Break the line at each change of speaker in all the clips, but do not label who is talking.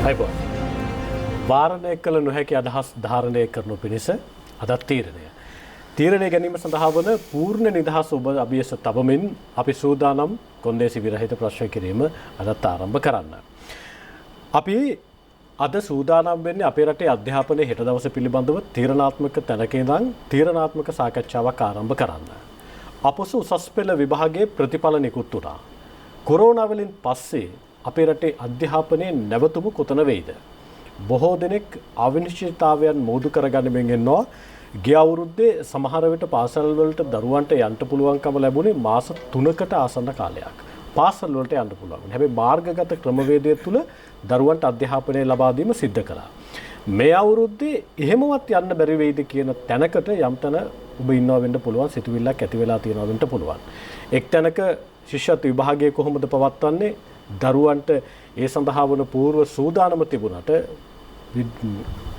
අයිබෝන් වාරණය කළ නොහැකි අදහස් ධාරණය කරනු පිණිස අදත් තීරණය ගැනීම සඳහා වන පූර්ණ නිදහස් ඔබ අභියස තබමින් අපි සූදානම් කොන්දේසි විරහිත ප්‍රශ්න කිරීම අදත් ආරම්භ කරන්න. අපි අද සූදානම් වෙන්නේ අපේ රටේ අධ්‍යාපනයේ හෙට දවස පිළිබඳව තීරණාත්මක තැනක ඉඳන් තීරණාත්මක සාකච්ඡාවක් ආරම්භ කරන්න. අපොස උසස් පෙළ විභාගයේ ප්‍රතිඵල නිකුත් වුණා. කොරෝනා වලින් පස්සේ අපේ රටේ අධ්‍යාපනයේ නැවතුම කොතන වෙයිද? බොහෝ දෙනෙක් අවිනිශ්චිතතාවයන් මෝදු කරගන්නමින් ඉන්නවා. ගිය අවුරුද්දේ සමහර විට පාසල් වලට දරුවන්ට යන්න පුළුවන්කම ලැබුණේ මාස 3කට ආසන්න කාලයක්. පාසල් වලට යන්න පුළුවන්. හැබැයි මාර්ගගත ක්‍රමවේදය තුල දරුවන්ට අධ්‍යාපනය ලබා දීම සිද්ධ කළා. මේ අවුරුද්දේ එහෙමවත් යන්න බැරි වෙයිද කියන තැනකට යම් තැන ඔබ ඉන්නවා වෙන්න පුළුවන්, සිතුවිල්ලක් ඇති වෙලා තියෙනවා වෙන්න පුළුවන්. එක් තැනක ශිෂ්‍යත්ව විභාගය කොහොමද පවත්වන්නේ? දරුවන්ට ඒ සඳහා වන පූර්ව සූදානම තිබුණට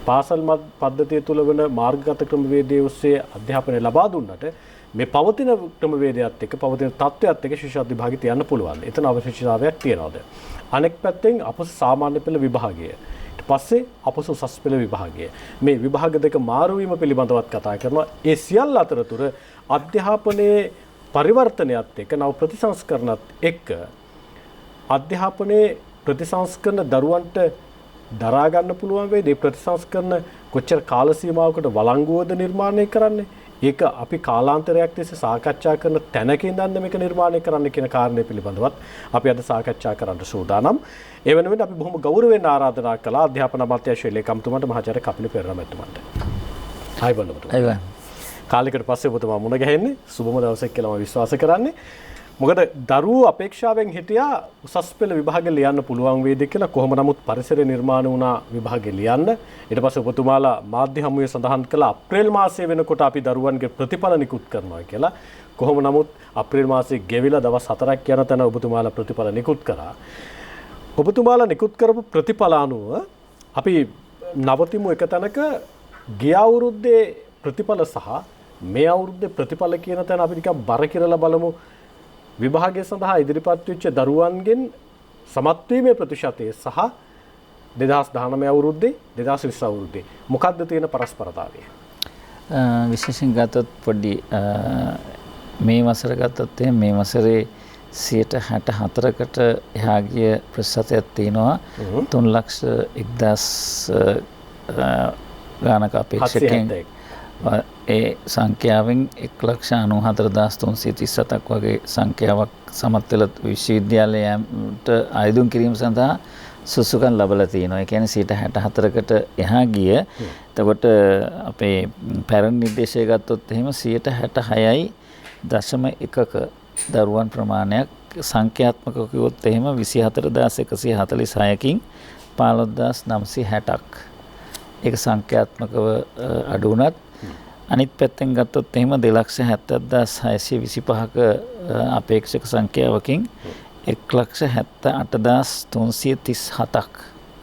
පාසල් පද්ධතිය තුළ වන මාර්ගගත ක්‍රමවේදයේ ඔස්සේ අධ්‍යාපනය ලබා දුන්නට මේ පවතින ක්‍රමවේදයත් එක්ක පවතින තත්ත්වයත් එක්ක ශිෂ්‍යත්ව විභාගෙ තියන්න පුළුවන්. එතන අවශ්‍යතාවයක් තියනවාද? අනෙක් පැත්තෙන් අපොස සාමාන්‍ය පෙළ විභාගය, ඊට පස්සේ අපොස උසස් පෙළ විභාගය, මේ විභාග දෙක මාරු වීම පිළිබඳවත් කතා කරනවා. ඒ සියල්ල අතරතුර අධ්‍යාපනයේ පරිවර්තනයත් එක්ක නව ප්‍රතිසංස්කරණත් එක්ක අධ්‍යාපනයේ ප්‍රතිසංස්කරණ දරුවන්ට දරා ගන්න පුළුවන් වේද? ඒ ප්‍රතිසංස්කරණ කොච්චර කාල සීමාවකට වළංගුවද නිර්මාණය කරන්නේ? ඒක අපි කාලාන්තරයක් තිස්සේ සාකච්ඡා කරන තැනක ඉඳන් මේක නිර්මාණය කරන්න කියන කාරණය පිළිබඳවත් අපි අද සාකච්ඡා කරන්න සූදානම්. ඒ වෙනුවෙන් අපි බොහොම ගෞරවයෙන් ආරාධනා කළා අධ්‍යාපන අමාත්‍යාංශයේ ලේකම්තුමාට මහාචාර්ය කපිල පෙරේරා මැතිතුමන්ට. ආයිබෝන් ඔබතුමා. ආයිබෝන්. කාලයකට පස්සේ ඔබතුමා මුණ ගැහෙන්නේ සුබම දවසක් කියලා මම විශ්වාස කරන්නේ. මොකද දරුවෝ අපේක්ෂාවෙන් හිටියා උසස් පෙළ විභාගෙ ලියන්න පුළුවන් වේද කියලා. කොහොම නමුත් පරිසරය නිර්මාණය වුණා විභාගෙ ලියන්න. ඊට පස්සේ ඔබතුමාලා මාධ්‍ය හමුවේ සඳහන් කළා අප්‍රේල් මාසයේ වෙනකොට අපි දරුවන්ගේ ප්‍රතිඵල නිකුත් කරනවා කියලා. කොහොම නමුත් අප්‍රේල් මාසයේ ගෙවිලා දවස් 4ක් යන තැන ඔබතුමාලා ප්‍රතිඵල නිකුත් කරා. ඔබතුමාලා නිකුත් කරපු ප්‍රතිඵල අනුව අපි නවතිමු එක තැනක. ගිය අවුරුද්දේ ප්‍රතිඵල සහ මේ අවුරුද්දේ ප්‍රතිඵල කියන තැන අපි ටිකක් බර කිරලා බලමු. විභාගය සඳහා ඉදිරිපත් වෙච්ච දරුවන්ගෙන් සමත් වීමේ ප්‍රතිශතය සහ 2019 අවුරුද්දේ 2020 අවුරුද්දේ මොකක්ද තියෙන පරස්පරතාවය?
විශේෂයෙන් ගත්තොත් පොඩි මේ වසර ගත්තොත් මේ වසරේ 64%කට එහා ගිය ප්‍රතිශතයක් තියෙනවා. 3,01,000 ගානක අපේක්ෂකයන් ඒ සංඛ්‍යාවෙන් 1,94,337ක් වගේ සංඛ්‍යාවක් සමත් වෙලා විශ්වවිද්‍යාලයට ආයුධම් කිරීම සඳහා සුසුකම් ලැබලා තියෙනවා. ඒ කියන්නේ 64%කට එහා ගිය. එතකොට අපේ පැරණි නිර්දේශය ගත්තොත් එහෙම 66.1ක දරුවන් ප්‍රමාණයක් සංඛ්‍යාත්මකව කිව්වොත් එහෙම 24,146කින් 15,960ක්. ඒක සංඛ්‍යාත්මකව අඩු වුණත් අනිත් පැත්තෙන් ගත්තොත් එහෙම 2,70,625ක අපේක්ෂක සංඛ්‍යාවකින් 1,78,337ක්.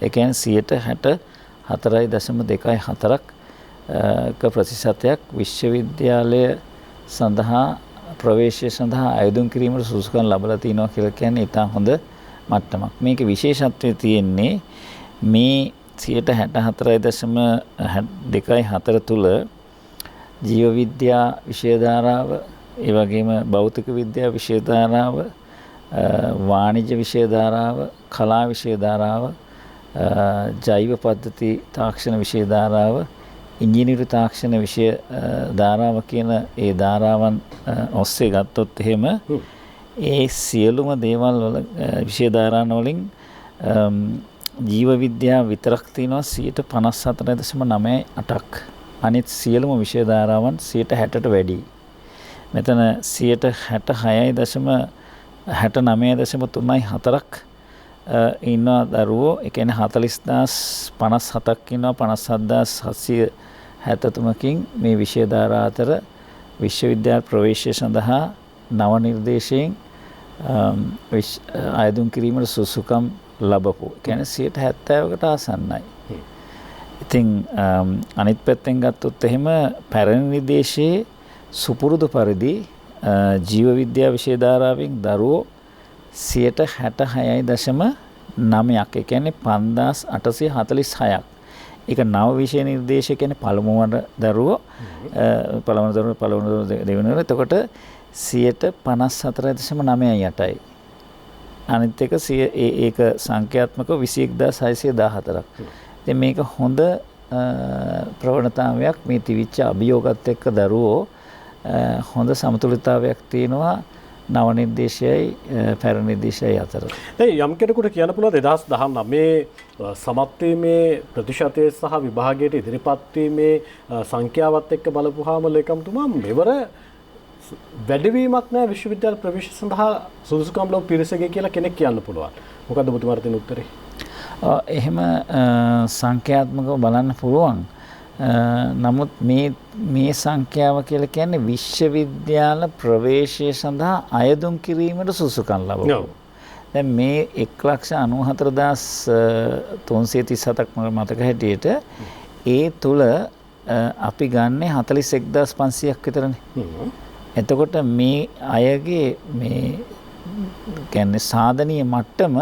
ඒ කියන්නේ 64.24ක ප්‍රතිශතයක් විශ්වවිද්‍යාලය සඳහා ප්‍රවේශය සඳහා ආයුධම් කිරීමට සුසුකම් ලැබලා තිනවා කියලා කියන්නේ ඉතා හොඳ මට්ටමක්. මේකේ විශේෂත්වය තියෙන්නේ මේ 64.24 තුල ජීව විද්‍යා විෂය ධාරාව, ඒ වගේම භෞතික විද්‍යා විෂය ධාරාව, වාණිජ්‍ය විෂය ධාරාව, කලා විෂය ධාරාව, ජෛව පද්ධති තාක්ෂණ විෂය ධාරාව, ඉංජිනේරු තාක්ෂණ විෂය ධාරාව කියන ඒ ධාරාවන් ඔස්සේ ගත්තොත් එහෙම ඒ සියලුම දේවල් වල විෂය ධාරාන වලින් ජීව විද්‍යාව විතරක් තියෙනවා 54.98ක්. අනිත් සියලුම විෂය ධාරාවන් 60%ට වැඩි. මෙතන 69.34ක් ඉන්නවා දරුවෝ. ඒ කියන්නේ 40,057ක් ඉන්නවා. 57,773කින් මේ විෂය ධාරා අතර විශ්වවිද්‍යාල ප්‍රවේශය සඳහා නව නිර්දේශයෙන් ආයුධම් කිරීමට සුසුකම් ලැබපු. ඒ කියන්නේ 70%කට ආසන්නයි. ඉතින් අනිත් පැත්තෙන් ගත්තොත් එහෙම පැරණි නිර්දේශයේ සුපුරුදු පරිදි ජීව විද්‍යා විෂය ධාරාවෙන් දරුවෝ 66.9 9ක්. ඒ කියන්නේ 5846ක්. ඒක නව විෂය නිර්දේශය කියන්නේ පළමුවන දරුවෝ දෙවෙනිවර. එතකොට 54.9.8යි. අනිත් එක ඒක සංඛ්‍යාත්මක 21614ක්. ඉතින් මේක හොඳ ප්‍රවණතාවයක්. මේ තිවිච්ච අභියෝගات එක්ක දරුවෝ හොඳ සමතුලිතතාවයක් තියෙනවා නව නිර්දේශයයි පැරණි නිර්දේශයයි අතර.
දැන් යම් කෙනෙකුට කියන්න පුළුවන් 2019 සමත් වීමේ ප්‍රතිශතය සහ විභාගයට ඉදිරිපත් වීමේ සංඛ්‍යාවත් එක්ක බලපුවාම ලේකම්තුමා මෙවර වැඩිවීමක් නැහැ විශ්වවිද්‍යාල ප්‍රවේශ සඳහා සුදුසුකම් ලබ පිරිසගේ කියලා කෙනෙක් කියන්න පුළුවන්. මොකද්ද ඔබතුමාට තියෙන උත්තරේ?
එහෙම සංඛ්‍යාත්මකව බලන්න පුළුවන්. නමුත් මේ සංඛ්‍යාව කියලා කියන්නේ විශ්වවිද්‍යාල ප්‍රවේශය සඳහා අයදුම් කිරීමට සුසුකම් ලබනවා. දැන් මේ 1,94,337ක් මතක හැටියට ඒ තුල අපි ගන්නේ 41,500ක් විතරනේ. එතකොට මේ අයගේ මේ කියන්නේ සාධනීය මට්ටම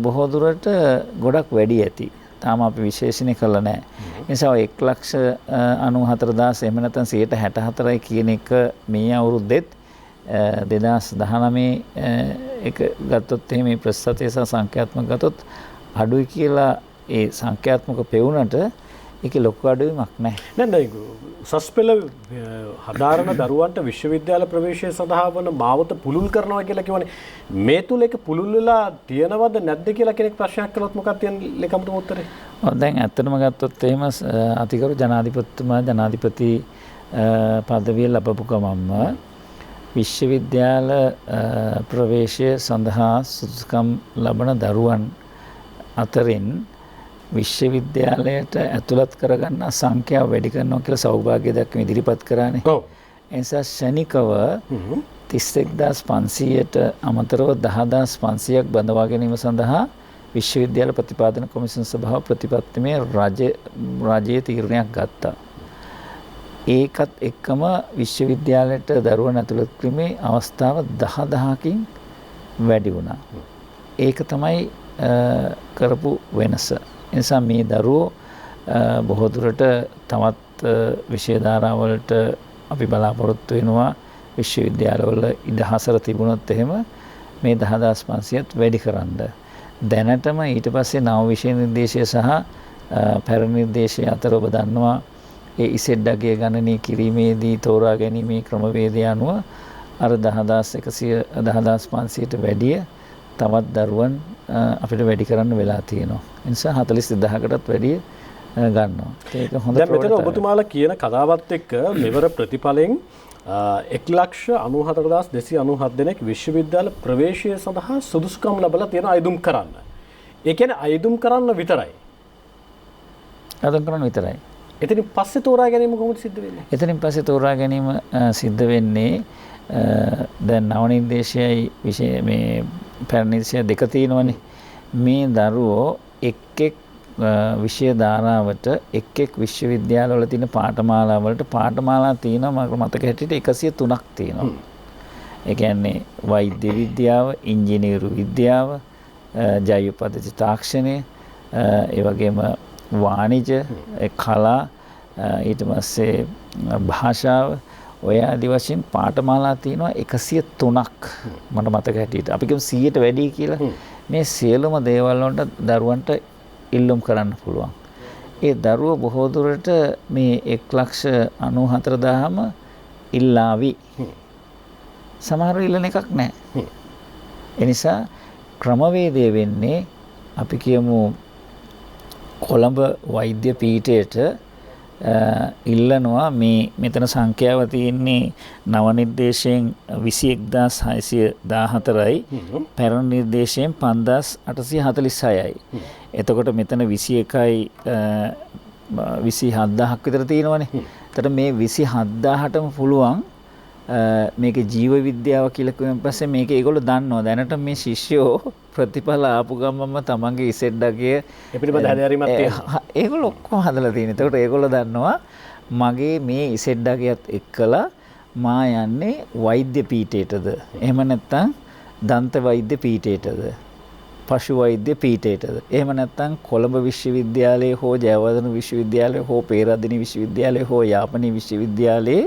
බොහෝ දුරට ගොඩක් වැඩි ඇති. තාම අපි විශේෂණය කළා නැහැ. ඒ නිසා 1,94,000 එහෙම නැත්නම් 64යි කියන එක මේ අවුරුද්දෙත් 2019 එක ගත්තොත් එහෙම මේ ප්‍රස්ථාතය සහ සංඛ්‍යාත්මක ගත්තොත් අඩුයි කියලා ඒ සංඛ්‍යාත්මක පෙවුනට ඒකේ ලොකු අඩුවීමක් නැහැ.
නෑ උසස් පෙළ හදාරන දරුවන්ට විශ්වවිද්‍යාල ප්‍රවේශය සඳහා වන මාවත පුළුල් කරනවා කියලා කියවනේ. මේ තුල ඒක පුළුල් වෙලා තියෙනවද නැද්ද කියලා කෙනෙක් ප්‍රශ්නයක් කළොත් මොකක්ද කියන්නේ ලේකම්තුමා උත්තරේ?
දැන් ඇත්තටම ගත්තොත් එහෙම අතිගරු ජනාධිපතිතුමා ජනාධිපති පදවිය ලැබපු ගමන්ම විශ්වවිද්‍යාල ප්‍රවේශය සඳහා සුදුසුකම් ලබන දරුවන් අතරින් විශ්වවිද්‍යාලයට ඇතුළත් කරගන්න සංඛ්‍යාව වැඩි කරනවා කියලා සෞභාග්‍ය දක්වන ඉදිරිපත් කරානේ. ඔව්. ඒ නිසා ශනිකව 31500ට අමතරව 10500ක් බඳවා ගැනීම සඳහා විශ්වවිද්‍යාල ප්‍රතිපාදන කොමිසම සභාව ප්‍රතිපත්තිමේ රාජ්‍ය තීරණයක් ගත්තා. ඒකත් එක්කම විශ්වවිද්‍යාලයට දරුවන් ඇතුළත් කිරීමේ අවස්ථාව 10,000කින් වැඩි වුණා. ඒක තමයි කරපු වෙනස. නිසා මේ දරුවෝ බොහෝ දුරට තවත් විෂය ධාරාවලට අපි බලාපොරොත්තු වෙනවා විශ්වවිද්‍යාලවල ඉඩහසර තිබුණොත් එහෙම මේ 10,500ත් වැඩි කරන්න. දැනටම ඊට පස්සේ නව විෂය නිර්දේශය සහ පැරණි නිර්දේශය අතර ඔබ දන්නවා ඒ ඉසෙඩ් අගය ගණනය කිරීමේදී තෝරා ගැනීමේ ක්‍රමවේදය අනුව අර 10,500ට වැඩිය තවත් දරුවන් අපිට වැඩි කරන්න වෙලා තියෙනවා. ඒ නිසා 42,000කටත් වැඩිය ගන්නවා. ඒක හොඳ
දැන් මෙතන ඔබතුමාලා කියන කතාවත් එක්ක මෙවර ප්‍රතිඵලෙන් 1,94,297 දෙනෙක් විශ්වවිද්‍යාල ප්‍රවේශය සඳහා සුදුසුකම් ලැබලා තියෙන අයදුම් කරන්න. ඒ කියන්නේ අයදුම් කරන්න විතරයි.
අයදුම් කරන්න විතරයි.
එතනින් පස්සේ තෝරා ගැනීම කොහොමද සිද්ධ වෙන්නේ?
එතනින් පස්සේ තෝරා ගැනීම සිද්ධ වෙන්නේ දැන් නව නිර්දේශයයි විශේෂ මේ පැරණි නිර්දේශය දෙක තියෙනවනේ. මේ දරුවෝ එක් විෂය ධාරාවට එක් විශ්වවිද්‍යාලවල තියෙන පාඨමාලාවලට පාඨමාලා තියෙනවා මතක හැටියට 103ක් තියෙනවා. ඒ කියන්නේ වෛද්‍ය විද්‍යාව, ඉංජිනේරු විද්‍යාව, ජෛව පද්ධති තාක්ෂණය, ඒ වගේම වාණිජ, කලා, ඊට පස්සේ භාෂාව ඔය ආදි වශයෙන් පාඨමාලා තියෙනවා 103ක් මට මතක හැටියට. අපි කියමු 100ට වැඩි කියලා. මේ සියලුම දේවල් වලට දරුවන්ට ඉල්ලුම් කරන්න පුළුවන්. ඒ දරුවෝ බොහෝ දුරට මේ 1,94,000ම ඉල්ලාවි. සමහර ඉල්ලන එකක් නැහැ. ඒ නිසා ක්‍රමවේදය වෙන්නේ අපි කියමු කොළඹ වෛද්‍ය පීඨයට ඉල්ලනවා මේ මෙතන සංඛ්‍යාව තියෙන්නේ නව නිර්දේශයෙන් 21,614යි පැරණි නිර්දේශයෙන් 5,846යි. එතකොට මෙතන 21යි 27,000ක් විතර තියෙනවනේ. එතකොට මේ 27,000ටම පුළුවන් මේක ජීව විද්‍යාව කියලා කිව්වන් පස්සේ මේක ඒගොල්ලෝ දන්නවා. දැනට මේ ශිෂ්‍යෝ ප්‍රතිඵල ආපු ගමන්ම තමන්ගේ ඉසෙඩ් අගය
පිළිබඳ හැදෑරීමක් තියෙනවා.
ඒගොල්ලෝ ඔක්කොම හදලා තියෙනවා. ඒකට ඒගොල්ලෝ දන්නවා මගේ මේ ඉසෙඩ් අගයත් එක්කලා මා යන්නේ වෛද්‍ය පීඨයටද එහෙම නැත්නම් දන්ත වෛද්‍ය පීඨයටද. පශු වෛද්‍ය පීඨයටද? එහෙම නැත්නම් කොළඹ විශ්වවිද්‍යාලයේ හෝ ජයවර්ධන විශ්වවිද්‍යාලයේ හෝ පේරාදෙණි විශ්වවිද්‍යාලයේ හෝ යාපනයේ විශ්වවිද්‍යාලයේ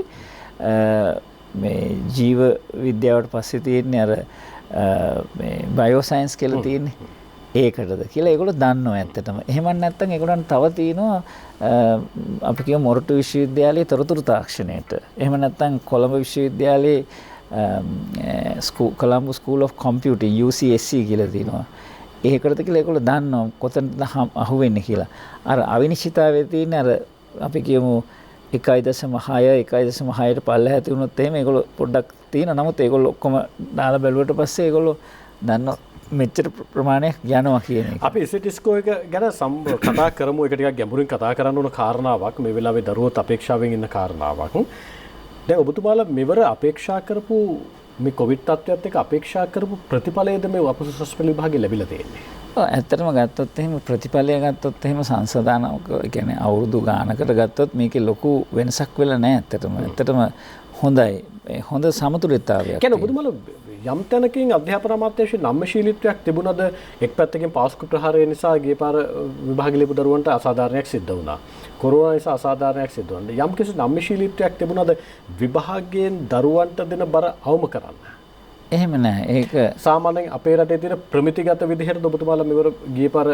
මේ ජීව විද්‍යාවට පස්සේ තියෙන්නේ අර මේ බයෝ සයන්ස් කියලා තියෙන්නේ. ඒකටද කියලා ඒගොල්ලෝ දන්නවා ඇත්තටම. එහෙම නැත්නම් ඒගොල්ලන් තව තියෙනවා අපි කියමු මොරටු විශ්වවිද්‍යාලයේ තොරතුරු තාක්ෂණයට. එහෙම නැත්නම් කොළඹ විශ්වවිද්‍යාලයේ Colombo school of computing UCSC කියලා තියෙනවා. ඒකටද කියලා ඒගොල්ලෝ දන්නවා කොතනද අහුවෙන්නේ කියලා. අර අවිනිශ්චිතතාවයේ තියෙන අර අපි කියමු 1.6 1.6ට පල්ලෙහා තියුණොත් එහෙම ඒගොල්ලෝ පොඩ්ඩක් තියෙනවා. නමුත් ඒගොල්ලෝ ඔක්කොම දාලා බැලුවට පස්සේ ඒගොල්ලෝ දන්නවා මෙච්චර ප්‍රමාණයක් යනවා කියන එක.
අපි ඉසිටිස්කෝ එක ගැන කතා කරමු. ඒක ටිකක් ගැඹුරින් කතා කරන්න ඕන කාරණාවක්. මේ වෙලාවේ දරුවෝත් අපේක්ෂාවෙන් ඉන්න කාරණාවක්. දැන් ඔබතුමාලා මෙවර අපේක්ෂා කරපු මේ කොවිඩ් තත්ත්වයත් එක්ක අපේක්ෂා කරපු ප්‍රතිඵලයේද මේ අපොසස් පෙළ විභාගේ ලැබිලා තියෙන්නේ?
ඔව් ඇත්තටම ගත්තොත් එහෙම ප්‍රතිඵලය ගත්තොත් එහෙම සංසදානක කියන්නේ අවුරුදු ගානකට ගත්තොත් මේකේ ලොකු වෙනසක් වෙලා නැහැ ඇත්තටම. ඇත්තටම හොඳයි. හොඳ සමතුලිතතාවයක්.
කියන්නේ ඔබතුමාලා යම් තැනකින් අධ්‍යාපන අමාත්‍යාංශයේ නම්‍යශීලීත්වයක් තිබුණද එක් පැත්තකින් පාස්කු ප්‍රහාරය නිසා ගිය පාර විභාග ලියපු දරුවන්ට අසාධාරණයක් සිද්ධ වුණා. කොරෝනා නිසා අසාධාරණයක් සිද්ධ වුණා. යම් කිසි නම්‍යශීලීත්වයක් තිබුණද විභාගයෙන් දරුවන්ට දෙන බර අවම කරන්න.
එහෙම නැහැ. ඒක
සාමාන්‍යයෙන් අපේ රටේ තියෙන ප්‍රමිතිගත විදිහට ඔබතුමාලා මෙවර ගිය පාර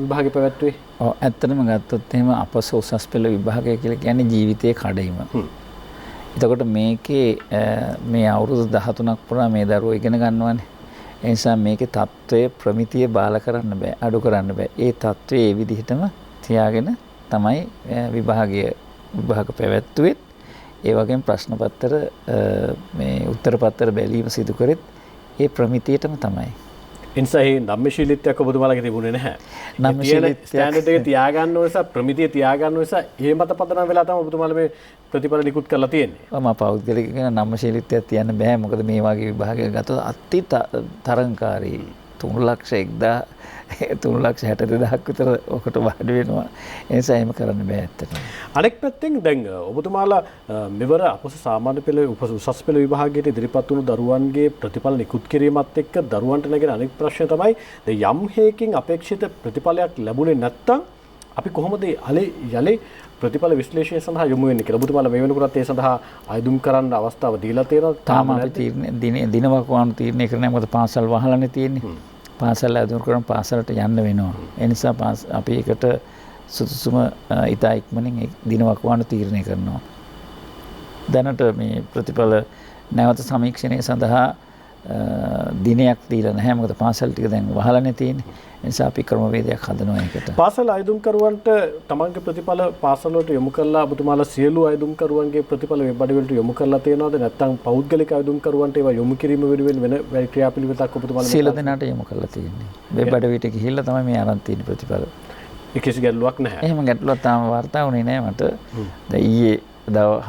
විභාගේ පැවැත්වුවේ.
ඔව් ඇත්තටම ගත්තොත් එහෙම අපස උසස් පෙළ විභාගය කියලා කියන්නේ ජීවිතයේ කඩයිම. එතකොට මේකේ මේ අවුරුදු 13ක් පුරා මේ දරුවෝ ඉගෙන ගන්නවානේ. ඒ නිසා මේකේ தত্ত্বය ප්‍රමිතිය බාල කරන්න බෑ, අඩු කරන්න බෑ. ඒ தত্ত্বය ඒ විදිහටම තියාගෙන තමයි විභාග පැවැත්වුවේ. ඒ වගේම ප්‍රශ්න පත්‍ර මේ උත්තර පත්‍ර බැලීම සිදු කරෙත් ඒ ප්‍රමිතියටම තමයි.
එනිසා මේ නම්‍යශීලීත්වයක් ඔබතුමාලගේ තිබුණේ නැහැ. නම්‍යශීලීත්වය ස්ටෑන්ඩඩ් එක තියාගන්න ඕන නිසා ප්‍රමිතිය තියාගන්න ඕන නිසා ඒ මත පදනම් වෙලා තමයි ඔබතුමාලා මේ ප්‍රතිඵල නිකුත් කරලා තියෙන්නේ.
මම පෞද්ගලික කියන නම්‍යශීලීත්වයක් තියන්න බෑ. මොකද මේ වගේ විභාගයක් ගත්තොත් අති තරංකාරී 3,62,000ක් විතර ඔකට වාඩි වෙනවා. ඒ නිසා එහෙම කරන්න බෑ ඇත්තටම.
අනෙක් පැත්තෙන් දැන් ඔබතුමාලා මෙවර අපොස සාමාන්‍ය පෙළ උසස් පෙළ විභාගයට ඉදිරිපත් වුණු දරුවන්ගේ ප්‍රතිඵල නිකුත් කිරීමත් එක්ක දරුවන්ට නැගෙන අනෙක් ප්‍රශ්නය තමයි යම් හේකින් අපේක්ෂිත ප්‍රතිඵලයක් ලැබුණේ නැත්නම් අපි කොහොමද යලි ප්‍රතිඵල විශ්ලේෂණය සඳහා යොමු වෙන්නේ කියලා. ඔබතුමාලා මේ වෙනකොටත් ඒ සඳහා අයදුම් කරන්න අවස්ථාව දීලා තියෙනවා.
තාම අපි දිනවකවානු තීරණය කරන්නේ මොකද පාසල් වහලානේ තියෙන්නේ. පාසල් අයදුම් කරන පාසලට යන්න වෙනවා. ඒ නිසා අපි ඒකට සුදුසුම ඉතා ඉක්මනින් දිනවකවානු තීරණය කරනවා. දැනට මේ ප්‍රතිඵල නැවත සමීක්ෂණය සඳහා දිනයක් දීලා නැහැ. මොකද පාසල් ටික දැන් වහලානේ තියෙන්නේ. ඒ නිසා අපි ක්‍රමවේදයක් හදනවා ඒකට.
පාසල් අයදුම්කරුවන්ට තමන්ගේ ප්‍රතිඵල පාසල වලට යොමු කරලා ඔබතුමාලා සියලු අයදුම්කරුවන්ගේ ප්‍රතිඵල වෙබ් අඩවිවලට යොමු කරලා තියෙනවද? නැත්නම් පෞද්ගලික අයදුම්කරුවන්ට ඒවා යොමු කිරීම වෙනුවෙන් වෙන ක්‍රියාපිළිවෙලක් ඔබතුමාලා
සියලු දෙනාට යොමු කරලා තියෙන්නේ. වෙබ් අඩවියට ගිහිල්ලා තමයි මේ අරන් තියෙන ප්‍රතිඵල.
ඒ කිසි ගැටලුවක් නැහැ.
එහෙම ගැටලුවක් තාම වාර්තා වුණේ නැහැ මට. දැන් ඊයේ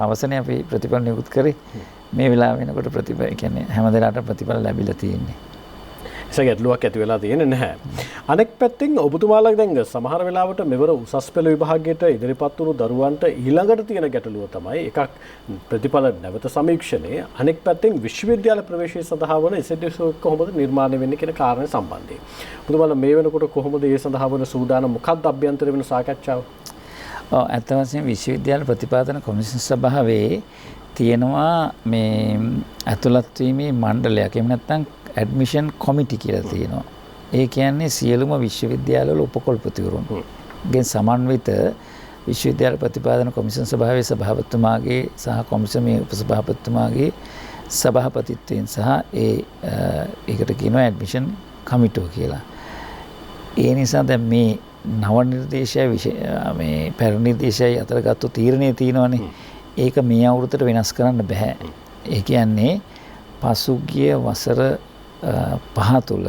හවසනේ අපි ප්‍රතිඵල නිකුත් කරේ. මේ වෙලාව වෙනකොට ප්‍රතිඵල කියන්නේ හැම දිනකටම ප්‍රතිඵල ලැබිලා තියෙන්නේ.
ඒක ගැටලුවක් ඇති වෙලා තියෙන්නේ නැහැ. අනෙක් පැත්තෙන් ඔබතුමාලා දැන් සමහර වෙලාවට මෙවර උසස් පෙළ විභාගයට ඉදිරිපත් වුණු දරුවන්ට ඊළඟට තියෙන ගැටලුව තමයි එකක් ප්‍රතිඵල නැවත සමීක්ෂණය. අනෙක් පැත්තෙන් විශ්වවිද්‍යාල ප්‍රවේශය සඳහා වන ඉසෙඩ්ඩිස් කොහොමද නිර්මාණය වෙන්නේ කියන කාරණය සම්බන්ධයෙන්. ඔබතුමාලා මේ වෙනකොට කොහොමද ඒ සඳහා වන සූදානම් මොකක්ද අභ්‍යන්තර වෙන සාකච්ඡාව?
ඔව් අත වශයෙන් විශ්වවිද්‍යාල ප්‍රතිපාදන කොමිෂන් සභාවේ තියෙනවා මේ ඇතුළත් වීමේ මණ්ඩලයක්. එහෙම නැත්නම් ඇඩ්මිෂන් කොමිටි කියලා තියෙනවා. ඒ කියන්නේ සියලුම විශ්වවිද්‍යාලවල උපකුලපතිවරුන් ගෙන් සමන්විත විශ්වවිද්‍යාල ප්‍රතිපාදන කොමිෂන් සභාවේ සභාපතිතුමාගේ සහ කොමිසමේ උපසභාපතිතුමාගේ සභාපතිත්වයෙන් සහ ඒකට කියනවා ඇඩ්මිෂන් කමිටුව කියලා. ඒ නිසා දැන් මේ නව නිර්දේශය මේ පැරණි නිර්දේශයයි අතර ගත්ත තීරණය තියෙනවනේ. ඒක මේ අවුරුද්දට වෙනස් කරන්න බෑ. ඒ කියන්නේ පසුගිය වසර 5 තුල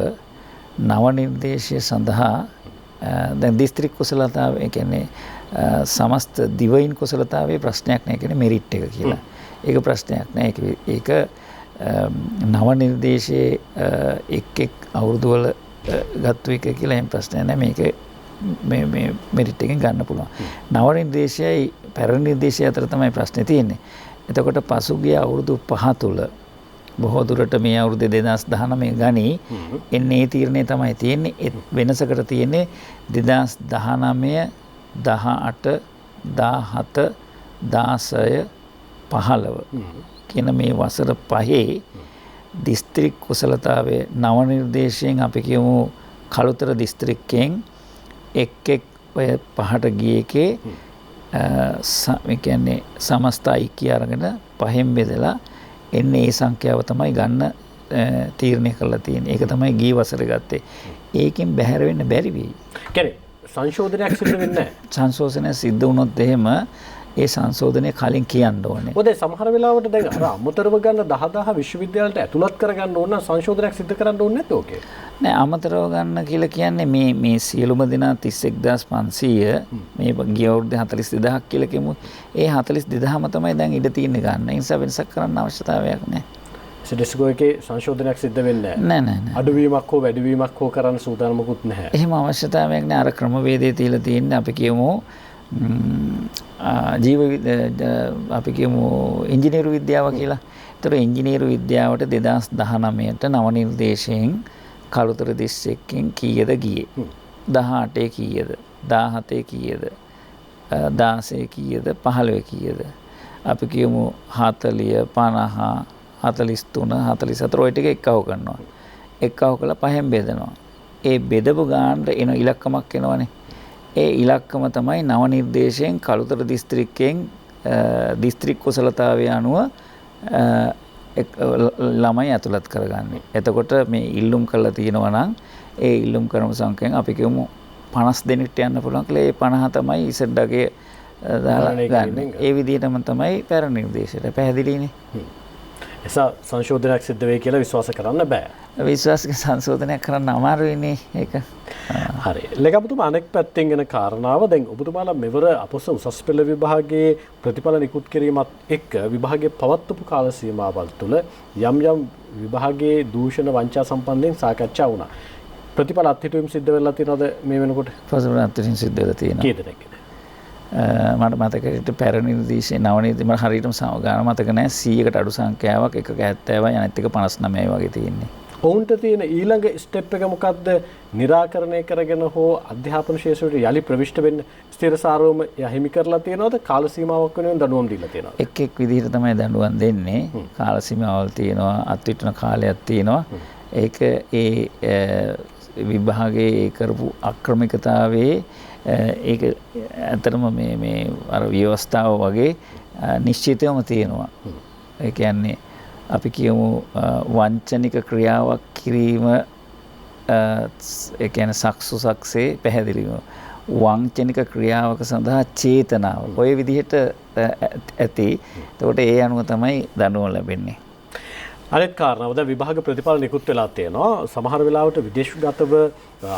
නව නිර්දේශය සඳහා දැන් දිස්ත්‍රික් කුසලතාව ඒ කියන්නේ සමස්ත දිවයින් කුසලතාවයේ ප්‍රශ්නයක් නැහැ කියන්නේ මෙරිට් එක කියලා. ඒක ප්‍රශ්නයක් නැහැ. ඒක නව නිර්දේශයේ එක් අවුරුදු වල ගත්තු එක කියලා එහෙම ප්‍රශ්නයක් නැහැ. මේක මේ මෙරිට් එකෙන් ගන්න පුළුවන්. නව නිර්දේශයයි පැරණි නිර්දේශය අතර තමයි ප්‍රශ්නේ තියෙන්නේ. එතකොට පසුගිය අවුරුදු 5 තුල බොහෝ දුරට මේ අවුරුදු 2019 ගනි එන්නේ තීරණය තමයි තියෙන්නේ. වෙනසකට තියෙන්නේ 2019 18 17 16 15 කියන මේ වසර පහේ දිස්ත්‍රික් කුසලතාවයේ නව නිර්දේශයෙන් අපි කියමු කළුතර දිස්ත්‍රික්කයෙන් එක් ඔය පහට ගිය එකේ මේ කියන්නේ සමස්ත ඓක්‍ය අරගෙන පහෙන් බෙදලා එන්නේ ඒ සංඛ්‍යාව තමයි ගන්න තීරණය කරලා තියෙන්නේ. ඒක තමයි ගිය වසරේ ගත්තේ. ඒකෙන් බැහැර වෙන්න බැරි වෙයි.
කියන්නේ සංශෝධනයක් සිදු වෙන්නේ නැහැ.
සංශෝධනය සිද්ධ වුණොත් එහෙම ඒ සංශෝධනය කලින් කියන්න ඕනේ.
ඔතේ සමහර වෙලාවට දැන් අර අමතරව ගන්න 10000 විශ්වවිද්‍යාලයට ඇතුළත් කරගන්න ඕන සංශෝධනයක් සිදු කරන්න ඕනේ නැද්ද ඕකේ?
නෑ අමතරව ගන්න කියලා කියන්නේ මේ සියලුම දෙනා 31500 මේ ගිය අවුරුද්දේ 42000ක් කියලා කියමු. ඒ 42000ම තමයි දැන් ඉඩ තියෙන්නේ ගන්න. ඒ නිසා වෙනසක් කරන්න අවශ්‍යතාවයක් නෑ.
සිඩස්කෝ එකේ සංශෝධනයක් සිද්ධ වෙන්නේ නැහැ.
නෑ.
අඩුවීමක් හෝ වැඩිවීමක් හෝ කරන්න සූදානමකුත් නැහැ.
එහෙම අවශ්‍යතාවයක් නෑ. අර ක්‍රමවේදයේ තියලා තියෙන්නේ අපි කියමු අපි කියමු ඉංජිනේරු විද්‍යාව කියලා. ඒතර ඉංජිනේරු විද්‍යාවට 2019ට නව නිර්දේශයෙන් කළුතර දිස්ත්‍රික්කෙන් කීයද ගියේ? 18 කීයද? 17 කීයද? 16 කීයද? 15 කීයද? අපි කියමු 40 50 43 44 ඔය ටික එක්කව කරනවා. එක්කව කළා පහෙන් බෙදනවා. ඒ බෙදපු ගානට එන ඉලක්කමක් එනවනේ. ඒ ඉලක්කම තමයි නව නිර්දේශයෙන් කළුතර දිස්ත්‍රික්කයෙන් දිස්ත්‍රික් කුසලතාවය අනුව ළමයි ඇතුළත් කරගන්නේ. එතකොට මේ ඉල්ලුම් කරලා තියෙනවා නම් ඒ ඉල්ලුම් කරන සංඛ්‍යාවෙන් අපි කියමු 50 දෙනෙක්ට යන්න පුළුවන් කියලා ඒ 50 තමයි ඉසඩ්ඩගේ දාලා ගන්න. ඒ විදිහටම තමයි පැරණි නිර්දේශයට පැහැදිලිනේ.
එසා සංශෝධනයක් සිද්ධ වෙයි කියලා විශ්වාස කරන්න බෑ.
විශ්වාසික සංශෝධනයක් කරන්න අමාරුයිනේ ඒක.
හරි. ලේකම්තුමා අනෙක් පැත්තෙන් එන කාරණාව දැන් ඔබතුමාලා මෙවර අපොස උසස් පෙළ විභාගයේ ප්‍රතිඵල නිකුත් කිරීමත් එක්ක විභාගයේ පවත්වපු කාල සීමාවල් තුළ යම් විභාගයේ දූෂණ වංචා සම්බන්ධයෙන් සාකච්ඡා වුණා. ප්‍රතිඵල අත්හිටුවීම් සිද්ධ වෙලා තියෙනවද මේ වෙනකොට?
ප්‍රතිඵල අත්හිටුවීම් සිද්ධ වෙලා තියෙනවා.
කී දෙනෙක්ද?
මට මතකයට පැරණි නිර්දේශයේ නව නිර්දේශ මට හරියටම ගාන මතක නැහැ 100කට අඩු සංඛ්‍යාවක් එකක 70යි අනිත් එක 59යි වගේ තියෙන්නේ.
ඔවුන්ට තියෙන ඊළඟ ස්ටෙප් එක මොකද්ද? निराකරණය කරගෙන හෝ අධ්‍යාපන ශාස්ත්‍රයට යලි ප්‍රවිෂ්ඨ වෙන්න ස්ථිරසාරවම යහිමි කරලා තියෙනවද? කාල සීමාවක් වෙනුවෙන් දඬුවම් දීලා තියෙනවද?
එක් විදිහට තමයි දඬුවම් දෙන්නේ. කාල සීමාවල් තියෙනවා, අත්විඳින කාලයක් තියෙනවා. ඒක ඒ විභාගයේ කරපු අක්‍රමිකතාවයේ ඒක ඇත්තටම මේ අර ව්‍යවස්ථාව වගේ නිශ්චිතවම තියෙනවා. ඒ කියන්නේ අපි කියමු වංචනික ක්‍රියාවක් කිරීම ඒ කියන්නේ සක්සේ පැහැදිලිව වංචනික ක්‍රියාවක සඳහා චේතනාව ඔය විදිහට ඇති. එතකොට ඒ අනුව තමයි දඬුවම් ලැබෙන්නේ.
අනෙක් කාරණාව දැන් විභාග ප්‍රතිඵල නිකුත් වෙලා තියෙනවා. සමහර වෙලාවට විදේශගතව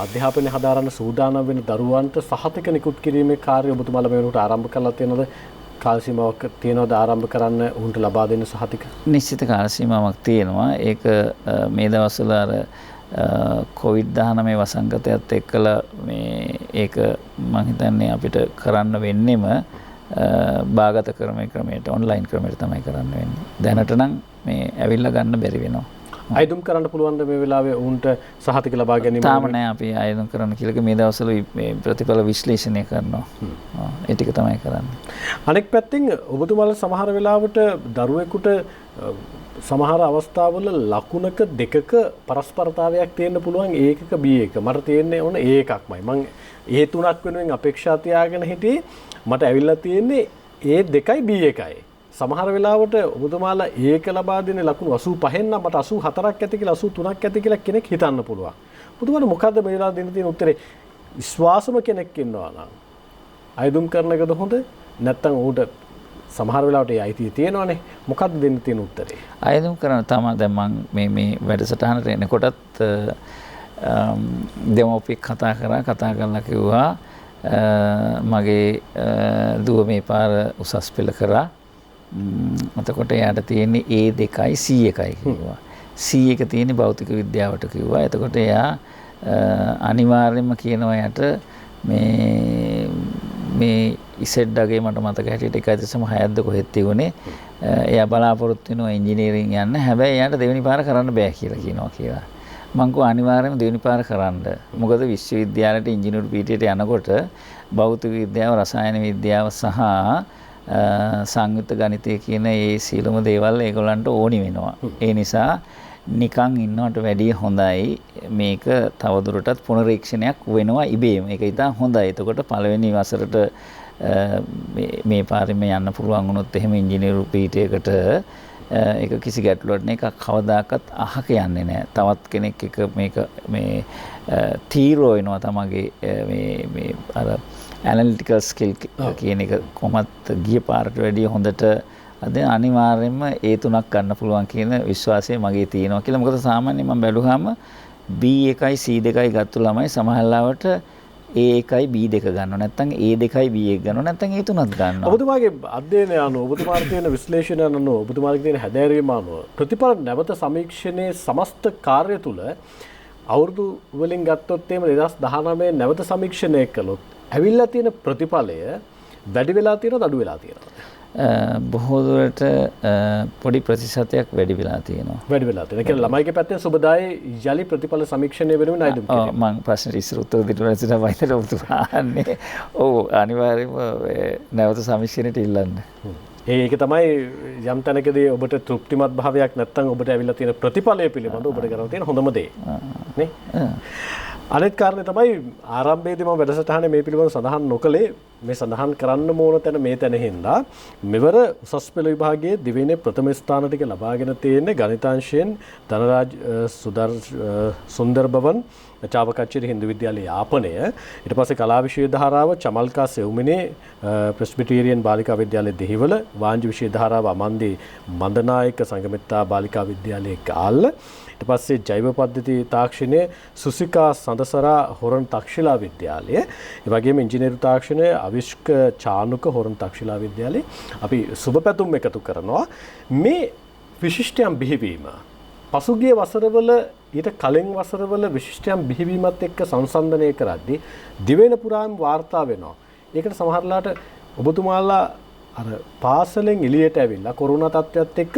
අධ්‍යාපනය හදාරන්න සූදානම් වෙන දරුවන්ට සහතික නිකුත් කිරීමේ කාර්යය ඔබතුමාලා මේ වෙනකොට ආරම්භ කරලා තියෙනවද? කාල සීමාවක් තියෙනවද ආරම්භ කරන්න උන්ට ලබා දෙන්න සහතික?
නිශ්චිත කාල සීමාවක් තියෙනවා. ඒක මේ දවස්වල අර COVID-19 වසංගතයත් එක්කලා මේ ඒක මම හිතන්නේ අපිට කරන්න වෙන්නෙම බාගත ක්‍රමයට ඔන්ලයින් ක්‍රමයට තමයි කරන්න වෙන්නේ. දැනට නම් මේ ඇවිල්ලා ගන්න බැරි වෙනවා.
අයදුම් කරන්න පුළුවන් ද මේ වෙලාවේ උන්ට සහතික ලබා ගැනීම?
තාම නෑ අපි අයදුම් කරන්න කියලා මේ දවස්වල මේ ප්‍රතිඵල විශ්ලේෂණය කරනවා. ඒ ටික තමයි කරන්නේ.
අනෙක් පැත්තෙන් ඔබතුමාලා සමහර වෙලාවට දරුවෙකුට සමහර අවස්ථාවල ලකුණක දෙකක පරස්පරතාවයක් තියෙන්න පුළුවන් ඒකක B1. මට තියෙන්නේ ඕන ඒකක්මයි. මම ඒ තුනක් වෙනුවෙන් අපේක්ෂා තියාගෙන හිටියේ. මට ඇවිල්ලා තියෙන්නේ A2යි B1යි. සමහර වෙලාවට ඔබතුමාලා ඒක ලබා දෙන ලකුණු 85න් නම් මට 84ක් ඇති කියලා 83ක් ඇති කියලා කෙනෙක් හිතන්න පුළුවන්. ඔබතුමාලා මොකද්ද මේ වෙලාව දෙන්න තියෙන උත්තරේ? විශ්වාසම කෙනෙක් ඉන්නවා නම් අයදුම් කරන එකද හොඳ? නැත්නම් ඌට සමහර වෙලාවට ඒ අයිතිය තියෙනවනේ. මොකද්ද දෙන්න තියෙන උත්තරේ?
අයදුම් කරන තමයි දැන් මම මේ වැඩසටහනට එනකොටත් දෙමෝපිය කතා කරලා කිව්වා මගේ දුව මේ පාර උසස් පෙළ කරා. එතකොට එයාට තියෙන්නේ A2යි C1යි කිව්වා. C1 තියෙන්නේ භෞතික විද්‍යාවට කිව්වා. එතකොට එයා අනිවාර්යයෙන්ම කියනවා යට මේ ඉසෙඩ්ඩගේ මට මතක හැටියට 1.6ක්ද කොහෙද තියුනේ එයා බලාපොරොත්තු වෙනවා ඉංජිනේරින් යන්න. හැබැයි එයාට දෙවෙනි පාර කරන්න බෑ කියලා කියනවා කියලා. මං කෝ අනිවාර්යයෙන්ම දෙවෙනි පාර කරන්න. මොකද විශ්වවිද්‍යාලයට ඉංජිනේරු පීඨයට යනකොට භෞතික විද්‍යාව, රසායන විද්‍යාව සහ සංයුක්ත ගණිතය කියන ඒ සියලුම දේවල් ඒගොල්ලන්ට ඕනි වෙනවා. ඒ නිසා නිකන් ඉන්නවට වැඩිය හොඳයි මේක තවදුරටත් පුනරීක්ෂණයක් වෙනවා ඉබේම. ඒක ඉතින් හොඳයි. එතකොට පළවෙනි වසරට මේ පාරෙම යන්න පුළුවන් වුණොත් එහෙම ඉංජිනේරු පීඨයකට ඒක කිසි ගැටලුවක් නෑ. ඒක කවදාකවත් අහක යන්නේ නෑ. තවත් කෙනෙක් එක මේක මේ තීරෝ වෙනවා තමගේ මේ අර ඇනලිටිකල් ස්කිල් කියන එක කොහොමත් ගිය පාරට වැඩිය හොඳට අද අනිවාර්යයෙන්ම ඒ තුනක් ගන්න පුළුවන් කියන විශ්වාසය මගේ තියෙනවා කියලා. මොකද සාමාන්‍යයෙන් මම බැලුවාම B1යි C2යි ගත්ත ළමයි සමහරවිට A1යි B2 ගන්නවා. නැත්නම් A2යි B1 ගන්නවා. නැත්නම් ඒ තුනක් ගන්නවා.
ඔබතුමාගේ අධ්‍යයනය අනුව ඔබතුමාගේ තියෙන විශ්ලේෂණය අනුව ඔබතුමාගේ තියෙන හැදෑරීම අනුව ප්‍රතිඵල නැවත සමීක්ෂණයේ සමස්ත කාර්ය තුල අවුරුදු වලින් ගත්තොත් එහෙම 2019 නැවත සමීක්ෂණය කළොත් ඇවිල්ලා තියෙන ප්‍රතිඵලය වැඩි වෙලා තියෙනවද අඩු වෙලා තියෙනවද?
බොහෝ දුරට පොඩි ප්‍රතිශතයක් වැඩි වෙලා තියෙනවා.
වැඩි වෙලා තියෙනවා. ඒ කියන්නේ ළමයිගේ පැත්තෙන් සුබදායි යලි ප්‍රතිඵල සමීක්ෂණය වෙනුවෙන් නයිද?
මම ප්‍රශ්නෙට ඉස්සර උත්තර දෙන්න ඉස්සර වයිතර ඔබතුමාන්නේ. ඔව් අනිවාර්යයෙන්ම නැවත සමීක්ෂණයට ඉල්ලන්න.
ඒක තමයි යම් තැනකදී ඔබට තෘප්තිමත් භාවයක් නැත්නම් ඔබට ඇවිල්ලා තියෙන ප්‍රතිඵලය පිළිබඳව ඔබට කරන්න තියෙන හොඳම දේ. නේ? අනෙත් කාරණේ තමයි ආරම්භයේදී මම වැඩසටහනේ මේ පිළිබඳව සඳහන් නොකළේ. මේ සඳහන් කරන්න ඕන තැන මේ තැන හින්දා මෙවර උසස් පෙළ විභාගයේ දිවයිනේ ප්‍රථම ස්ථාන ටික ලබාගෙන තියෙන ගණිතාංශයෙන් ධනරාජ් සුන්දරබවන් චාවකච්චිරි හින්දු විද්‍යාලයේ යාපනය, ඊට පස්සේ කලා විෂය ධාරාව චමල්කා සෙව්මිනේ ප්‍රෙස්බිටේරියන් බාලිකා විද්‍යාලයේ දෙහිවල, වාණිජ්‍ය විෂය ධාරාව අමන්දි මන්දනායක සංගමිත්තා බාලිකා විද්‍යාලයේ ගාල්ල, ඊට පස්සේ ජෛව පද්ධති තාක්ෂණයේ සුසිකා සඳසරා හොරන් තක්ෂිලා විද්‍යාලය, ඒ වගේම ඉංජිනේරු තාක්ෂණයේ අවිෂ්ක චානුක හොරන් තක්ෂිලා විද්‍යාලයේ අපි සුබ පැතුම් එකතු කරනවා. මේ විශිෂ්ටයන් බිහිවීම පසුගිය වසරවල ඊට කලින් වසරවල විශිෂ්ටයන් බිහිවීමත් එක්ක සංසන්දනය කරද්දී දිවෙන පුරාම වාර්තා වෙනවා. ඒකට සමහරලාට ඔබතුමාලා අර පාසලෙන් එළියට ඇවිල්ලා කොරෝනා තත්ත්වයට එක්ක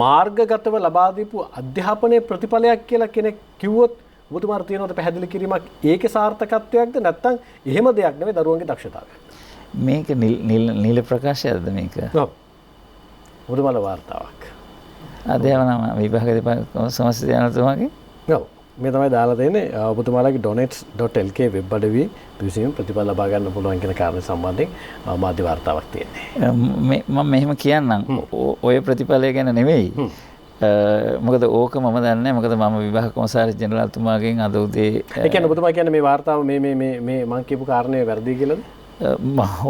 මාර්ගගතව ලබා දීපු අධ්‍යාපනයේ ප්‍රතිඵලයක් කියලා කෙනෙක් කිව්වොත් ඔබතුමාට තියෙනවද පැහැදිලි කිරීමක්? ඒකේ සාර්ථකත්වයක්ද නැත්නම් එහෙම දෙයක් නෙවෙයි දරුවන්ගේ දක්ෂතාවයක්?
මේක නිල ප්‍රකාශයක්ද මේක?
ඔව්. ඔබතුමාලා වාර්තාවක්.
අධ්‍යාපන විභාග දෙපාර්තමේන්තුව සමස්ත ජනතුමාගේ?
ඔව්. මේ තමයි දාලා තියෙන්නේ ඔබතුමාලාගේ donets.lk වෙබ් අඩවියේ විසින් ප්‍රතිඵල ලබා ගන්න පුළුවන් කියන කාරණේ සම්බන්ධයෙන් මාධ්‍ය වාර්තාවක් තියෙන්නේ.
මම මෙහෙම කියන්නම්. ඔය ප්‍රතිඵලය ගැන නෙවෙයි. මොකද ඕක මම දන්නේ. මොකද මම විභාග කොමසාරිස් ජෙනරාල්තුමාගෙන් අද උදේ
ඒ කියන්නේ ඔබතුමා කියන්නේ මේ වාර්තාව මේ මම කියපු කාරණේ වැරදි කියලාද?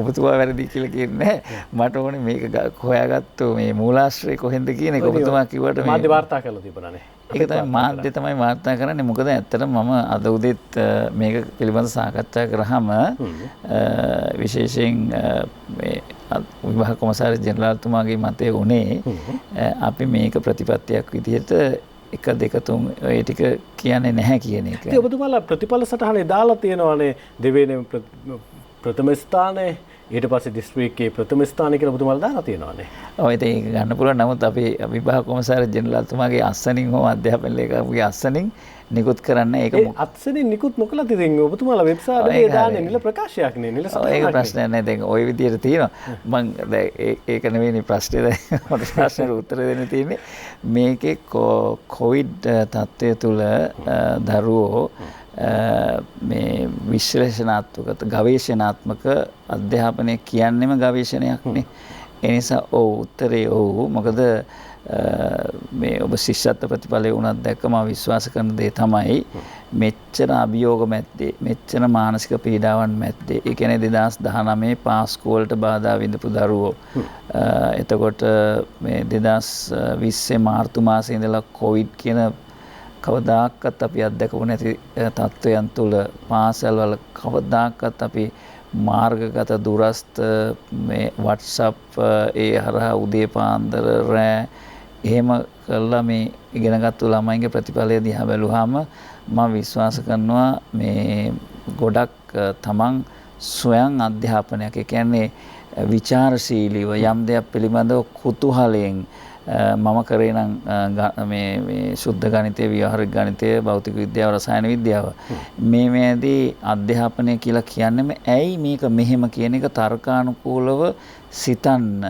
ඔබතුමා වැරදි කියලා කියන්නේ මට ඕනේ මේක හොයාගත්තු මේ මූලාශ්‍රය කොහෙන්ද කියන එක ඔබතුමා කිව්වට මේ
මාධ්‍ය වාර්තා කරලා තිබුණානේ.
ඒක තමයි මාධ්‍ය තමයි වාර්තා කරන්නේ. මොකද ඇත්තටම මම අද උදේත් මේක පිළිබඳව සාකච්ඡා කරාම විශේෂයෙන් මේ විභාග කොමසාරිස් ජෙනරාල්තුමාගේ මතය උනේ අපි මේක ප්‍රතිපත්තියක් විදිහට 1 2 3 ඒ ටික කියන්නේ නැහැ කියන එක.
ඉතින් ඔබතුමාලා ප්‍රතිඵල සටහනේ දාලා තියෙනවානේ දෙවෙනි ප්‍රථම ස්ථානයේ, ඊට පස්සේ දිස්ත්‍රික්කයේ ප්‍රථම ස්ථානය කියලා ඔබතුමාලා දාලා තියෙනවානේ.
ඔව් ඒක ගන්න පුළුවන්. නමුත් අපි විභාග කොමසාරිස් ජෙනරාල්තුමාගේ අස්සනින් හෝ අධ්‍යාපන ලේකම්ගේ අස්සනින් නිකුත් කරන්න ඒක
අත්සනින් නිකුත් නොකළත් ඉතින් ඔබතුමාලා වෙබ්සයිට් එකේ දාන්නේ නිල ප්‍රකාශයක් නේ, නිල සටහනක්.
ඒක ප්‍රශ්නයක් නෑ. දැන් ওই විදියට තියෙනවා. මම ඒක නෙවෙයි ප්‍රශ්නේ. දැන් මට ප්‍රශ්නෙට උත්තර දෙන්න තියෙන්නේ මේකේ කොවිඩ් තත්ත්වය තුල දරුවෝ මේ විශ්ලේෂණාත්මක ගවේෂණාත්මක අධ්‍යාපනය කියන්නේම ගවේෂණයක් නේ. ඒ නිසා ඔව් උත්තරේ ඔව්. මොකද මේ ඔබ ශිෂ්‍යත්ව ප්‍රතිඵලය වුණත් දැක්ක මම විශ්වාස කරන දේ තමයි මෙච්චර අභියෝග මැද්දේ මෙච්චර මානසික පීඩාවන් මැද්දේ ඒ කියන්නේ 2019 පාස්කු වලට බාධා විඳපු දරුවෝ එතකොට මේ 2020 මාර්තු මාසයේ ඉඳලා කොවිඩ් කියන කවදාකවත් අපි අත්දැකපු නැති තත්ත්වයන් තුළ පාසල් වල කවදාකවත් අපි මාර්ගගත දුරස්ත මේ WhatsApp ඒ හරහා උදේ පාන්දර රෑ එහෙම කළා මේ ඉගෙනගත්තු ළමයින්ගේ ප්‍රතිඵලය දිහා බැලුවාම මම විශ්වාස කරනවා මේ ගොඩක් තමන් ස්වයං අධ්‍යාපනයක්. ඒ කියන්නේ විචාරශීලීව යම් දෙයක් පිළිබඳව කුතුහලයෙන් මම කරේ නම් මේ සුද්ධ ගණිතය, ව්‍යවහාරික ගණිතය, භෞතික විද්‍යාව, රසායන විද්‍යාව මේදී අධ්‍යාපනය කියලා කියන්නේම ඇයි මේක මෙහෙම කියන එක තර්කානුකූලව සිතන්න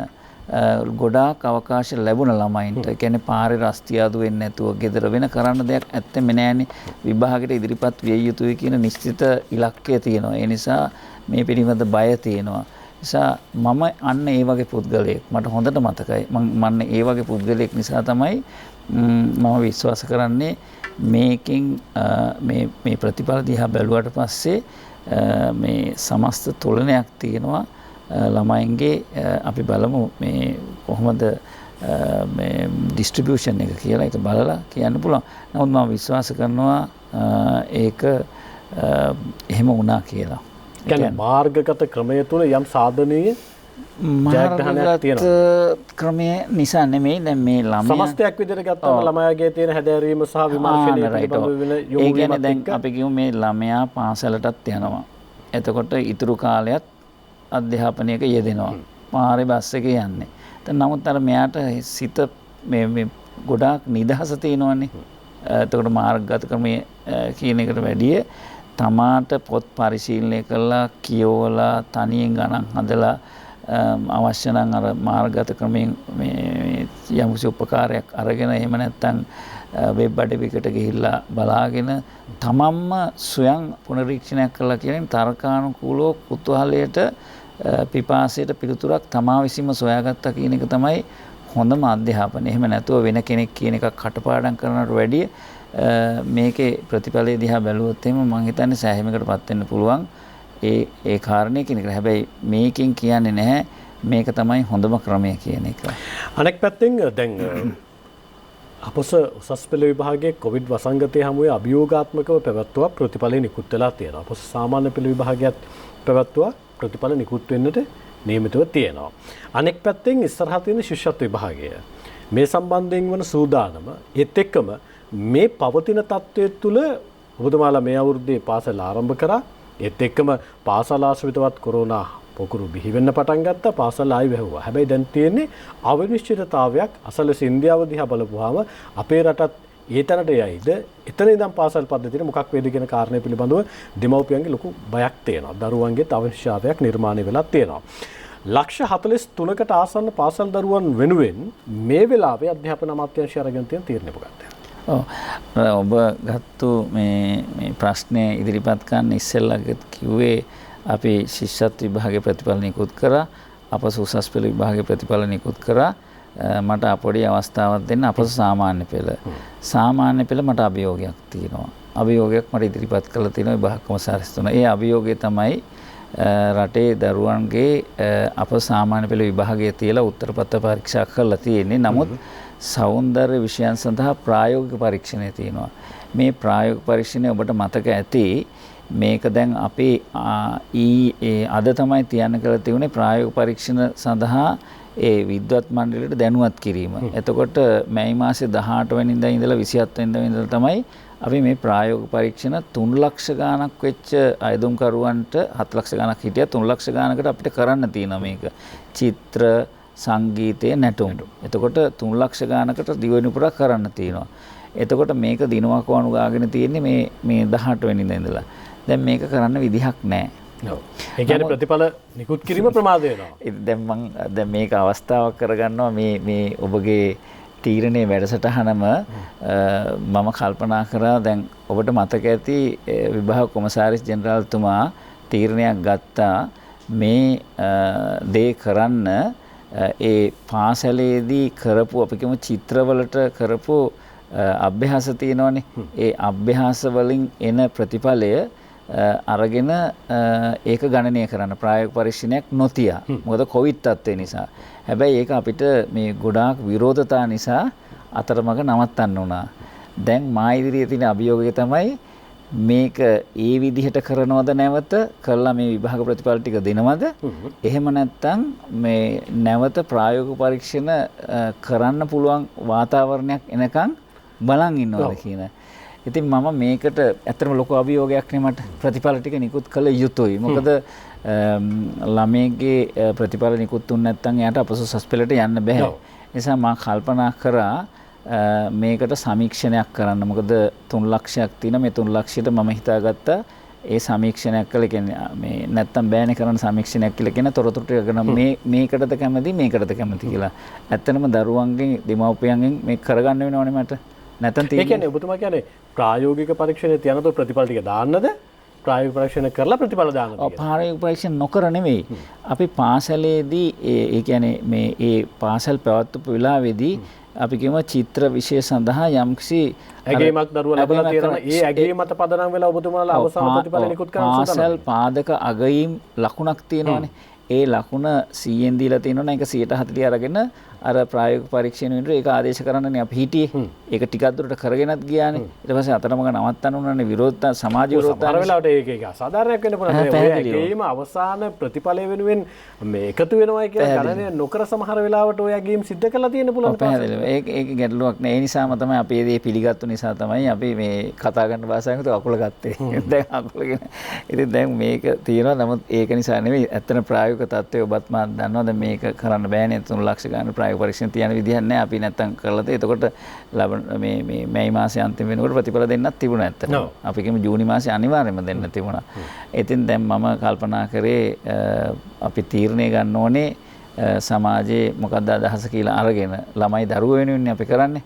ගොඩාක් අවකාශ ලැබුණ ළමයින්ට. ඒ කියන්නේ පාරේ රස්තියාදු වෙන්නේ නැතුව ගෙදර වෙන කරන්න දෙයක් ඇත්තෙම නෑනේ. විභාගයට ඉදිරිපත් විය යුතුයි කියන නිශ්චිත ඉලක්කය තියෙනවා. ඒ නිසා මේ පිළිබඳ බය තියෙනවා. නිසා මම අන්න ඒ වගේ පුද්ගලයෙක්. මට හොඳට මතකයි. මම ඒ වගේ පුද්ගලයෙක් නිසා තමයි මම විශ්වාස කරන්නේ මේකෙන් මේ ප්‍රතිඵල දිහා බැලුවට පස්සේ මේ සමස්ත තුලනයක් තියෙනවා ළමයින්ගේ. අපි බලමු මේ කොහොමද මේ ඩිස්ට්‍රිබියුෂන් එක කියලා. ඒක බලලා කියන්න පුළුවන්. නමුත් මම විශ්වාස කරනවා ඒක එහෙම වුණා කියලා.
කියන්නේ මාර්ගගත ක්‍රමය තුළ යම් සාධනීය ජයග්‍රහණයක් තියෙනවා.
ක්‍රමය නිසා නෙමෙයි දැන් මේ ළමයා
සමස්තයක් විදිහට ගත්තම ළමයාගේ තියෙන හැදෑරීම සහ විමර්ශනය පිළිබඳව වෙන යොමු
ඒ කියන්නේ
වීමත්
දැන්
එක්ක
අපි කියමු මේ ළමයා පාසලටත් යනවා. එතකොට ඉතුරු කාලයත් අධ්‍යාපනයක යෙදෙනවා. පාරේ බස් එකේ යන්නේ. නමුත් අර මෙයාට සිත මේ ගොඩාක් නිදහස තියෙනවනේ. එතකොට මාර්ගගත ක්‍රමය කියන එකට වැඩිය තමාට පොත් පරිශීලනය කරලා කියවලා තනියෙන් ගණන් හදලා අවශ්‍ය නම් අර මාර්ගගත ක්‍රමයෙන් මේ යම්කිසි උපකාරයක් අරගෙන එහෙම නැත්නම් වෙබ් අඩවියකට ගිහිල්ලා බලාගෙන තමන්ම ස්වයං පුනරීක්ෂණයක් කළා කියන්නේ තර්කානුකූලව කුතුහලයට පිපාසයට පිළිතුරක් තමා විසින්ම සොයාගත්තා කියන එක තමයි හොඳම අධ්‍යාපනය. එහෙම නැතුව වෙන කෙනෙක් කියන එකක් කටපාඩම් කරනවට වැඩිය මේකේ ප්‍රතිඵලය දිහා බැලුවොත් එහෙම මම හිතන්නේ සෑහීමකටපත් වෙන්න පුළුවන් ඒ කාරණේ කියන එක. හැබැයි මේකෙන් කියන්නේ නැහැ මේක තමයි හොඳම ක්‍රමය කියන එක.
අනෙක් පැත්තෙන් දැන් අපොස උසස් පෙළ විභාගයේ කොවිඩ් වසංගතය හමුවේ අභියෝගාත්මකව පැවැත්වුවා ප්‍රතිඵල නිකුත් වෙලා තියෙනවා. අපොස සාමාන්‍ය පෙළ විභාගයත් පැවැත්වුවා ප්‍රතිඵල නිකුත් වෙන්නට නියමිතව තියෙනවා. අනෙක් පැත්තෙන් ඉස්සරහා තියෙන ශිෂ්‍යත්ව විභාගය මේ සම්බන්ධයෙන් වන සූදානම ඒත් එක්කම මේ පවතින තත්ත්වය තුළ ඔබතුමාලා මේ අවුරුද්දේ පාසල ආරම්භ කරා. ඒත් එක්කම පාසල ආශ්‍රිතවත් කොරෝනා පොකුරු බිහි වෙන්න පටන් ගත්තා. පාසල ආයි වැහුවා. හැබැයි දැන් තියෙන්නේ අවිනිශ්චිතතාවයක්. අසලස ඉන්දියාව දිහා බලපුවාම අපේ රටත් ඒ තැනට යයිද? එතන ඉඳන් පාසල් පද්ධතියට මොකක් වේද කියන කාරණය පිළිබඳව දෙමව්පියන්ගේ ලොකු බයක් තියෙනවා. දරුවන්ගේත් අවිනිශ්චිතතාවයක් නිර්මාණය වෙලා තියෙනවා. ලක්ෂ 43කට ආසන්න පාසල් දරුවන් වෙනුවෙන් මේ වෙලාවේ අධ්‍යාපන අමාත්‍යාංශය අරගෙන තියෙන තීරණය මොකක්ද?
ඔබ ගත්තු මේ ප්‍රශ්නය ඉදිරිපත් කරන්න ඉස්සෙල්ලා කිව්වේ අපි ශිෂ්‍යත්ව විභාගයේ ප්‍රතිඵල නිකුත් කරා. අපස උසස් පෙළ විභාගයේ ප්‍රතිඵල නිකුත් කරා. මට පොඩි අවස්ථාවක් දෙන්න. අපස සාමාන්‍ය පෙළ. සාමාන්‍ය පෙළ මට අභියෝගයක් තියෙනවා. අභියෝගයක් මට ඉදිරිපත් කරලා තියෙනවා විභාග කොමසාරිස්තුමා. ඒ අභියෝගය තමයි රටේ දරුවන්ගේ අප සාමාන්‍ය පෙළ විභාගයේ තියලා උත්තරපත්‍ර පරීක්ෂා කරලා තියෙන්නේ. නමුත් සෞන්දර්ය විෂයන් සඳහා ප්‍රායෝගික පරීක්ෂණය තියෙනවා. මේ ප්‍රායෝගික පරීක්ෂණය ඔබට මතක ඇති මේක දැන් අපි අද තමයි තියන්න කියලා තියුනේ ප්‍රායෝගික පරීක්ෂණ සඳහා ඒ විද්වත් මණ්ඩලයට දැනුවත් කිරීම. එතකොට මැයි මාසේ 18 වෙනිදා ඉඳලා 27 වෙනිදා ඉඳලා තමයි අපි මේ ප්‍රායෝගික පරීක්ෂණ 3 ලක්ෂ ගාණක් වෙච්ච අයදුම්කරුවන්ට 7 ලක්ෂ ගාණක් හිටියා 3 ලක්ෂ ගාණකට අපිට කරන්න තියෙනවා මේක. චිත්‍ර සංගීතයේ නැටුම්. එතකොට 3 ලක්ෂ ගානකට දිවෙනු පුරා කරන්න තියෙනවා. එතකොට මේක දිනවක අනුගාගෙන තියෙන්නේ මේ 18 වෙනිදා ඉඳලා. දැන් මේක කරන්න විදිහක් නැහැ.
ඔව්. ඒ කියන්නේ ප්‍රතිඵල නිකුත් කිරීම ප්‍රමාද වෙනවා.
දැන් මේක අවස්ථාවක් කරගන්නවා මේ ඔබගේ තීරණයේ වැඩසටහනම මම කල්පනා කරා දැන් ඔබට මතක ඇති විභාග කොමසාරිස් ජෙනරාල්තුමා තීරණයක් ගත්තා මේ දේ කරන්න ඒ පාසලේදී කරපු අපි කියමු චිත්‍රවලට කරපු අභ්‍යාස තියෙනවනේ. ඒ අභ්‍යාස වලින් එන ප්‍රතිඵලය අරගෙන ඒක ගණනය කරන්න ප්‍රායෝගික පරීක්ෂණයක් නොතියා. මොකද කොවිඩ් තත්ත්වය නිසා. හැබැයි ඒක අපිට මේ ගොඩාක් විරෝධතා නිසා අතරමඟ නවත්තන්න වුණා. දැන් මා ඉදිරියේ තියෙන අභියෝගය තමයි මේක ඒ විදිහට කරනවද නැවත කළා මේ විභාග ප්‍රතිඵල ටික දෙනවද? එහෙම නැත්නම් මේ නැවත ප්‍රායෝගික පරීක්ෂණ කරන්න පුළුවන් වාතාවරණයක් එනකන් බලන් ඉන්නවද කියන. ඉතින් මම මේකට ඇත්තටම ලොකු අභියෝගයක් නේ මට ප්‍රතිඵල ටික නිකුත් කළ යුතුයි. මොකද ළමයිගේ ප්‍රතිඵල නිකුත් වුනේ නැත්නම් එයාට අපසොස් පෙළට යන්න බෑ. නිසා මම කල්පනා කරා මේකට සමීක්ෂණයක් කරන්න. මොකද 3 ලක්ෂයක් තියෙන මේ 3 ලක්ෂයට මම හිතාගත්තා ඒ සමීක්ෂණයක් කළ කියන්නේ මේ නැත්තම් බෑනේ කරන්න සමීක්ෂණයක් කියලා කියන තොරතුරු ටික ගන්න මේකටද කැමති මේකටද කැමති කියලා. ඇත්තනම දරුවන්ගෙන් දෙමව්පියන්ගෙන් මේක කරගන්න වෙනවනේ මට. නැත්තම්
ඒ කියන්නේ ඔබතුමා කියන්නේ ප්‍රායෝගික පරීක්ෂණයේ තියනතෝ ප්‍රතිඵල ටික දාන්නද? ප්‍රායෝගික පරීක්ෂණ කරලා ප්‍රතිඵල දාන්නද?
ඔව් ප්‍රායෝගික පරීක්ෂණ නොකර නෙවෙයි. අපි පාසලේදී ඒ කියන්නේ මේ ඒ පාසල් පැවැත්වපු වෙලාවේදී අපි කියමු චිත්‍ර විෂය සඳහා යම්කිසි
ඇගීමක් දරුවා ලැබලා තියෙනවා. ඒ ඇගීම මත පදනම් වෙලා ඔබතුමාලා අවසාන ප්‍රතිඵල නිකුත් කරන්න සූදානම්.
පාසල් පාදක අගයීම් ලකුණක් තියෙනවානේ. ඒ ලකුණ 100ෙන් දීලා තියෙනවනේ ඒක 140 අරගෙන අර ප්‍රායෝගික පරීක්ෂණ වෙනුවට ඒක ආදේශ කරන්නනේ අපි හිටියේ. ඒක ටිකක් දුරට කරගෙනත් ගියානේ. ඊට පස්සේ අතරමඟ නවත්තන්න උනානේ විරෝධතා සමාජ විරෝධතා.
සමහර වෙලාවට ඒක අසාධාරණයක් වෙන්න පුළුවන්. ඒකේම අවසාන ප්‍රතිඵලය වෙනුවෙන් මේ එකතු වෙනවයි කියලා ගණනය නොකර සමහර වෙලාවට ඔය ඇගීම් සිද්ධ කරලා තියෙන්න පුළුවන්.
පැහැදිලිව. ඒක ගැටලුවක් නෑ. ඒ නිසාම තමයි අපි මේ පිළිගත්තු නිසා තමයි අපි මේ කතා කරන භාෂාවෙන් අකුල ගත්තේ. දැන් අකුලගෙන. ඉතින් දැන් මේක තියෙනවා. නමුත් ඒක නිසා නෙවෙයි. ඇත්තට ප්‍රායෝගික තත්ත්වය ඔබත් මාත් දන්නවද මේක කරන්න බෑනේ 3 ලක්ෂ ගන්න ප්‍රායෝගික පරීක්ෂණ තියන විදිහක් නැහැ. අපි නැත්තම් කරලා තේ. එතකොට මේ මැයි මාසේ අන්තිම වෙනකොට ප්‍රතිඵල දෙන්නත් තිබුණා ඇත්තට. අපි කියමු ජූනි මාසේ අනිවාර්යයෙන්ම දෙන්න තිබුණා. ඉතින් දැන් මම කල්පනා කරේ අපි තීරණය ගන්න ඕනේ සමාජයේ මොකක්ද අදහස කියලා අරගෙන ළමයි දරුවෝ වෙනුවෙන් අපි කරන්නේ.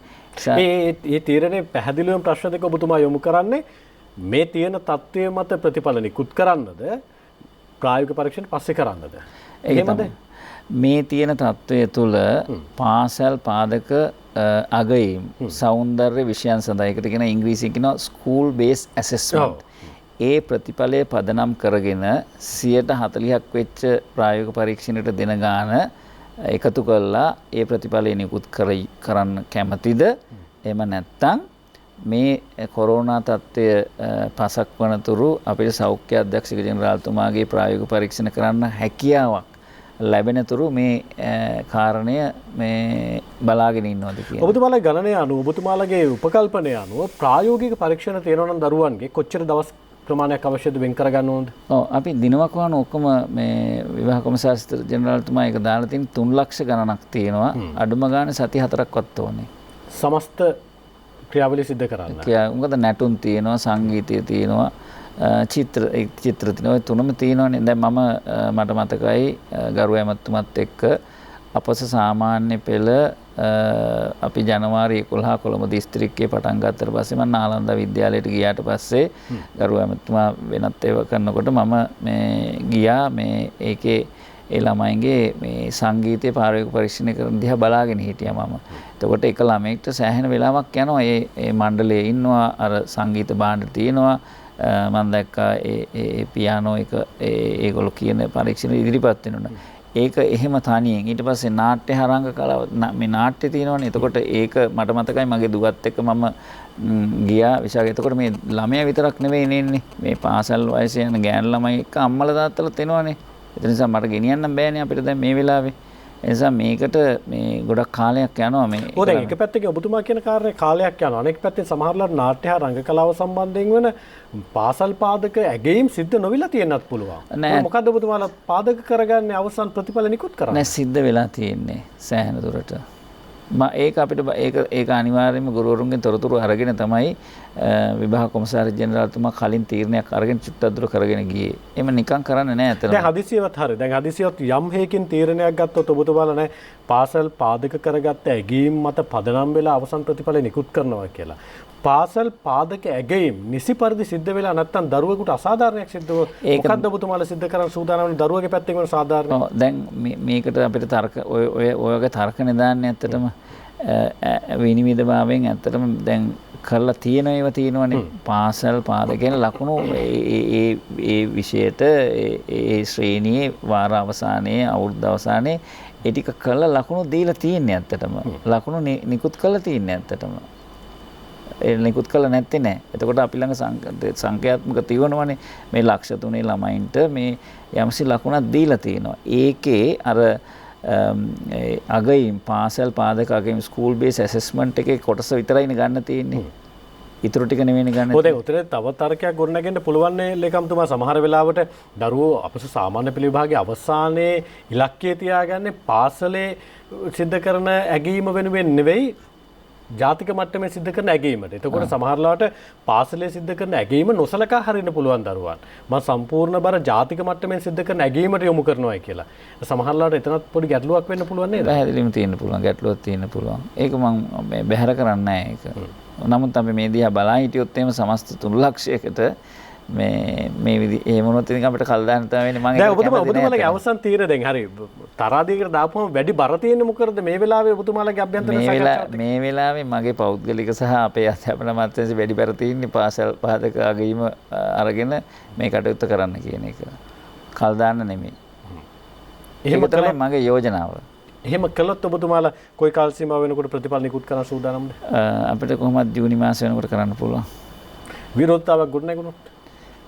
මේ තීරණේ පැහැදිලිවම ප්‍රශ්න දෙක ඔබතුමා යොමු කරන්නේ මේ තියෙන තත්ත්වයේ මත ප්‍රතිඵල නිකුත් කරන්නද ප්‍රායෝගික පරීක්ෂණ පස්සේ කරන්නද? එහෙමද?
මේ තියෙන තත්ත්වය තුළ පාසල් පාදක අගයීම් සෞන්දර්ය විෂයන් සඳහා ඒකට කියන ඉංග්‍රීසියෙන් කියනවා ස්කූල් බේස් ඇසෙස්මන්ට්. ඒ ප්‍රතිඵලය පදනම් කරගෙන 40%ක් වෙච්ච ප්‍රායෝගික පරීක්ෂණයට දෙන ගාන එකතු කරලා ඒ ප්‍රතිඵලය නිකුත් කරන්න කැමතිද? එහෙම නැත්නම් මේ කොරෝනා තත්ත්වය පසක් වනතුරු අපේ සෞඛ්‍ය අධ්‍යක්ෂක ජෙනරාල්තුමාගේ ප්‍රායෝගික පරීක්ෂණ කරන්න හැකියාවක් ලැබෙනතුරු මේ කාරණය මේ බලාගෙන ඉන්නවද කියලා.
ඔබතුමාලගේ ගණනය අනුව ඔබතුමාලගේ උපකල්පනය අනුව ප්‍රායෝගික පරීක්ෂණ තියෙනවා නම් දරුවන්ගේ කොච්චර දවස් ප්‍රමාණයක් අවශ්‍යද වෙන් කරගන්න ඕනද?
ඔව් අපි දිනවක් වහන ඔක්කොම මේ විවාහ කොමසාරිස්ත්‍ර ජෙනරාල්තුමා ඒක දාලා තියෙන 3 ලක්ෂ ගණනක් තියෙනවා. අඩුම ගානේ සති 4ක්වත් ඕනේ.
සමස්ත ක්‍රියාවලිය සිද්ධ කරන්න.
මොකද නැටුම් තියෙනවා, සංගීතය තියෙනවා, චිත්‍ර තියෙනවා. තුනම තියෙනවානේ. දැන් මට මතකයි ගරු ඇමතුමත් එක්ක අපස සාමාන්‍ය පෙළ අපි ජනවාරි 11 කොළඹ දිස්ත්‍රික්කයේ පටන් ගත්තට පස්සේ මම නාලන්ද විද්‍යාලයට ගියාට පස්සේ ගරු ඇමතුමා වෙනත් ඒවා කරනකොට මම මේ ගියා මේ ඒකේ ඒ ළමයින්ගේ මේ සංගීතයේ ප්‍රායෝගික පරීක්ෂණ කරන දිහා බලාගෙන හිටියා මම. එතකොට එක ළමයෙක්ට සෑහෙන වෙලාවක් යනවා. ඒ මණ්ඩලයේ ඉන්නවා අර සංගීත භාණ්ඩ තියෙනවා. මම දැක්කා ඒ පියානෝ එක ඒගොල්ලෝ කියන පරීක්ෂණ ඉදිරිපත් වෙනවා. ඒක එහෙම තනියෙන් ඊට පස්සේ නාට්‍ය හරංග කලාව මේ නාට්‍ය තියෙනවනේ. එතකොට ඒක මට මතකයි මගේ දුවත් එක්ක මම ගියා විශාඛ. එතකොට මේ ළමයා විතරක් නෙවෙයි ඉන්නේ. මේ පාසල් වයසේ යන ගෑනු ළමයි එක්ක අම්මලා තාත්තලාත් එනවනේ. ඒ නිසා මට ගෙනියන්න බෑනේ අපිට දැන් මේ වෙලාවේ. ඒ නිසා මේකට මේ ගොඩක් කාලයක් යනවා මේ.
ඔව් දැන් එක පැත්තකින් ඔබතුමා කියන කාර්යය කාලයක් යනවා. අනෙක් පැත්තෙන් සමහරවල්ලාට නාට්‍ය හා රංග කලාව සම්බන්ධයෙන් වෙන පාසල් පාදක ඇගීම් සිද්ධ නොවිලා තියෙන්නත් පුළුවන්. මොකද්ද ඔබතුමාලා පාදක කරගන්නේ අවසන් ප්‍රතිඵල නිකුත් කරන්නේ?
නෑ සිද්ධ වෙලා තියෙන්නේ සෑහෙන දුරට. ඒක අපිට ඒක අනිවාර්යයෙන්ම ගුරුවරුන්ගෙන් තොරතුරු අරගෙන තමයි විභාග කොමසාරි ජෙනරාල්තුමා කලින් තීරණයක් අරගෙන චුට්ටක් දුර කරගෙන ගියේ. එහෙම නිකන් කරන්නේ නැහැ අතන.
දැන් හදිසියවත් හරි. දැන් හදිසියවත් යම් හේකින් තීරණයක් ගත්තොත් ඔබතුමාලා නැහැ පාසල් පාදක කරගත්ත ඇගීම් මත පදනම් වෙලා අවසන් ප්‍රතිඵල නිකුත් කරනවා කියලා. පාසල් පාදක ඇගීම් නිසි පරිදි සිද්ධ වෙලා නැත්නම් දරුවෙකුට අසාධාරණයක් සිද්ධ වුණොත් මොකද්ද ඔබතුමාලා සිද්ධ කරන්න සූදානම් වෙන දරුවගේ පැත්තෙන් වෙන සාධාරණ?
ඔව් දැන් මේකට අපිට තර්ක ඔය වගේ තර්කනේ දාන්නේ ඇත්තටම විනිවිදභාවයෙන් ඇත්තටම දැන් කරලා තියෙන ඒවා තියෙනවනේ. පාසල් පාදක කියන ලකුණු ඒ විෂයට ඒ ශ්‍රේණියේ වාර අවසානයේ අවුරුද්ද අවසානයේ ඒ ටික කරලා ලකුණු දීලා තියෙන්නේ ඇත්තටම. ලකුණු නිකුත් කරලා තියෙන්නේ ඇත්තටම. ඒ නිකුත් කළ නැත්තේ නෑ. එතකොට අපි ළඟ සංඛ්‍යාත්මක තියෙනවනේ මේ ලක්ෂ 3 ළමයින්ට මේ යම්සි ලකුණක් දීලා තියෙනවා. ඒකේ අර අගයින් පාසල් පාදක අගයින් ස්කූල් බේස් ඇසෙස්මන්ට් එකේ කොටස විතරයිනේ ගන්න තියෙන්නේ. ඉතුරු ටික නෙවෙයි ගන්න.
පොතේ උතරේ තව තර්කයක් ගොඩනගෙන්න පුළුවන් නේ ලේකම්තුමා. සමහර වෙලාවට දරුවෝ අපස සාමාන්‍ය පෙළ විභාගයේ අවසානයේ ඉලක්කය තියාගන්නේ පාසලේ සිද්ධ කරන ඇගීම වෙනුවෙන් නෙවෙයි ජාතික මට්ටමේ සිද්ධ කරන ඇගීමට. එතකොට සමහරලාට පාසලේ සිද්ධ කරන ඇගීම නොසලකා හරින්න පුළුවන් දරුවන්. මම සම්පූර්ණ බර ජාතික මට්ටමේ සිද්ධ කරන ඇගීමට යොමු කරනවායි කියලා. සමහරලාට එතනත් පොඩි ගැටලුවක් වෙන්න පුළුවන් නේද?
පැහැදිලිවම තියෙන්න පුළුවන්. ගැටලුවක් තියෙන්න පුළුවන්. ඒක මම බැහැර කරන්නේ නැහැ ඒක. නමුත් අපි මේ දිහා බලා හිටියොත් එහෙම සමස්ත 3 ලක්ෂයකට මේ විදි ඒ මොනොත් ඉතින් අපිට කල් දාන්න තමයි වෙන්නේ. මම
දැන් ඔබතුමාලගේ අවසන් තීරණ දැන් හරි තරාදීකට දාපුවම වැඩි බර තියෙන්නේ මොකද මේ වෙලාවේ ඔබතුමාලගේ අභ්‍යන්තර සාකච්ඡාවට?
මේ වෙලාවේ මගේ පෞද්ගලික සහ අපේ අධ්‍යාපන අමාත්‍යාංශයේ වැඩි බර තියෙන්නේ පාසල් පාදක අගීම අරගෙන මේ කටයුත්ත කරන්න කියන එක. කල් දාන්න නෙමෙයි. එහෙම තමයි මගේ යෝජනාව.
එහෙම කළොත් ඔබතුමාලා කොයි කාල සීමාව වෙනකොට ප්‍රතිඵල නිකුත් කරන්න සූදානම්ද?
අපිට කොහොමද ජූනි මාසෙ වෙනකොට කරන්න පුළුවන්.
විරෝධතාවක් ගොඩනැගුණොත්?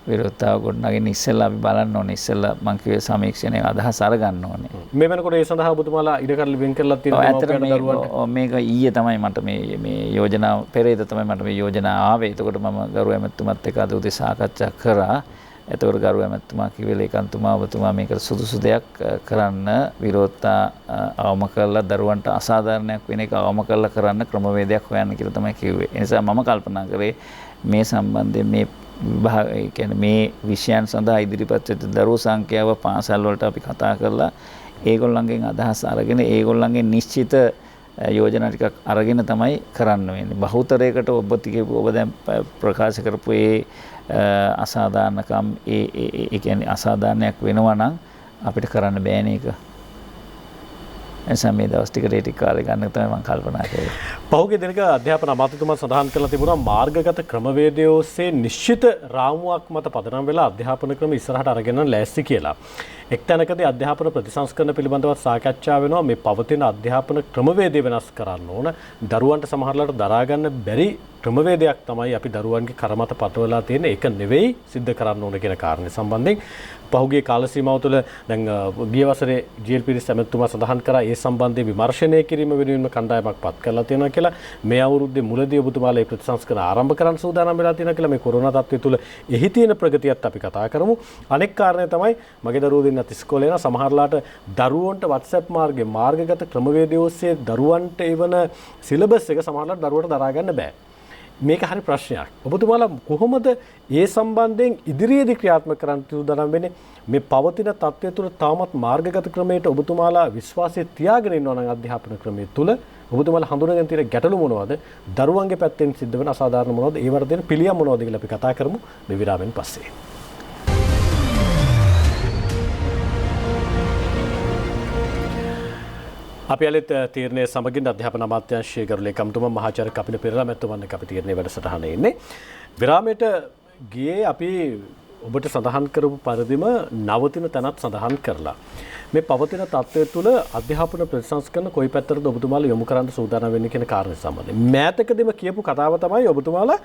විරෝධතාව ගොඩනගින්න ඉස්සෙල්ලා අපි බලන්න ඕනේ. ඉස්සෙල්ලා මං කිව්වේ සමීක්ෂණයේ අදහස් අරගන්න ඕනේ.
මේ වෙනකොට ඒ සඳහා ඔබතුමාලා ඉඩකඩ වෙන් කරලා තියෙනවා.
මේක ඊයේ තමයි මට මේ යෝජනාව පෙරේද තමයි මට මේ යෝජනාව ආවේ. එතකොට මම ගරු ඇමතුමත් එක්ක අද උදේ සාකච්ඡා කරා. එතකොට ගරු ඇමතුමා කිව්වේ ලේකම්තුමා ඔබතුමා මේකට සුදුසු දෙයක් කරන්න විරෝධතා අවම කරලා දරුවන්ට අසාධාරණයක් වෙන එක අවම කරලා කරන්න ක්‍රමවේදයක් හොයන්න කියලා තමයි කිව්වේ. ඒ නිසා මම කල්පනා කරේ මේ සම්බන්ධයෙන් මේ විභාග ඒ කියන්නේ මේ විෂයන් සඳහා ඉදිරිපත් වෙච්ච දරුවෝ සංඛ්‍යාව පාසල් වලට අපි කතා කරලා ඒගොල්ලන්ගෙන් අදහස් අරගෙන ඒගොල්ලන්ගෙන් නිශ්චිත යෝජනා ටිකක් අරගෙන තමයි කරන්න වෙන්නේ. බහුතරයකට ඔබ දැන් ප්‍රකාශ කරපු අසාධාරණකම් ඒ කියන්නේ අසාධාරණයක් වෙනවා නම් අපිට කරන්න බෑනේ ඒක. එනිසා මේ දවස් ටිකට ඒ ටික කාලේ ගන්න තමයි මම කල්පනා කරේ.
පහුගිය දිනක අධ්‍යාපන අමාත්‍යතුමා සඳහන් කළා තිබුණා මාර්ගගත ක්‍රමවේදයේ ඔස්සේ නිශ්චිත රාමුවක් මත පදනම් වෙලා අධ්‍යාපන ක්‍රම ඉස්සරහට අරගෙන ලෑස්ති කියලා. එක් තැනකදී අධ්‍යාපන ප්‍රතිසංස්කරණ පිළිබඳව සාකච්ඡා වෙනවා. මේ පවතින අධ්‍යාපන ක්‍රමවේදය වෙනස් කරන්න ඕන. දරුවන්ට සමහරලාට දරා ගන්න බැරි ක්‍රමවේදයක් තමයි අපි දරුවන්ගේ කර මත පටවලා තියෙන්නේ. ඒක නෙවෙයි සිද්ධ කරන්න ඕන කියන කාරණේ සම්බන්ධයෙන් පහුගිය කාල සීමාව තුළ දැන් ගිය වසරේ ජීඑල් පිරිස් ඇමතුමා සඳහන් කරා ඒ සම්බන්ධයෙන් විමර්ශනය කිරීම වෙනුවෙන්ම කණ්ඩායමක් පත් කරලා තියෙනවා කියලා. මේ අවුරුද්දේ මුලදී ඔබතුමාලා මේ ප්‍රතිසංස්කරණ ආරම්භ කරන්න සූදානම් වෙලා තියෙනවා කියලා මේ කොරෝනා තත්ත්වය තුළ එහි තියෙන ප්‍රගතියත් අපි කතා කරමු. අනෙක් කාරණය තමයි මගේ දරුවෝ දෙන්නත් ඉස්කෝලේ යන සමහරලාට දරුවන්ට WhatsApp මාර්ගයේ මාර්ගගත ක්‍රමවේදය ඔස්සේ දරුවන්ට එවන සිලබස් එක සමහරලාට දරුවට දරා ගන්න බෑ. මේක හරි ප්‍රශ්නයක්. ඔබතුමාලා කොහොමද ඒ සම්බන්ධයෙන් ඉදිරියේදී ක්‍රියාත්මක කරන්න සූදානම් වෙන්නේ? මේ පවතින තත්ත්වය තුළ තාමත් මාර්ගගත ක්‍රමයට ඔබතුමාලා විශ්වාසය තියාගෙන ඉන්නවා නම් අධ්‍යාපන ක්‍රමයේ තුල ඔබතුමාලා හඳුනාගෙන තියෙන ගැටලු මොනවද? දරුවන්ගේ පැත්තෙන් සිද්ධ වෙන අසාධාරණ මොනවද? ඒවට දෙන පිළියම් මොනවද කියලා අපි කතා කරමු මේ විරාමෙන් පස්සේ. අපි අලෙත් තීරණය සමගින් අධ්‍යාපන අමාත්‍යාංශයේ ගරු ලේකම්තුමා මහාචාර්ය කපිල පෙරේරා මැතිතුමන් එක්ක අපි තීරණය වැඩසටහනේ ඉන්නේ. විරාමයට ගියේ අපි ඔබට සඳහන් කරපු පරිදිම නවතින තැනත් සඳහන් කරලා මේ පවතින තත්ත්වය තුළ අධ්‍යාපන ප්‍රතිසංස්කරණ කොයි පැත්තටද ඔබතුමාලා යොමු කරන්න සූදානම් වෙන්නේ කියන කාරණේ සම්බන්ධයෙන් මෑතකදීම කියපු කතාව තමයි ඔබතුමාලා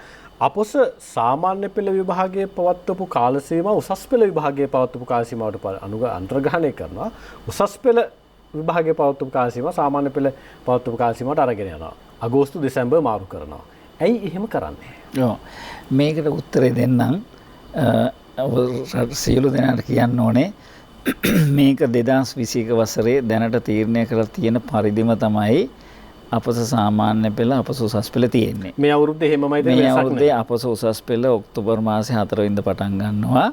අපොස සාමාන්‍ය පෙළ විභාගයේ පවත්වපු කාල සීමාව උසස් පෙළ විභාගයේ පවත්වපු කාල සීමාවට අන්තර්ග්‍රහණය කරනවා. උසස් පෙළ විභාගයේ පවත්වපු කාල සීමාව සාමාන්‍ය පෙළ පවත්වපු කාල සීමාවට අරගෙන යනවා. අගෝස්තු දෙසැම්බර් මාරු කරනවා. ඇයි එහෙම කරන්නේ?
ඔව්. මේකට උත්තරේ දෙන්නම්. සියලු දෙනාට කියන්න ඕනේ මේක 2021 වසරේ දැනට තීරණය කරලා තියෙන පරිදිම තමයි අපොස සාමාන්‍ය පෙළ අපොස උසස් පෙළ තියෙන්නේ.
මේ අවුරුද්දේ එහෙමමයි
මේ අවුරුද්දේ අපොස උසස් පෙළ ඔක්තෝබර් මාසේ 4 වෙනිදා පටන් ගන්නවා.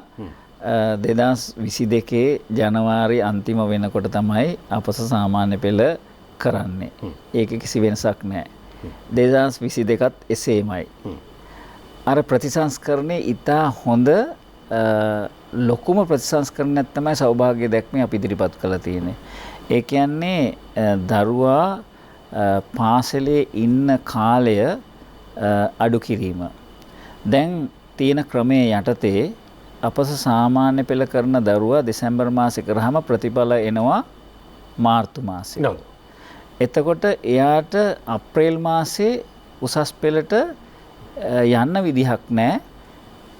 2022 ජනවාරි අන්තිම වෙනකොට තමයි අපොස සාමාන්‍ය පෙළ කරන්නේ. ඒක කිසි වෙනසක් නැහැ. 2022ත් එසේමයි. අර ප්‍රතිසංස්කරණයේ ඉතා හොඳ ලොකුම ප්‍රතිසංස්කරණයක් තමයි සෞභාග්‍ය දැක්මේ අපි ඉදිරිපත් කරලා තියෙන්නේ. ඒ කියන්නේ දරුවා පාසලේ ඉන්න කාලය අඩු කිරීම. දැන් තියෙන ක්‍රමයේ යටතේ අපස සාමාන්‍ය පෙළ කරන දරුවා දෙසැම්බර් මාසේ කරාම ප්‍රතිඵල එනවා මාර්තු මාසේ. එතකොට එයාට අප්‍රේල් මාසේ උසස් පෙළට යන්න විදිහක් නැහැ.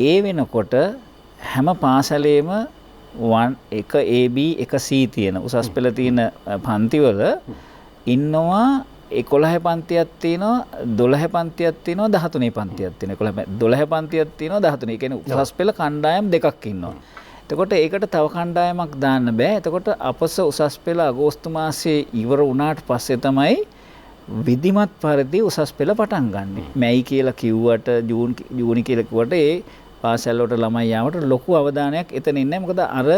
ඒ වෙනකොට හැම පාසලේම 1 AB 1 C තියෙන උසස් පෙළ තියෙන පන්තිවල ඉන්නවා 11 පන්තියක් තියෙනවා 12 පන්තියක් තියෙනවා 13 පන්තියක් තියෙනවා 12 පන්තියක් තියෙනවා 13. ඒ කියන්නේ උසස් පෙළ කණ්ඩායම් දෙකක් ඉන්නවා. එතකොට ඒකට තව කණ්ඩායමක් දාන්න බෑ. එතකොට අපස උසස් පෙළ අගෝස්තු මාසයේ ඉවර වුණාට පස්සේ තමයි විධිමත් පරිදි උසස් පෙළ පටන් ගන්න. මැයි කියලා කිව්වට ජූනි කියලා කිව්වට ඒ පාසල් වලට ළමයි යාමට ලොකු අවධානයක් එතන ඉන්නේ. මොකද අර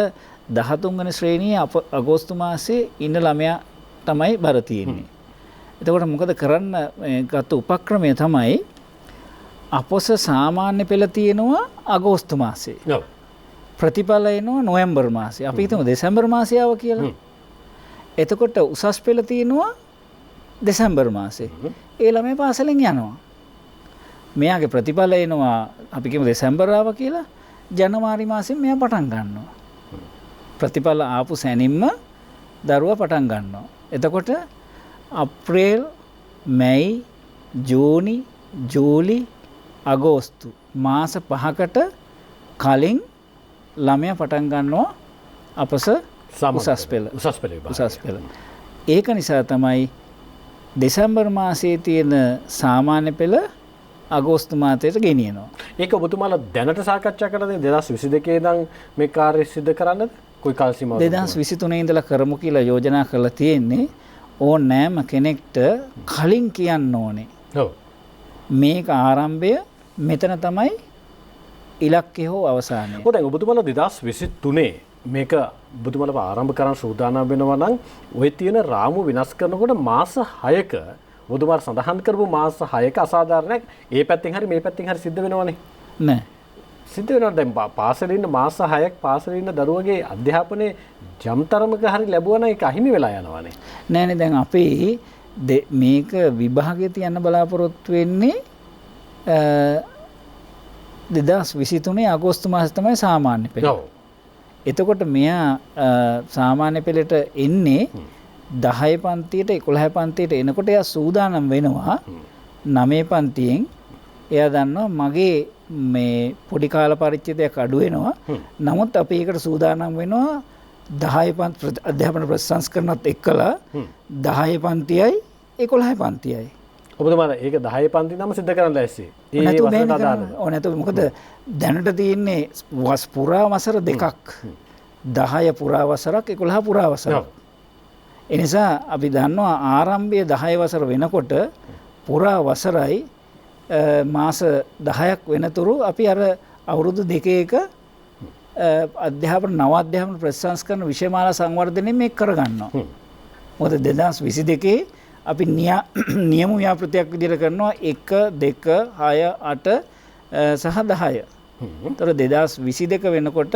13 වෙනි ශ්‍රේණියේ අගෝස්තු මාසයේ ඉන්න ළමයා තමයි බර තියෙන්නේ. එතකොට මොකද කරන්න ගත උපක්‍රමය තමයි අපොස සාමාන්‍ය පෙළ තියෙනවා අගෝස්තු මාසයේ.
ඔව්.
ප්‍රතිඵල එනවා නොවැම්බර් මාසයේ. අපි හිතමු දෙසැම්බර් මාසයේ ආව කියලා. එතකොට උසස් පෙළ තියෙනවා දෙසැම්බර් මාසේ. ඒ ළමයා පාසලෙන් යනවා. මෙයාගේ ප්‍රතිඵල එනවා අපි කියමු දෙසැම්බර් ආව කියලා ජනවාරි මාසෙන් මෙයා පටන් ගන්නවා. ප්‍රතිඵල ආපු සැනින්ම දරුවා පටන් ගන්නවා. එතකොට අප්‍රේල්, මැයි, ජූනි, ජූලි, අගෝස්තු මාස 5කට කලින් ළමයා පටන් ගන්නවා අපස උසස් පෙළ. උසස් පෙළ. ඒක නිසා තමයි දෙසැම්බර් මාසයේ තියෙන සාමාන්‍ය පෙළ අගෝස්තු මාසයට ගෙනියනවා.
ඒක ඔබතුමාලා දැනට සාකච්ඡා කරලා 2022 ඉඳන් මේ කාර්ය සිදු කරන්නද? කොයි කාල සීමාවද?
2023 ඉඳලා කරමු කියලා යෝජනා කරලා තියෙන්නේ. ඕනෑම කෙනෙක්ට කලින් කියන්න ඕනේ.
ඔව්.
මේක ආරම්භය මෙතන තමයි ඉලක්කය හෝ අවසානය.
ඔව් දැන් ඔබතුමාලා 2023 මේක ඔබතුමාලා ආරම්භ කරන්න සූදානම් වෙනවා නම් ওই තියෙන රාමු වෙනස් කරනකොට මාස 6ක ඔබතුමාලා සඳහන් කරපු මාස 6ක අසාධාරණයක් ඒ පැත්තෙන් හරි මේ පැත්තෙන් හරි සිද්ධ වෙනවනේ.
නෑ.
සිද්ධ වෙනවා දැන් පාසලේ ඉන්න මාස 6ක් පාසලේ ඉන්න දරුවගේ අධ්‍යාපනයේ ජම්තරමක හරි ලැබුවා නම් ඒක අහිමි වෙලා යනවානේ.
නෑනේ දැන් අපි මේක විභාගය තියන්න බලාපොරොත්තු වෙන්නේ 2023 අගෝස්තු මාසයේ තමයි සාමාන්‍ය පෙළ.
ඔව්.
එතකොට මෙයා සාමාන්‍ය පෙළට එන්නේ 10 පන්තියට 11 පන්තියට එනකොට එයා සූදානම් වෙනවා 9 පන්තියෙන්. එයා දන්නවා මගේ මේ පොඩි කාල පරිච්ඡේදයක් අඩු වෙනවා. නමුත් අපි ඒකට සූදානම් වෙනවා 10 පන්ති අධ්‍යාපන ප්‍රතිසංස්කරණත් එක්කලා 10 පන්තියයි 11 පන්තියයි.
ඔබතුමාලා ඒක 10 පන්ති නම සිද්ධ කරන්න ලෑස්ති. ඒ වසරට අදාළද?
ඕ නැතු මොකද දැනට තියෙන්නේ පුරා වසර දෙකක්. 10 පුරා වසරක් 11 පුරා වසරක්. ඒ නිසා අපි දන්නවා ආරම්භයේ 10 වසර වෙනකොට පුරා වසරයි මාස 10ක් වෙනතුරු අපි අර අවුරුදු දෙකේක නව අධ්‍යාපන ප්‍රතිසංස්කරණ විෂයමාලා සංවර්ධනය මේක කරගන්නවා. මොකද 2022 අපි නියම ව්‍යාපෘතියක් විදිහට කරනවා 1 2 6 8 සහ 10. ඒතර 2022 වෙනකොට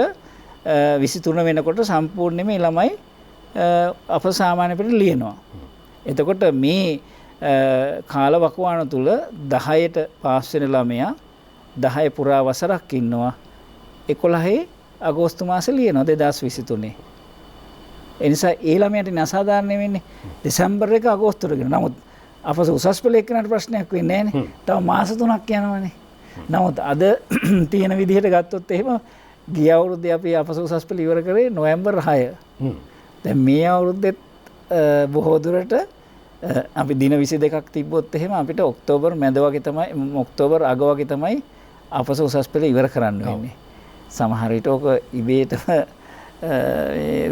23 වෙනකොට සම්පූර්ණයෙන්ම ළමයි අප සාමාන්‍ය පෙළ ලියනවා. එතකොට මේ කාලවකවාන තුල 10ට පාස් වෙන ළමයා 10 පුරා වසරක් ඉන්නවා 11 අගෝස්තු මාසේ ලියනවා 2023. ඒ නිසා ඒ ළමයාට අසාධාරණ වෙන්නේ දෙසැම්බර් එක අගෝස්තුවර ගෙන. නමුත් අපස උසස් පෙළ එක්කනට ප්‍රශ්නයක් වෙන්නේ නැහැ නේ. තව මාස 3ක් යනවානේ. නමුත් අද තියෙන විදිහට ගත්තොත් එහෙම ගිය අවුරුද්දේ අපි අපස උසස් පෙළ ඉවර කරේ නොවැම්බර් 6. දැන් මේ අවුරුද්දෙත් බොහෝ දුරට අපි දින 22ක් තිබ්බොත් එහෙම අපිට ඔක්තෝබර් මැද වගේ තමයි ඔක්තෝබර් අග වගේ තමයි අපස උසස් පෙළ ඉවර කරන්න වෙන්නේ. සමහර විට ඕක ඉබේටම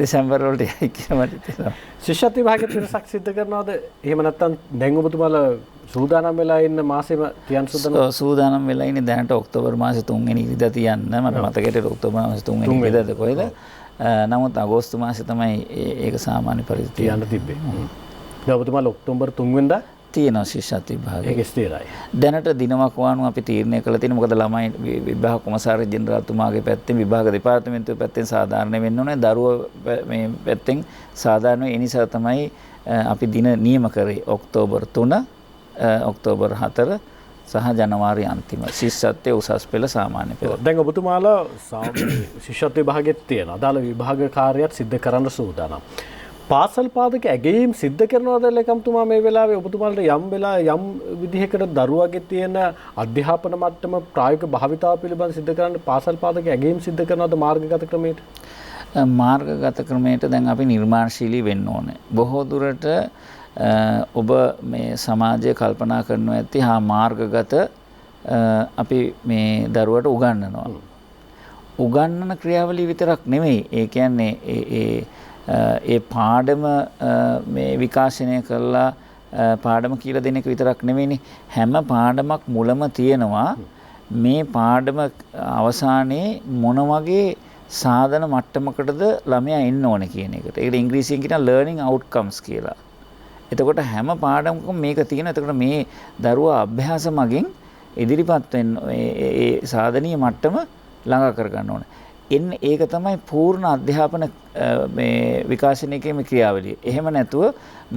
දෙසැම්බර් වලට යයි කියලා මට හිතෙනවා.
ශිෂ්‍යත්ව විභාගයේ වෙනසක් සිද්ධ කරනවද? එහෙම නැත්නම් දැන් ඔබතුමාලා සූදානම් වෙලා ඉන්න මාසෙම තියන්න
සූදානම් වෙලා ඉන්නේ දැනට ඔක්තෝබර් මාසේ 3 වෙනි ඉරිදා තියන්න. මට මතකයට ඔක්තෝබර් මාසේ 3 වෙනි ඉරිදාද කොහෙද? නමුත් අගෝස්තු මාසේ තමයි ඒක සාමාන්‍ය පරිදි
තියන්න තිබ්බේ. දැන් ඔබතුමාලා ඔක්තෝබර් 3 වෙනිදා
තියෙනවා ශිෂ්‍යත්ව විභාගය.
ඒක ස්ථිරයි.
දැනට දිනමක් වානුව අපි තීරණය කළා තියෙනවා. මොකද ළමයි විභාග කොමසාරි ජෙනරාල්තුමාගේ පැත්තෙන් විභාග දෙපාර්තමේන්තුවේ පැත්තෙන් සාධාරණ වෙන්න ඕනේ. දරුවෝ මේ පැත්තෙන් සාධාරණ ඒ නිසා තමයි අපි දින නියම කරේ ඔක්තෝබර් 3, ඔක්තෝබර් 4 සහ ජනවාරි අන්තිම ශිෂ්‍යත්වයේ උසස් පෙළ සාමාන්‍ය පෙළ.
දැන් ඔබතුමාලා ශිෂ්‍යත්ව විභාගෙත් තියෙන අදාළ විභාග කාර්යයක් සිද්ධ කරන්න සූදානම්. පාසල් පාදක ඇගීම් සිද්ධ කරනවද ලේකම්තුමා මේ වෙලාවේ ඔබතුමාලට යම් විදිහකට දරුවගේ තියෙන අධ්‍යාපන මට්ටම ප්‍රායෝගික භාවිතාව පිළිබඳ සිද්ධ කරන්න පාසල් පාදක ඇගීම් සිද්ධ කරනවද මාර්ගගත ක්‍රමයට?
මාර්ගගත ක්‍රමයට දැන් අපි නිර්මාණශීලී වෙන්න ඕනේ. බොහෝ දුරට ඔබ මේ සමාජය කල්පනා කරනවා ඇති හා මාර්ගගත අපි මේ දරුවට උගන්වනවා. උගන්වන ක්‍රියාවලිය විතරක් නෙමෙයි. ඒ කියන්නේ ඒ පාඩම මේ විකාශනය කරලා පාඩම කියලා දෙන එක විතරක් නෙමෙයිනේ. හැම පාඩමක් මුලම තියෙනවා මේ පාඩම අවසානයේ මොන වගේ සාධන මට්ටමකටද ළමයා එන්න ඕනේ කියන එකට. ඒකට ඉංග්‍රීසියෙන් කියනවා learning outcomes කියලා. එතකොට හැම පාඩමකම මේක තියෙනවා. එතකොට මේ දරුවා අභ්‍යාස මගින් ඉදිරිපත් වෙන්න ඒ සාධනීය මට්ටම ළඟා කර ගන්න ඕනේ. එන්නේ ඒක තමයි පූර්ණ අධ්‍යාපන මේ විකාශනයේ ක්‍රියාවලිය. එහෙම නැතුව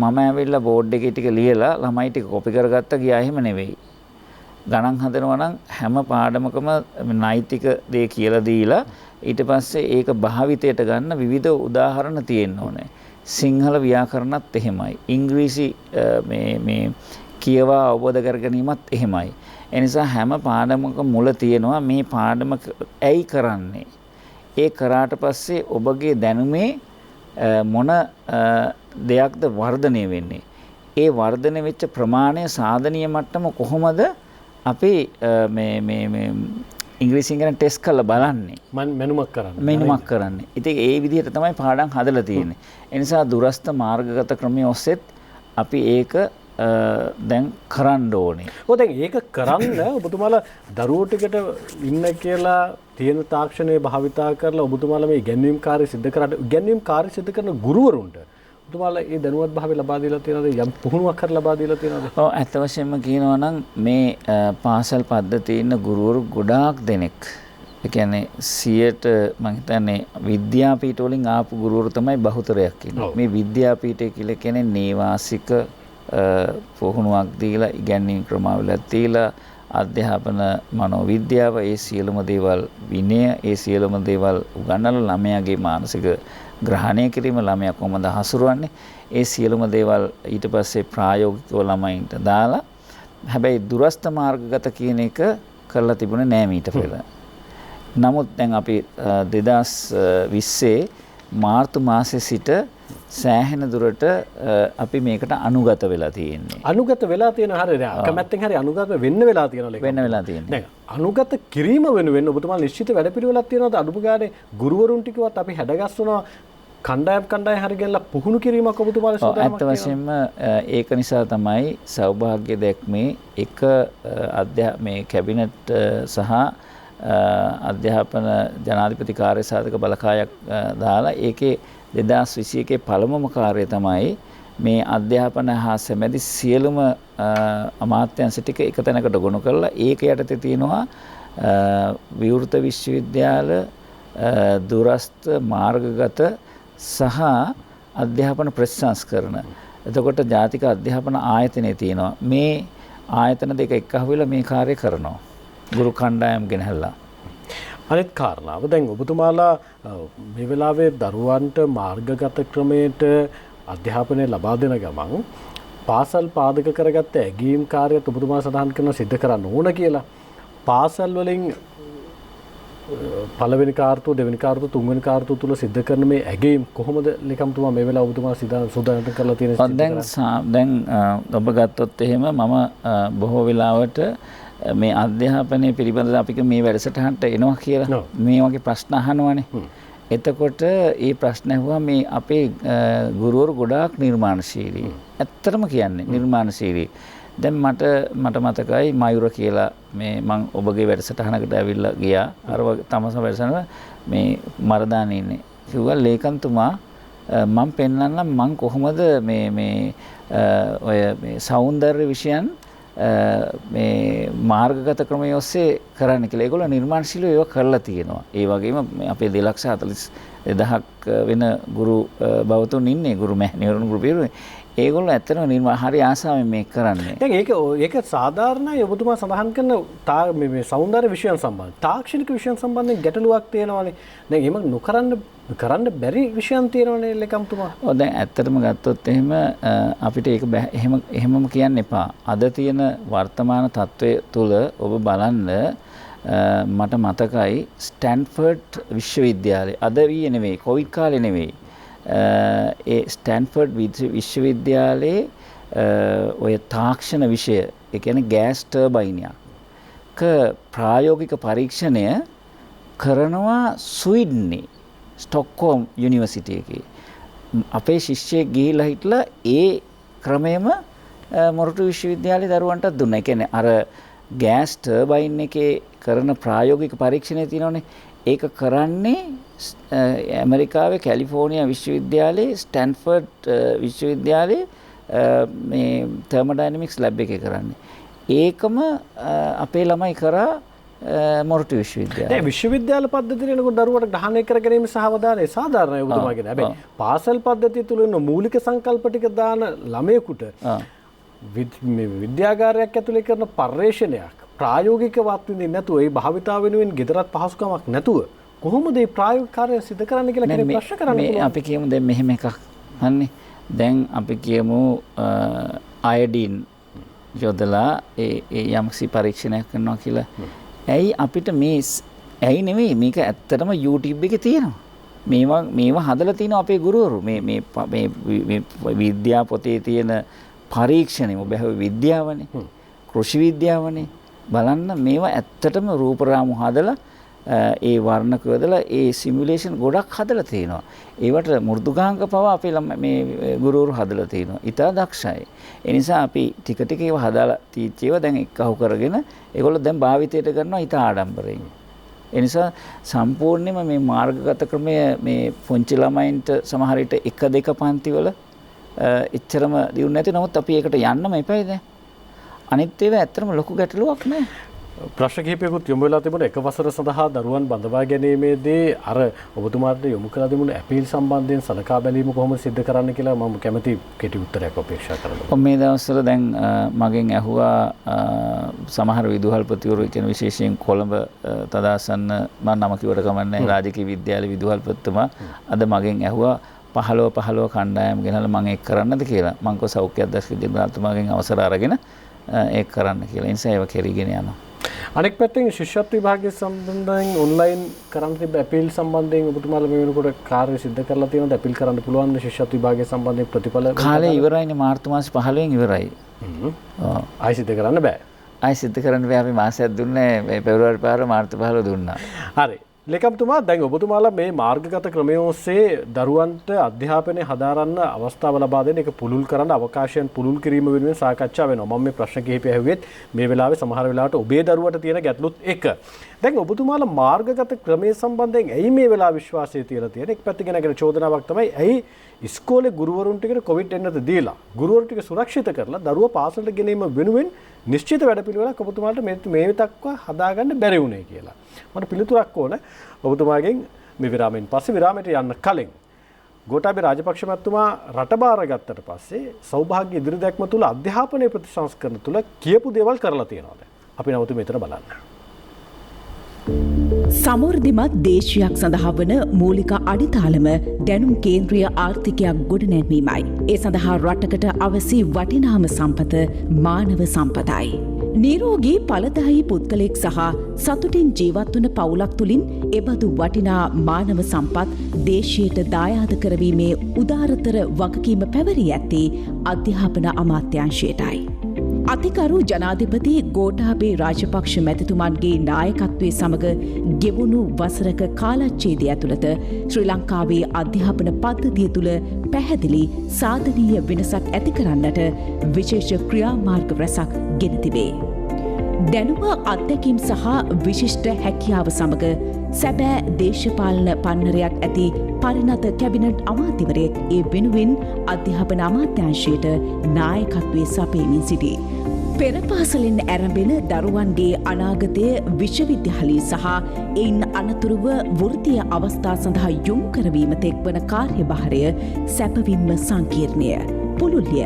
මම ඇවිල්ලා බෝඩ් එකේ ටික ලියලා ළමයි ටික කොපි කරගත්තා ගියා එහෙම නෙවෙයි. ගණන් හදනවා නම් හැම පාඩමකම නෛතික දේ කියලා දීලා ඊට පස්සේ ඒක භාවිතයට ගන්න විවිධ උදාහරණ තියෙන්න ඕනේ. සිංහල ව්‍යාකරණත් එහෙමයි. ඉංග්‍රීසි මේ කියවා අවබෝධ කර ගැනීමත් එහෙමයි. ඒ නිසා හැම පාඩමක මුල තියෙනවා මේ පාඩම ඇයි කරන්නේ? ඒ කරාට පස්සේ ඔබගේ දැනුමේ මොන දෙයක්ද වර්ධනය වෙන්නේ? ඒ වර්ධනය වෙච්ච ප්‍රමාණය සාධනීය මට්ටම කොහොමද අපි මේ ඉංග්‍රීසියෙන් කියන ටෙස්ට් කරලා බලන්නේ? මෙනුමක් කරන්නේ. ඉතින් ඒ විදිහට තමයි පාඩම් හදලා තියෙන්නේ. ඒ නිසා දුරස්ත මාර්ගගත ක්‍රමයේ ඔස්සේත් අපි ඒක දැන් කරන්න ඕනේ.
දැන් ඒක කරන්න ඔබතුමාලා දරුවෝ ටිකට ඉන්න කියලා තියෙන තාක්ෂණය භාවිතා කරලා ඔබතුමාලා මේ ඉගැන්වීම් කාර්ය සිදු කරාට ඉගැන්වීම් කාර්ය සිදු කරන ගුරුවරුන්ට ඔබතුමාලා ඒ දැනුවත් භාවය ලබා දීලා තියෙනවද? යම් පුහුණුවක් කර ලබා දීලා තියෙනවද?
ඔව් ඇත්ත වශයෙන්ම කියනවා නම් මේ පාසල් පද්ධතියේ ඉන්න ගුරුවරු ගොඩාක් දෙනෙක් ඒ කියන්නේ 100ට මම හිතන්නේ විද්‍යාපීඨ වලින් ආපු ගුරුවරු තමයි බහුතරයක් ඉන්නේ. මේ විද්‍යාපීඨය කියලා කියන්නේ නේවාසික පුහුණුවක් දීලා ඉගැන්වීම් ක්‍රමාවලියක් දීලා අධ්‍යාපන මනෝවිද්‍යාව ඒ සියලුම දේවල් විනය ඒ සියලුම දේවල් උගන්වලා ළමයාගේ මානසික ග්‍රහණය කිරීම ළමයා කොහොමද හසුරුවන්නේ ඒ සියලුම දේවල් ඊට පස්සේ ප්‍රායෝගිකව ළමයින්ට දාලා හැබැයි දුරස්ත මාර්ගගත කියන එක කරලා තිබුණේ නෑ මීට පෙර. නමුත් දැන් අපි 2020 මාර්තු මාසයේ සිට සෑහෙන දුරට අපි මේකට අනුගත වෙලා තියෙන්නේ.
අනුගත වෙලා තියෙන හරියට අකමැත්තෙන් හරි අනුගත වෙන්න වෙලා තියෙනවා.
වෙන්න වෙලා තියෙන්නේ.
දැන් අනුගත කිරීම වෙනුවෙන් ඔබතුමාලා නිශ්චිත වැඩපිළිවෙලක් තියෙනවද? අඩුම ගානේ ගුරුවරුන් ටිකවත් අපි හැඩගස්සනවා කණ්ඩායම් හරි ගෙනලා පුහුණු කිරීමක් ඔබතුමාලා සූදානම්ක්
තියෙනවා. ඇත්ත වශයෙන්ම ඒක නිසා තමයි සෞභාග්‍ය දැක්මේ එක මේ කැබිනට් සහ අධ්‍යාපන ජනාධිපති කාර්ය සාධක බලකායක් දාලා ඒකේ 2021 පළමුම කාර්යය තමයි මේ අධ්‍යාපන හා සැමැදි සියලුම අමාත්‍යාංශ ටික එක තැනකට ගොනු කරලා ඒක යටතේ තියෙනවා විවෘත විශ්වවිද්‍යාල දුරස්ත මාර්ගගත සහ අධ්‍යාපන ප්‍රතිසංස්කරණ. එතකොට ජාතික අධ්‍යාපන ආයතනය තියෙනවා. මේ ආයතන දෙක එක්කහුවෙලා මේ කාර්යය කරනවා. ගුරු කණ්ඩායම් ගෙනහැල්ලා.
අනිත් කාරණාව දැන් ඔබතුමාලා මේ වෙලාවේ දරුවන්ට මාර්ගගත ක්‍රමයට අධ්‍යාපනය ලබා දෙන ගමන් පාසල් පාදක කරගත්ත ඇගීම් කාර්යයත් ඔබතුමා සඳහන් කරන සිද්ධ කරන්න ඕන කියලා. පාසල් වලින් පළවෙනි කාර්තුව දෙවෙනි කාර්තුව තුන්වෙනි කාර්තුව තුල සිද්ධ කරන මේ ඇගීම් කොහොමද ලේකම්තුමා මේ වෙලාව ඔබතුමා සූදානම් කරලා තියෙන?
දැන් ඔබ ගත්තොත් එහෙම මම බොහෝ වෙලාවට මේ අධ්‍යාපනය පිළිබඳව අපි මේ වැඩසටහනට එනවා කියලා මේ වගේ ප්‍රශ්න අහනවානේ. එතකොට ඒ ප්‍රශ්න ඇහුවා මේ අපේ ගුරුවරු ගොඩාක් නිර්මාණශීලී. ඇත්තටම කියන්නේ නිර්මාණශීලී. දැන් මට මතකයි මයුර කියලා මේ මම ඔබගේ වැඩසටහනකට ඇවිල්ලා ගියා. අර තමස වැඩසටහන මේ මරදානේ ඉන්නේ. කිව්වා ලේකම්තුමා මම පෙන්නන්නම් මම කොහොමද මේ ඔය මේ සෞන්දර්ය විෂයන් මේ මාර්ගගත ක්‍රමය ඔස්සේ කරන්න කියලා. ඒගොල්ලෝ නිර්මාණශීලීව ඒවා කරලා තියෙනවා. ඒ වගේම අපේ 2,42,000ක් වෙන ගුරු බවතුන් ඉන්නේ ගුරු මෑණිවරුන් ගුරු පිරිවෙන්. ඒගොල්ලෝ ඇත්තටම හරි ආසාවෙන් මේක කරන්නේ.
දැන් ඒක සාධාරණයි ඔබතුමා සඳහන් කරන මේ සෞන්දර්ය විෂයන් සම්බන්ධ තාක්ෂණික විෂයන් සම්බන්ධයෙන් ගැටලුවක් තියෙනවානේ. දැන් එහෙම කරන්න බැරි විෂයන් තියෙනවානේ ලේකම්තුමා.
ඔව් දැන් ඇත්තටම ගත්තොත් එහෙම අපිට ඒක එහෙමම කියන්න එපා. අද තියෙන වර්තමාන තත්ත්වය තුළ ඔබ බලන්න මට මතකයි ස්ටැන්ෆර්ඩ් විශ්වවිද්‍යාලය අද ඊයේ නෙවෙයි කොවිඩ් කාලේ නෙවෙයි ඒ ස්ටැන්ෆර්ඩ් විශ්වවිද්‍යාලයේ ඔය තාක්ෂණ විෂය, ඒ කියන්නේ ගෑස් ටර්බයිනයක් ප්‍රායෝගික පරීක්ෂණය කරනවා ස්වීඩන්නේ ස්ටොක්හෝම් යුනිවර්සිටි එකේ. අපේ ශිෂ්‍යයෙක් ගිහිල්ලා හිටලා ඒ ක්‍රමයේම මොරටු විශ්වවිද්‍යාලයේ දරුවන්ටත් දුන්නා. ඒ කියන්නේ අර ගෑස් ටර්බයින් එකේ කරන ප්‍රායෝගික පරීක්ෂණය තියෙනවනේ. ඒක කරන්නේ ඇමරිකාවේ කැලිෆෝනියා විශ්වවිද්‍යාලයේ ස්ටැන්ෆර්ඩ් විශ්වවිද්‍යාලයේ මේ තර්මෝඩයිනමික්ස් ලැබ් එකේ කරන්නේ. ඒකම අපේ ළමයි කරා මොරටු විශ්වවිද්‍යාලය.
දැන් විශ්වවිද්‍යාල පද්ධතිය එනකොට දරුවට ග්‍රහණය කර ගැනීම සහ අවධානය සාධාරණයි ඔබතුමාගේ. හැබැයි පාසල් පද්ධතිය තුල ඉන්න මූලික සංකල්ප ටික දාන ළමයෙකුට මේ විද්‍යාගාරයක් ඇතුලේ කරන පර්යේෂණයක් ප්‍රායෝගිකවත් විඳින්න නැතුව ඒ භාවිතාව වෙනුවෙන් ගෙදරත් පහසුකමක් නැතුව කොහොමද මේ ප්‍රායෝගික කාර්යය සිදු කරන්න කියලා කෙනෙක් ප්‍රශ්න කරන්න පුළුවන්.
අපි කියමු දැන් මෙහෙම එකක්. හන්නේ. දැන් අපි කියමු අයඩින් යොදලා ඒ යම්කිසි පරීක්ෂණයක් කරනවා කියලා. ඇයි අපිට මේ ඇයි නෙමෙයි මේක ඇත්තටම YouTube එකේ තියෙනවා. මේවා හදලා තියෙනවා අපේ ගුරුවරු. මේ විද්‍යා පොතේ තියෙන පරීක්ෂණය ඔබ විද්‍යාවනේ. කෘෂි විද්‍යාවනේ. බලන්න මේවා ඇත්තටම රූපරාමු හදලා ඒ වර්ණක යොදලා ඒ සිමුලේෂන් ගොඩක් හදලා තියෙනවා. ඒවට මෘදුකාංක පවා අපේ මේ ගුරුවරු හදලා තියෙනවා. ඉතා දක්ෂයි. ඒ නිසා අපි ටික ටික ඒවා හදාලා තීච්චේව දැන් එක්කහු කරගෙන ඒගොල්ලෝ දැන් භාවිතයට කරනවා ඉතා ආඩම්බරයෙන්. ඒ නිසා සම්පූර්ණයෙන්ම මේ මාර්ගගත ක්‍රමය මේ පුංචි ළමයින්ට සමහර විට 1-2 පන්තිවල එච්චරම දියුණු නැති. නමුත් අපි ඒකට යන්නම එපයි දැන්. අනිත් ඒවා ඇත්තටම ලොකු ගැටලුවක් නෑ.
ප්‍රශ්න කිහිපයකුත් යොමු වෙලා තිබුණා. එක වසර සඳහා දරුවන් බඳවා ගැනීමේදී අර ඔබතුමාට යොමු කළ තිබුණු ඇපීල් සම්බන්ධයෙන් සලකා බැලීම කොහොමද සිද්ධ කරන්න කියලා මම කැමැති කෙටි උත්තරයක් අපේක්ෂා කරනවා.
මේ දවස්වල දැන් මගෙන් ඇහුවා සමහර විදුහල්පතිවරු කියන විශේෂයෙන් කොළඹ තදාසන්න මම නම කිව්වට කමන්නේ රාජකීය විද්‍යාලයේ විදුහල්පතිතුමා අද මගෙන් ඇහුවා 15 කණ්ඩායම් ගෙනල්ලා මම ඒක කරන්නද කියලා. මම කෝ සෞඛ්‍ය අධ්‍යක්ෂක ජනරාල්තුමාගෙන් අවසර අරගෙන ඒක කරන්න කියලා. ඒ නිසා ඒව කෙරීගෙන යනවා.
අනෙක් පැත්තෙන් ශිෂ්‍යත්ව විභාගය සම්බන්ධයෙන් ඔන්ලයින් කරන්න තිබ්බ අපීල් සම්බන්ධයෙන් ඔබතුමාලා මේ වෙනකොට කාර්ය සිද්ධ කරලා තියෙනවද? අපීල් කරන්න පුළුවන් ද ශිෂ්‍යත්ව විභාගය සම්බන්ධයෙන් ප්‍රතිඵල?
කාලේ ඉවරයිනේ මාර්තු මාසේ 15 ඉවරයි.
ආයි සිද්ධ කරන්න බෑ.
ආයි සිද්ධ කරන්න බෑ. අපි මාසයක් දුන්නේ මේ පෙබරවාරි 5 මාර්තු 15 දුන්නා.
හරි. ලේකම්තුමා දැන් ඔබතුමාලා මේ මාර්ගගත ක්‍රමය ඔස්සේ දරුවන්ට අධ්‍යාපනය හදාරන්න අවස්ථාව ලබා දෙන එක පුළුල් කරන්න අවකාශයන් පුළුල් කිරීම වෙනුවෙන් සාකච්ඡා වෙනවා. මම මේ ප්‍රශ්න කිහිපය ඇහුවෙත් මේ වෙලාවේ සමහර වෙලාවට ඔබේ දරුවට තියෙන ගැටලුත් එක. දැන් ඔබතුමාලා මාර්ගගත ක්‍රමය සම්බන්ධයෙන් ඇයි මේ වෙලාව විශ්වාසය තියලා තියෙන්නේ? එක් පැත්තකින් නැගෙන චෝදනාවක් තමයි ඇයි ඉස්කෝලේ ගුරුවරුන්ට කියන කොවිඩ් එන්නත දීලා ගුරුවරු ටික සුරක්ෂිත කරලා දරුවා පාසලට ගෙනීම වෙනුවෙන් නිශ්චිත වැඩපිළිවෙලක් ඔබතුමාලට මේ විතක්ව හදාගන්න බැරි වුණේ කියලා. මට පිළිතුරක් ඕන ඔබතුමාගෙන් මේ විරාමයෙන් පස්සේ. විරාමයට යන්න කලින් ගෝඨාභය රාජපක්ෂ මහත්මයා රට බාරගත්තට පස්සේ සෞභාග්‍ය ඉදිරි දැක්ම තුල අධ්‍යාපනයේ ප්‍රතිසංස්කරණ තුල කියපු දේවල් කරලා තියෙනවාද? අපි නවතුමු මෙතන බලන්න.
සමෘද්ධිමත් දේශයක් සඳහා වන මූලික අඩිතාලම දැනුම් කේන්ද්‍රීය ආර්ථිකයක් ගොඩනැන්වීමයි. ඒ සඳහා රටකට අවසි වටිනාම සම්පත මානව සම්පතයි. නිරෝගී ඵලදායී පුද්ගලයෙක් සහ සතුටින් ජීවත් වන පවුලක් තුළින් එබඳු වටිනා මානව සම්පත් දේශයට දායාද කරවීමේ උදාරතර වගකීම පැවරී ඇත්තේ අධ්‍යාපන අමාත්‍යාංශයටයි. අතිකරු ජනාධිපති ගෝඨාභය රාජපක්ෂ මැතිතුමන්ගේ නායකත්වයේ සමග ගෙවුණු වසරක කාලච්ඡේදය ඇතුළත ශ්‍රී ලංකාවේ අධ්‍යාපන පද්ධතිය තුළ පැහැදිලි සාධනීය වෙනසක් ඇති කරන්නට විශේෂ ක්‍රියාමාර්ග රැසක් ගෙන තිබේ. දැනුම අත්දැකීම් සහ විශිෂ්ට හැකියාව සමග සැබෑ දේශපාලන පන්නරයක් ඇති පරිණත කැබිනට් අමාත්‍යවරයෙක් ඒ වෙනුවෙන් අධ්‍යාපන අමාත්‍යාංශයට නායකත්වයේ සපයමින් සිටී. පෙර පාසලෙන් ඇරඹෙන දරුවන්ගේ අනාගතය විශ්වවිද්‍යාලී සහ එයින් අනතුරුව වෘත්තීය අවස්ථා සඳහා යොමු කරවීම තෙක් වන කාර්යභාරය සැපවින්ම සංකීර්ණය, පුළුල්ය,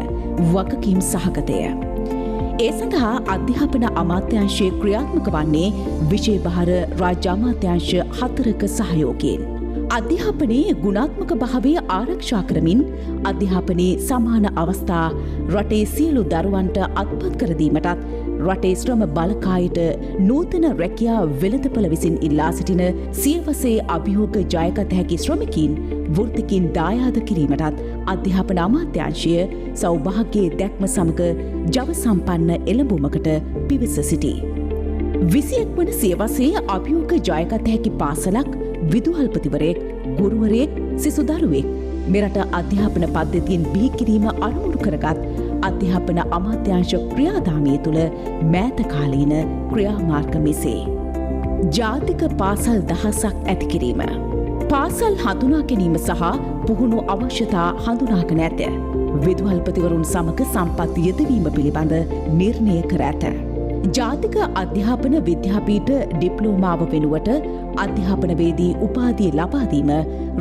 වගකීම් සහගතය. ඒ සඳහා අධ්‍යාපන අමාත්‍යාංශයේ ක්‍රියාත්මක වන්නේ විෂයභාර රාජ්‍ය අමාත්‍යාංශ 4ක සහයෝගයෙන්. අධ්‍යාපනයේ ගුණාත්මක භාවය ආරක්ෂා කරමින් අධ්‍යාපනයේ සමාන අවස්ථා රටේ සියලු දරුවන්ට අත්පත් කර දීමටත් රටේ ශ්‍රම බලකායට නූතන රැකියා වෙළඳපළ විසින් ඉල්ලා සිටින සියවසේ අභියෝග ජයගත හැකි ශ්‍රමිකින් වෘත්තිකින් දායාද කිරීමටත් අධ්‍යාපන අමාත්‍යාංශය සෞභාග්‍යයේ දැක්ම සමග ජව සම්පන්න එළඹුමකට පිවිස සිටී. 21 වන සියවසේ අභියෝග ජයගත හැකි පාසලක් විදුහල්පතිවරයෙක් ගුරුවරයෙක් සිසු දරුවෙක් මෙරට අධ්‍යාපන පද්ධතියෙන් බිහි කිරීම අරමුණු කරගත් අධ්‍යාපන අමාත්‍යාංශ ක්‍රියාදාමය තුළ මෑතකාලීන ක්‍රියාමාර්ග මෙසේ. ජාතික පාසල් දහසක් ඇති කිරීම. පාසල් හඳුනා ගැනීම සහ පුහුණු අවශ්‍යතා හඳුනාගෙන ඇත. විදුහල්පතිවරුන් සමග සම්පත් යෙදවීම පිළිබඳ නිර්ණය කර ඇත. ජාතික අධ්‍යාපන විද්‍යාපීඨ ඩිප්ලෝමාව වෙනුවට අධ්‍යාපනවේදී උපාධිය ලබාදීම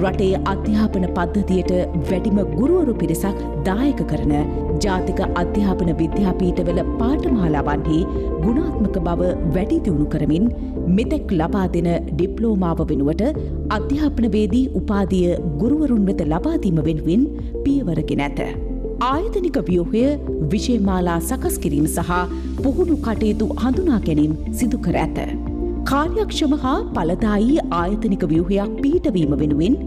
රටේ අධ්‍යාපන පද්ධතියට වැඩිම ගුරුවරු පිරිසක් දායක කරන ජාතික අධ්‍යාපන විද්‍යාපීඨවල පාඨමාලාවන්හි ගුණාත්මක බව වැඩි දියුණු කරමින් මෙතෙක් ලබා දෙන ඩිප්ලෝමාව වෙනුවට අධ්‍යාපනවේදී උපාධිය ගුරුවරුන් වෙත ලබාදීම වෙනුවෙන් පියවරගෙන ඇත. ආයතනික ව්‍යුහය විෂයමාලා සකස් කිරීම සහ පුහුණු කටයුතු හඳුනා ගැනීම සිදු කර ඇත. කාර්යක්ෂම හා ඵලදායී ආයතනික ව්‍යුහයක් පිහිටවීම වෙනුවෙන්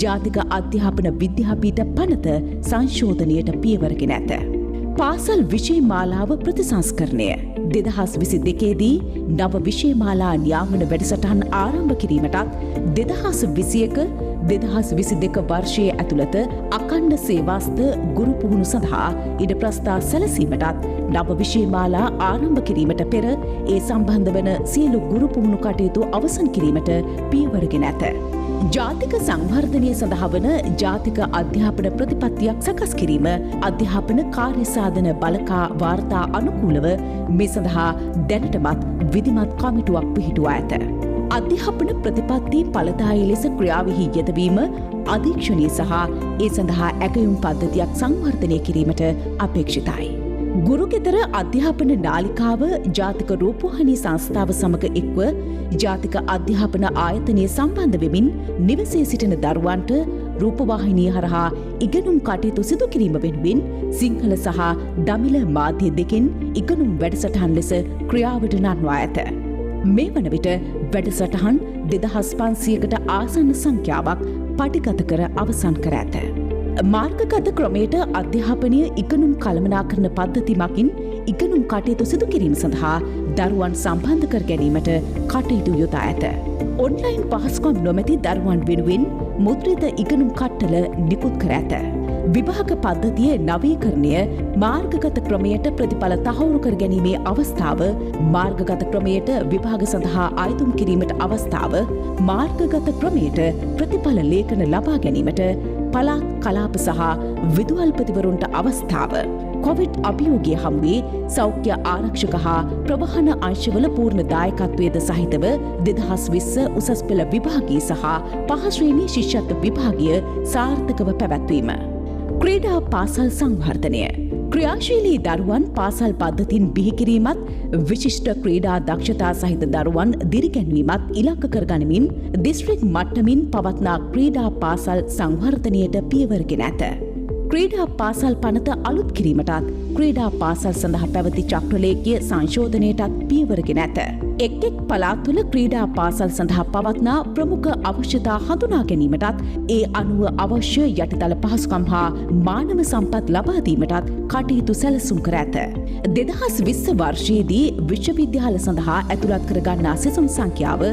ජාතික අධ්‍යාපන විද්‍යාපීඨ පනත සංශෝධනයට පියවරගෙන ඇත. පාසල් විෂයමාලාව ප්‍රතිසංස්කරණය 2022 දී නව විෂයමාලා නියාමන වැඩසටහන් ආරම්භ කිරීමටත් 2022 වර්ෂයේ ඇතුළත අඛණ්ඩ සේවාස්ථ ගුරු පුහුණු සඳහා ඉඩ ප්‍රස්ථා සැලසීමටත් නව විෂයමාලා ආරම්භ කිරීමට පෙර ඒ සම්බන්ධ වන සියලු ගුරු පුහුණු කටයුතු අවසන් කිරීමට පියවරගෙන ඇත. ජාතික සංවර්ධනය සඳහා වන ජාතික අධ්‍යාපන ප්‍රතිපත්තියක් සකස් කිරීම අධ්‍යාපන කාර්යසාධන බලකා වාර්තා අනුකූලව මේ සඳහා දැනටමත් විධිමත් කමිටුවක් පිහිටුවා ඇත. අධ්‍යාපන ප්‍රතිපත්ති ඵලදායී ලෙස ක්‍රියාවෙහි යෙදවීම අධීක්ෂණය සහ ඒ සඳහා ඇගයුම් පද්ධතියක් සංවර්ධනය කිරීමට අපේක්ෂිතයි. ගුරුගෙදර අධ්‍යාපන නාලිකාව ජාතික රූපවාහිනී සංස්ථාව සමග එක්ව ජාතික අධ්‍යාපන ආයතනය සම්බන්ධ වෙමින් නිවසේ සිටින දරුවන්ට රූපවාහිනිය හරහා ඉගෙනුම් කටයුතු සිදු කිරීම වෙනුවෙන් සිංහල සහ දමිළ මාධ්‍ය දෙකෙන් ඉගෙනුම් වැඩසටහන් ලෙස ක්‍රියාවට නංවා ඇත. මේ වන විට වැඩසටහන් 2500කට ආසන්න සංඛ්‍යාවක් පටිගත කර අවසන් කර ඇත. මාර්ගගත ක්‍රමයට අධ්‍යාපනය ඉගෙනුම් කළමනාකරන පද්ධති මගින් ඉගෙනුම් කටයුතු සිදු කිරීම සඳහා දරුවන් සම්බන්ධ කර ගැනීමට කටයුතු යොදා ඇත. ඔන්ලයින් පහසුකම් නොමැති දරුවන් වෙනුවෙන් මුද්‍රිත ඉගෙනුම් කට්ටල නිකුත් කර ඇත. විභාග පද්ධතියේ නවීකරණය මාර්ගගත ක්‍රමයට ප්‍රතිඵල තහවුරු කර ගැනීමේ අවස්ථාව, මාර්ගගත ක්‍රමයට විභාග සඳහා අයතුම් කිරීමට අවස්ථාව, මාර්ගගත ක්‍රමයට ප්‍රතිඵල ලේඛන ලබා ගැනීමට පළාත් කලාප සහ විදුහල්පතිවරුන්ට අවස්ථාව, කොවිඩ් අභියෝගය හමුවේ සෞඛ්‍ය ආරක්ෂක හා ප්‍රවාහන අංශවල පූර්ණ දායකත්වයේද සහිතව 2020 උසස් පෙළ විභාගයේ සහ පහ ශ්‍රේණී ශිෂ්‍යත්ව විභාගය සාර්ථකව පැවැත්වීම. ක්‍රීඩා පාසල් සංවර්ධනය. ක්‍රියාශීලී දරුවන් පාසල් පද්ධතින් බිහිකිරීමත් විශිෂ්ට ක්‍රීඩා දක්ෂතා සහිත දරුවන් දිරිගැන්වීමත් ඉලක්ක කරගනිමින් දිස්ත්‍රික් මට්ටමින් පවත්නා ක්‍රීඩා පාසල් සංවර්ධනයට පියවරගෙන ඇත. ක්‍රීඩා පාසල් පනත අලුත් කිරීමටත් ක්‍රීඩා පාසල් සඳහා පැවති චක්‍රලේඛය සංශෝධනයටත් පියවරගෙන ඇත. එක් පළාත්වල ක්‍රීඩා පාසල් සඳහා පවත්නා ප්‍රමුඛ අවශ්‍යතා හඳුනා ගැනීමටත් ඒ අනුව අවශ්‍ය යටිතල පහසුකම් හා මානව සම්පත් ලබා දීමටත් කටයුතු සැලසුම් කර ඇත. 2020 වර්ෂයේදී විශ්වවිද්‍යාල සඳහා ඇතුළත් කර ගන්නා සෙසුන් සංඛ්‍යාව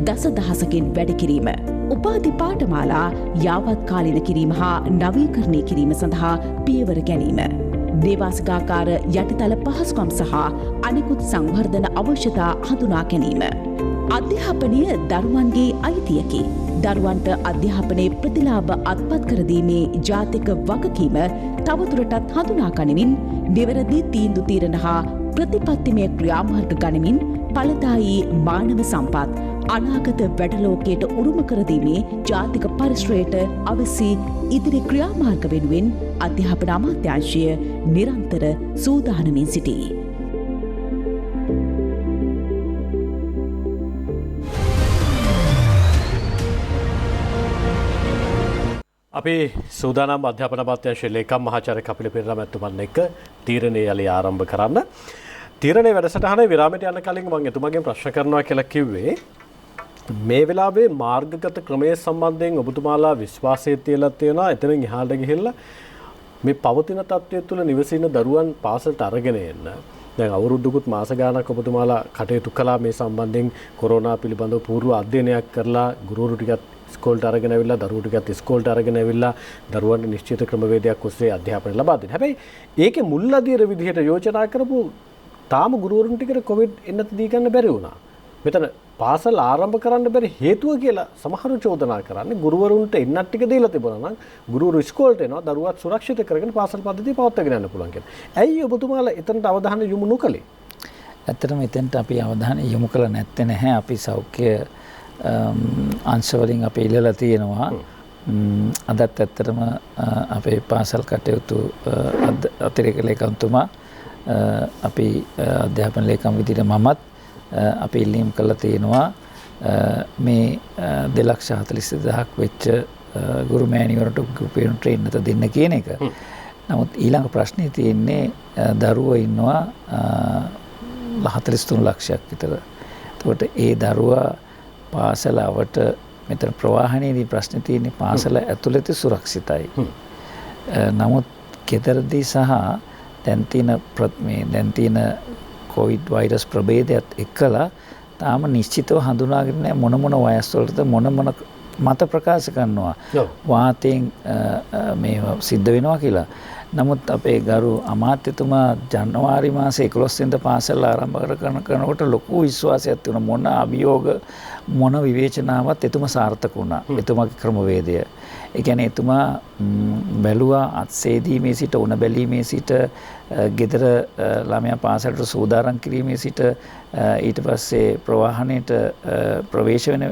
දසදහසකින් වැඩි කිරීම. උපාධි පාඨමාලා යාවත් කාලීන කිරීම හා නවීකරණය කිරීම සඳහා පියවර ගැනීම. දේවාසිකාකාර යටිතල පහසුකම් සහ අනෙකුත් සංවර්ධන අවශ්‍යතා හඳුනා ගැනීම. අධ්‍යාපනය දරුවන්ගේ අයිතියකි. දරුවන්ට අධ්‍යාපනයේ ප්‍රතිලාභ අත්පත් කරදීමේ ජාතික වගකීම තවදුරටත් හඳුනා ගනිමින් නිවැරදි තීන්දුව తీරන හා ප්‍රතිපත්තිමය ක්‍රියාමාර්ග ගනිමින් ඵලදායී මානව සම්පත් අනාගත වැඩලෝකයට උරුම කරදීමේ ජාතික පරිශ්‍රයට අවසි ඉදිරි ක්‍රියාමාර්ග වෙනුවෙන් අධ්‍යාපන අමාත්‍යාංශය නිරන්තර සූදානමින් සිටී.
අපි සූදානම් අධ්‍යාපන අමාත්‍යාංශයේ ලේකම් මහාචාර්ය කපිල පෙරේරා මැතිතුමන් එක්ක තීරණය යලි ආරම්භ කරන්න. තීරණේ වැඩසටහනේ විරාමයට යන කලින් මම එතුමාගෙන් ප්‍රශ්න කරනවා කියලා කිව්වේ මේ වෙලාවේ මාර්ගගත ක්‍රමයේ සම්බන්ධයෙන් ඔබතුමාලා විශ්වාසය තියලා තියෙනවා එතනින් එහාට ගිහිල්ලා මේ පවතින තත්ත්වය තුළ නිවසින දරුවන් පාසලට අරගෙන එන්න. දැන් අවුරුද්දකුත් මාස ගාණක් ඔබතුමාලා කටයුතු කළා මේ සම්බන්ධයෙන් කොරෝනා පිළිබඳව පූර්ව අධ්‍යයනයක් කරලා ගුරුවරු ටිකත් ඉස්කෝලේට අරගෙන ඇවිල්ලා දරුවෝ ටිකත් ඉස්කෝලේට අරගෙන ඇවිල්ලා දරුවන්ට නිශ්චිත ක්‍රමවේදයක් ඔස්සේ අධ්‍යාපනය ලබා දෙන්න. හැබැයි ඒකේ මුල් අධීර විදිහට යෝජනා කරපු තාම ගුරුවරුන් ටිකට කොවිඩ් එන්නත් දී ගන්න බැරි වුණා. මෙතන පාසල් ආරම්භ කරන්න බැරි හේතුව කියලා සමහරු චෝදනා කරන්නේ ගුරුවරුන්ට එන්නත් ටික දීලා තිබුණා නම් ගුරුවරු ඉස්කෝලේට එනවා දරුවත් සුරක්ෂිත කරගෙන පාසල් පද්ධතිය පවත්වාගෙන යන්න පුළුවන් කියලා. ඇයි ඔබතුමාලා එතනට අවධානය යොමු නොකළේ?
ඇත්තටම එතනට අපි අවධානය යොමු කළ නැත්තේ නැහැ. අපි සෞඛ්‍ය අංශවලින් අපි ඉල්ලලා තියෙනවා. අදත් ඇත්තටම අපේ පාසල් කටයුතු අතිරේක ලේකම්තුමා අපි අධ්‍යාපන ලේකම් විදිහට මමත් අපි ඉල්ලීම් කළා තියෙනවා මේ 2,42,000ක් වෙච්ච ගුරු මෑණිවරට ගුරුපියන්ට ඉන්නත දෙන්න කියන එක. නමුත් ඊළඟ ප්‍රශ්නේ තියෙන්නේ දරුවෝ ඉන්නවා 43 ලක්ෂයක් විතර. එතකොට ඒ දරුවා පාසල අවට මෙතන ප්‍රවාහනයේදී ප්‍රශ්නේ තියෙන්නේ පාසල ඇතුළත සුරක්ෂිතයි. නමුත් ගෙදරදී සහ දැන් තියෙන කොවිඩ් වෛරස් ප්‍රභේදයත් එක්කලා තාම නිශ්චිතව හඳුනාගෙන නැහැ මොන වයස් වලටද මොන මත ප්‍රකාශ කරනවා වාතයෙන් මේ සිද්ධ වෙනවා කියලා. නමුත් අපේ ගරු අමාත්‍යතුමා ජනවාරි මාසේ 11 වෙනිදා පාසල් ආරම්භ කරනකොට ලොකු විශ්වාසයක් තිබුණා. මොන අභියෝග මොන විවේචනාවක් එතුමා සාර්ථක වුණා. එතුමාගේ ක්‍රමවේදය. ඒ කියන්නේ එතුමා බැලුවා අත්සේදීමේ සිට උණ බැලීමේ සිට ගෙදර ළමයා පාසලට සූදානම් කිරීමේ සිට ඊට පස්සේ ප්‍රවාහණයට ප්‍රවේශ වෙන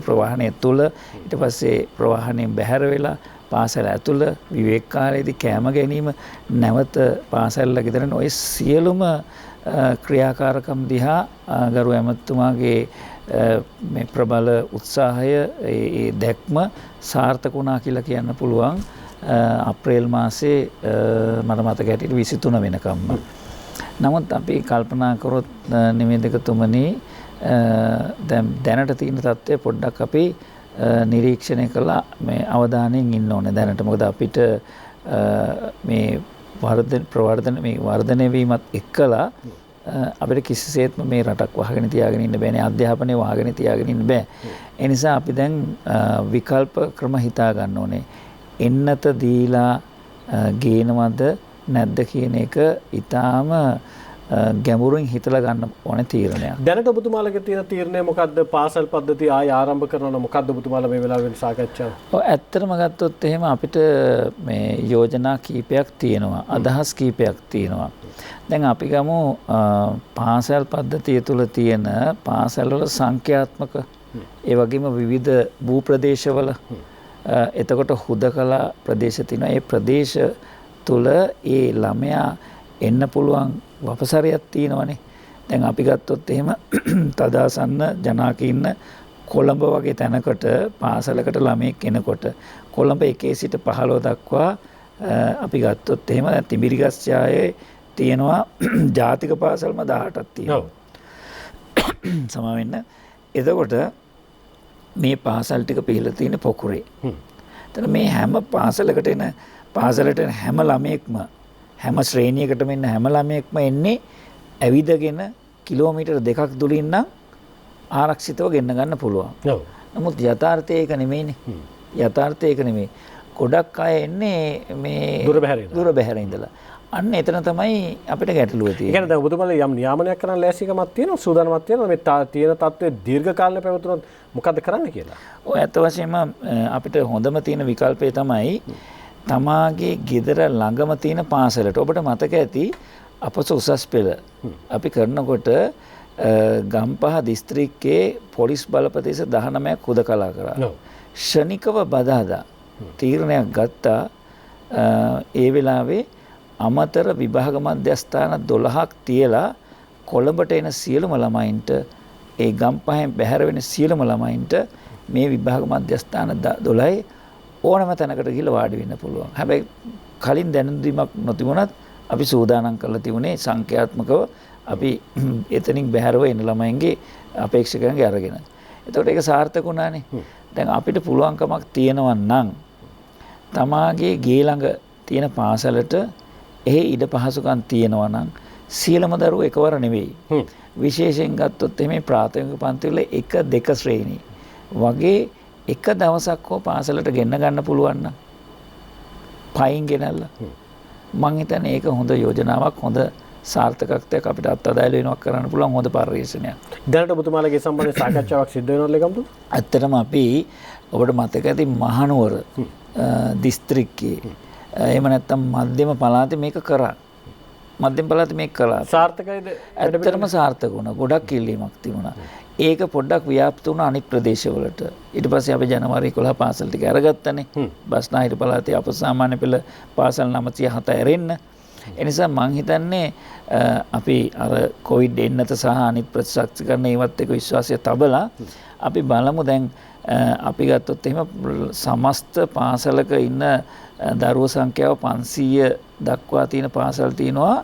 ප්‍රවාහණය තුළ ඊට පස්සේ ප්‍රවාහණයෙන් බැහැර වෙලා පාසල ඇතුළ විවේක කාලයේදී කැම ගැනීම නැවත පාසල ගෙදරන ඔය සියලුම ක්‍රියාකාරකම් දිහා ගරු ඇමතුමාගේ මේ ප්‍රබල උත්සාහය ඒ දැක්ම සාර්ථක වුණා කියලා කියන්න පුළුවන්. අප්‍රේල් මාසේ මට මතක හැටියට 23 වෙනකම්ම. නමුත් අපි කල්පනා කරොත් නිවේදකතුමනි දැනට තියෙන තත්ත්වය පොඩ්ඩක් අපි නිරීක්ෂණය කළා මේ අවධානයෙන් ඉන්න ඕනේ දැනට. මොකද අපිට මේ වර්ධනය වීමත් එක්කලා අපිට කිසිසේත්ම මේ රටක් වහගෙන තියාගෙන ඉන්න බෑනේ. අධ්‍යාපනය වහගෙන තියාගෙන ඉන්න බෑ. ඒ නිසා අපි දැන් විකල්ප ක්‍රම හිතා ගන්න ඕනේ. එන්නත දීලා ගේනවද නැද්ද කියන එක ඊටාම ගැඹුරින් හිතලා ගන්න ඕනේ තීරණයක්.
දැනට ඔබතුමාලගේ තියෙන තීරණය මොකද්ද? පාසල් පද්ධතිය ආය ආරම්භ කරනවා නම් මොකද්ද ඔබතුමාලා මේ වෙලාවෙන් සාකච්ඡාව?
ඔව් ඇත්තටම ගත්තොත් එහෙම අපිට මේ යෝජනා කීපයක් තියෙනවා. අදහස් කීපයක් තියෙනවා. දැන් අපි ගමු පාසල් පද්ධතිය තුළ තියෙන පාසල්වල සංඛ්‍යාත්මක ඒ වගේම විවිධ භූ ප්‍රදේශවල එතකොට හුදකලා ප්‍රදේශ තියෙනවා. ඒ ප්‍රදේශ තුළ ඒ ළමයා එන්න පුළුවන් වපසරයක් තියෙනවනේ. දැන් අපි ගත්තොත් එහෙම තදාසන්න ජනාකීන්න කොළඹ වගේ තැනකට පාසලකට ළමයෙක් එනකොට කොළඹ 1 සිට 15 දක්වා අපි ගත්තොත් එහෙම තිඹිරිගස්යායේ තියෙනවා ජාතික පාසල්ම 18ක් තියෙනවා. සමා වෙන්න. එතකොට මේ පාසල් ටික පිළිලා තියෙන පොකුරේ. එතන මේ හැම පාසලකට එන හැම ළමයෙක්ම හැම ශ්‍රේණියකටම ඉන්න හැම ළමයෙක්ම එන්නේ ඇවිදගෙන කිලෝමීටර් 2ක් දුරින් නම් ආරක්ෂිතව ගෙන්න ගන්න පුළුවන්. නමුත් යථාර්ථය ඒක නෙමෙයිනේ. යථාර්ථය ඒක නෙමෙයි. ගොඩක් අය එන්නේ මේ දුර බැහැර ඉඳලා. අන්න එතන තමයි අපිට ගැටලුව තියෙන්නේ.
ඒ කියන්නේ දැන් ඔබතුමාලා යම් නියාමනයක් කරන්න ලෑස්තිකමක් තියෙනවා, සූදානමක් තියෙනවා. මේ තියෙන තත්ත්වයේ දීර්ඝ කාලයක් පැවතුනොත් මොකද්ද කරන්න කියලා.
ඔය ඇත්ත වශයෙන්ම අපිට හොඳම තියෙන විකල්පය තමයි තමාගේ ගෙදර ළඟම තියෙන පාසලට. ඔබට මතක ඇති අපස උසස් පෙළ අපි කරනකොට ගම්පහ දිස්ත්‍රික්කයේ පොලිස් බලපදේශ 19ක් හුදකලා කරා. ශනිකව බදාදා තීරණයක් ගත්තා. ඒ වෙලාවේ අමතර විභාග මධ්‍යස්ථාන 12ක් තියලා කොළඹට එන සියලුම ළමයින්ට ඒ ගම්පහෙන් බැහැර වෙන සියලුම ළමයින්ට මේ විභාග මධ්‍යස්ථාන 12 ඕනම තැනකට ගිහලා වාඩි වෙන්න පුළුවන්. හැබැයි කලින් දැනුම් දීමක් නොතිබුණත් අපි සූදානම් කරලා තිබුණේ සංඛ්‍යාත්මකව අපි එතනින් බැහැරව එන ළමයින්ගේ අපේක්ෂකයන්ගේ අරගෙන. එතකොට ඒක සාර්ථක වුණානේ. දැන් අපිට පුළුවන්කමක් තියෙනවා නම් තමාගේ ගේ ළඟ තියෙන පාසලට එහි ඉඩ පහසුකම් තියෙනවා නම් සියලුම දරුවෝ එකවර නෙවෙයි. විශේෂයෙන් ගත්තොත් මේ ප්‍රාථමික පන්තිවල 1 2 ශ්‍රේණි වගේ එක දවසක් හෝ පාසලට ගෙන්න ගන්න පුළුවන් නම් පයින් ගෙනල්ලා මං හිතන්නේ ඒක හොඳ යෝජනාවක්, හොඳ සාර්ථකත්වයක් අපිට අත්අඩංගුව වෙනවක් කරන්න පුළුවන් හොඳ පරිශ්‍රණයක්.
දැනට ඔබතුමාලගේ සම්බන්ධ සාකච්ඡාවක් සිද්ධ වෙනවද ලේකම්තු?
ඇත්තටම අපි ඔබට මතක ඇති මහනුවර දිස්ත්‍රික්කයේ එහෙම නැත්නම් මධ්‍යම පළාතේ මේක කරා. මධ්‍යම පළාතේ මේක කළා.
සාර්ථකයිද?
ඇත්තටම සාර්ථක වුණා. ගොඩක් ඉල්ලීමක් තිබුණා. ඒක පොඩ්ඩක් ව්‍යාප්ත වුණා අනිත් ප්‍රදේශවලට. ඊට පස්සේ අපි ජනවාරි 11 පාසල් ටික අරගත්තනේ. බස්නාහිර පළාතේ අපසාමාන්‍ය පෙළ පාසල් 907 ඇරෙන්න. ඒ නිසා මං හිතන්නේ අපි අර කොවිඩ් එන්නත සහ අනිත් ප්‍රතිශක්තිකරණ ඒවත් එක්ක විශ්වාසය තබලා අපි බලමු. දැන් අපි ගත්තොත් එහෙම සමස්ත පාසලක ඉන්න දරුවෝ සංඛ්‍යාව 500 දක්වා තියෙන පාසල් තියෙනවා.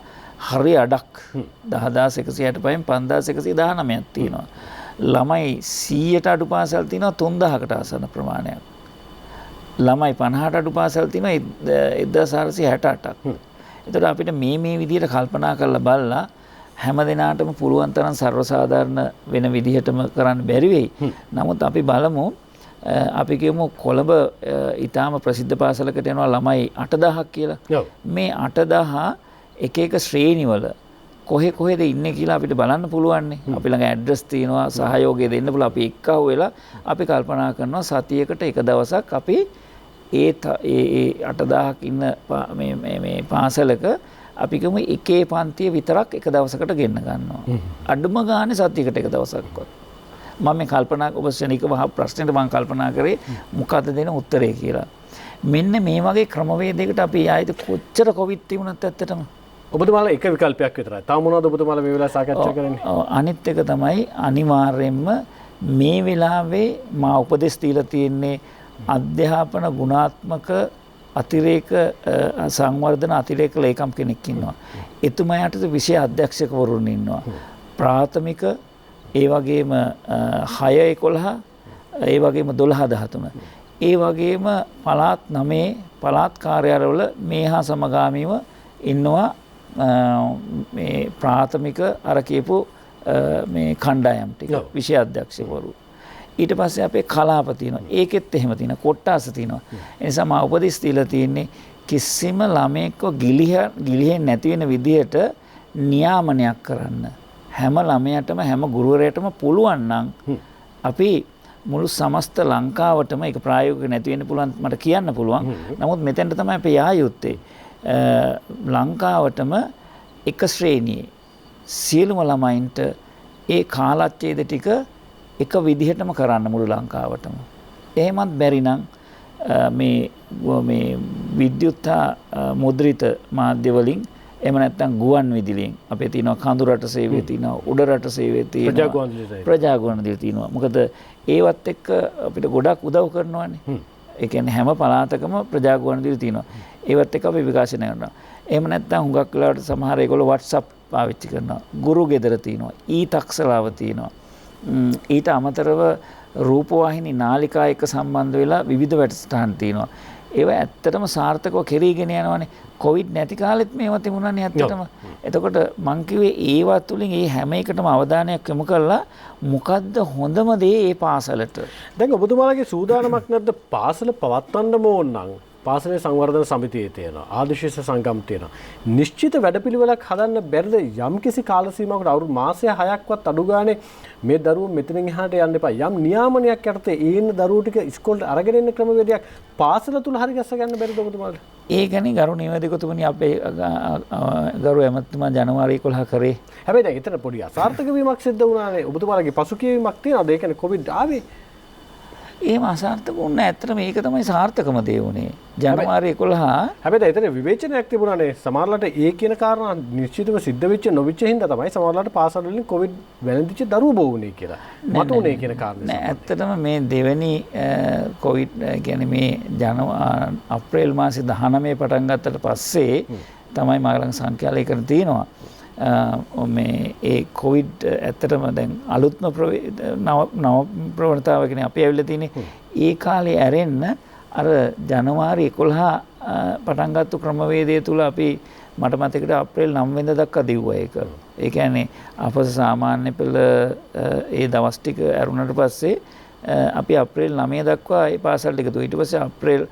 හරි අඩක් 10160 පයින් 5119ක් තියෙනවා. ළමයි 100ට අඩු පාසල් තියෙනවා 3000කට ආසන්න ප්‍රමාණයක්. ළමයි 50ට අඩු පාසල් තියෙනවා 1468ක්. එතකොට අපිට මේ විදිහට කල්පනා කරලා බලලා හැම දිනාටම පුළුවන් තරම් සර්වසාධාරණ වෙන විදිහටම කරන්න බැරි වෙයි. නමුත් අපි බලමු අපි කියමු කොළඹ ඊටාම ප්‍රසිද්ධ පාසලකට යනවා ළමයි 8000ක් කියලා. මේ 8000 එක එක ශ්‍රේණිවල කොහෙද ඉන්නේ කියලා අපිට බලන්න පුළුවන් නේ. අපි ළඟ ඇඩ්‍රස් තියෙනවා, සහයෝගය දෙන්න පුළුවන්. අපි එක්කව වෙලා අපි කල්පනා කරනවා සතියකට එක දවසක් අපි ඒ 8000ක් ඉන්න මේ පාසලක අපි කියමු එකේ පන්තිය විතරක් එක දවසකට ගෙන්න ගන්නවා. අඩුම ගානේ සතියකට එක දවසක්වත්. මම මේ කල්පනා ඔබ ශනිකව ප්‍රශ්නෙට මම කල්පනා කරේ මොකද්ද දෙන උත්තරේ කියලා. මෙන්න මේ වගේ ක්‍රමවේදයකට අපි ආයෙත් කොච්චර කොවිඩ් තිබුණත් ඇත්තටම
ඔබතුමාලා එක විකල්පයක් විතරයි. තාම මොනවද ඔබතුමාලා මේ වෙලාවේ සාකච්ඡා කරන්නේ?
අනිත් එක තමයි අනිවාර්යයෙන්ම මේ වෙලාවේ මා උපදෙස් දීලා තියෙන්නේ අධ්‍යාපන ගුණාත්මක අතිරේක සංවර්ධන අතිරේක ලේකම් කෙනෙක් ඉන්නවා. එතුමා යටතේ විෂය අධ්‍යක්ෂකවරුන් ඉන්නවා. ප්‍රාථමික ඒ වගේම 6 11 ඒ වගේම 12 13 ඒ වගේම පළාත් 9 පළාත් කාර්යාලවල මේ හා සමගාමීව ඉන්නවා මේ ප්‍රාථමික අර කියපු මේ කණ්ඩායම් ටික විෂය අධ්‍යක්ෂකවරු. ඊට පස්සේ අපේ කලාප තියෙනවා. ඒකෙත් එහෙම තියෙනවා. කොට්ටාස තියෙනවා. ඒ නිසා මම උපදෙස් දීලා තියෙන්නේ කිසිම ළමයෙක්ව ගිලිහෙන්නේ නැති වෙන විදිහට නියාමනයක් කරන්න. හැම ළමයාටම හැම ගුරුවරයාටම පුළුවන් නම් අපි මුළු සමස්ත ලංකාවටම ඒක ප්‍රායෝගික නැති වෙන්න පුළුවන් මට කියන්න පුළුවන්. නමුත් මෙතෙන්ට තමයි අපි යා යුත්තේ. ලංකාවටම එක ශ්‍රේණියේ සියලුම ළමයින්ට ඒ කාලච්ඡේද ටික එක විදිහටම කරන්න මුළු ලංකාවටම. එහෙමත් බැරි නම් මේ විද්‍යුත් මුද්‍රිත මාධ්‍ය වලින් එහෙම නැත්නම් ගුවන් විදුලියෙන් අපේ තියෙනවා කඳු රට සේවය තියෙනවා, උඩ රට සේවය තියෙනවා, ප්‍රජාගුවන්විදුලි තියෙනවා. මොකද ඒවත් එක්ක අපිට ගොඩක් උදව් කරනවානේ. ඒ කියන්නේ හැම පළාතකම ප්‍රජාගුවන්විදුලි තියෙනවා. ඒවත් එක්ක අපි විකාශනය කරනවා. එහෙම නැත්නම් හුඟක් වෙලාවට සමහර ඒගොල්ලෝ WhatsApp පාවිච්චි කරනවා. ගුරු ගෙදර තියෙනවා. ඊතක්සලාව තියෙනවා. ඊට අමතරව රූපවාහිනී නාලිකා එක්ක සම්බන්ධ වෙලා විවිධ වැඩසටහන් තියෙනවා. ඒවා ඇත්තටම සාර්ථකව කෙරීගෙන යනවානේ. කොවිඩ් නැති කාලෙත් මේවා තිබුණානේ ඇත්තටම. එතකොට මං කිව්වේ ඒවා තුලින් ඒ හැම එකටම අවධානයක් යොමු කරලා මොකද්ද හොඳම දේ ඒ පාසලට.
දැන් ඔබතුමාලගේ සූදානමක් නැද්ද පාසල පවත්වන්න ඕන නම්? පාසලේ සංවර්ධන සමිතියේ තියෙනවා, ආදිශේෂ සංගම් තියෙනවා. නිශ්චිත වැඩපිළිවෙලක් හදන්න බැරිද? යම්කිසි කාල සීමාවකට අවුරුදු මාසය 6ක්වත් අඩු ගානේ මේ දරුවෝ මෙතනින් එහාට යන්න එපා. යම් නියාමනයක් යටතේ ඒන දරුවෝ ටික ඉස්කෝලේට අරගෙන එන්න ක්‍රමවේදයක් පාසල තුල හරි ගැස්ස ගන්න බැරිද ඔබතුමාලට?
ඒකනේ ගරු නිවැරදිකතුමනි අපේ ගරු ඇමතුමා ජනවාරි 11 කරේ.
හැබැයි දැන් එතන පොඩි අසාර්ථක වීමක් සිද්ධ වුණානේ. ඔබතුමාලගේ පසුකියවීමක් තියෙනවද? ඒ කියන්නේ කොවිඩ් ආවේ.
එහෙම අසාර්ථක වුණා. ඇත්තටම මේක තමයි සාර්ථකම දේ උනේ. ජනවාරි 11.
හැබැයි එතන විවේචනයක් තිබුණානේ. සමහරලාට ඒ කියන කාරණා නිශ්චිතව සිද්ධ වෙච්ච නොවිච්ච හින්දා තමයි සමහරලාට පාසල් වලින් කොවිඩ් වැළඳිච්ච දරුවෝ බෝ වුණේ කියලා. මට උනේ කියන කාරණේ.
නෑ ඇත්තටම මේ දෙවෙනි කොවිඩ් කියන්නේ මේ අප්‍රේල් මාසේ 19 පටන් ගත්තට පස්සේ තමයි මාළං සංඛ්‍යාලයකට තියෙනවා. මේ ඒ කොවිඩ් ඇත්තටම දැන් අලුත්ම නව ප්‍රවණතාවකනේ අපි ඇවිල්ලා තියෙන්නේ. ඒ කාලේ ඇරෙන්න අර ජනවාරි 11 පටන් ගත්ත ක්‍රමවේදය තුල අපි මට මතකද අප්‍රේල් 9 වෙනිදා දක්වා දිව්වා ඒක. ඒ කියන්නේ අපස සාමාන්‍ය පෙළ ඒ දවස් ටික ඇරුණට පස්සේ අපි අප්‍රේල් 9 දක්වා ඒ පාසල් ටික දුවා. ඊට පස්සේ අප්‍රේල්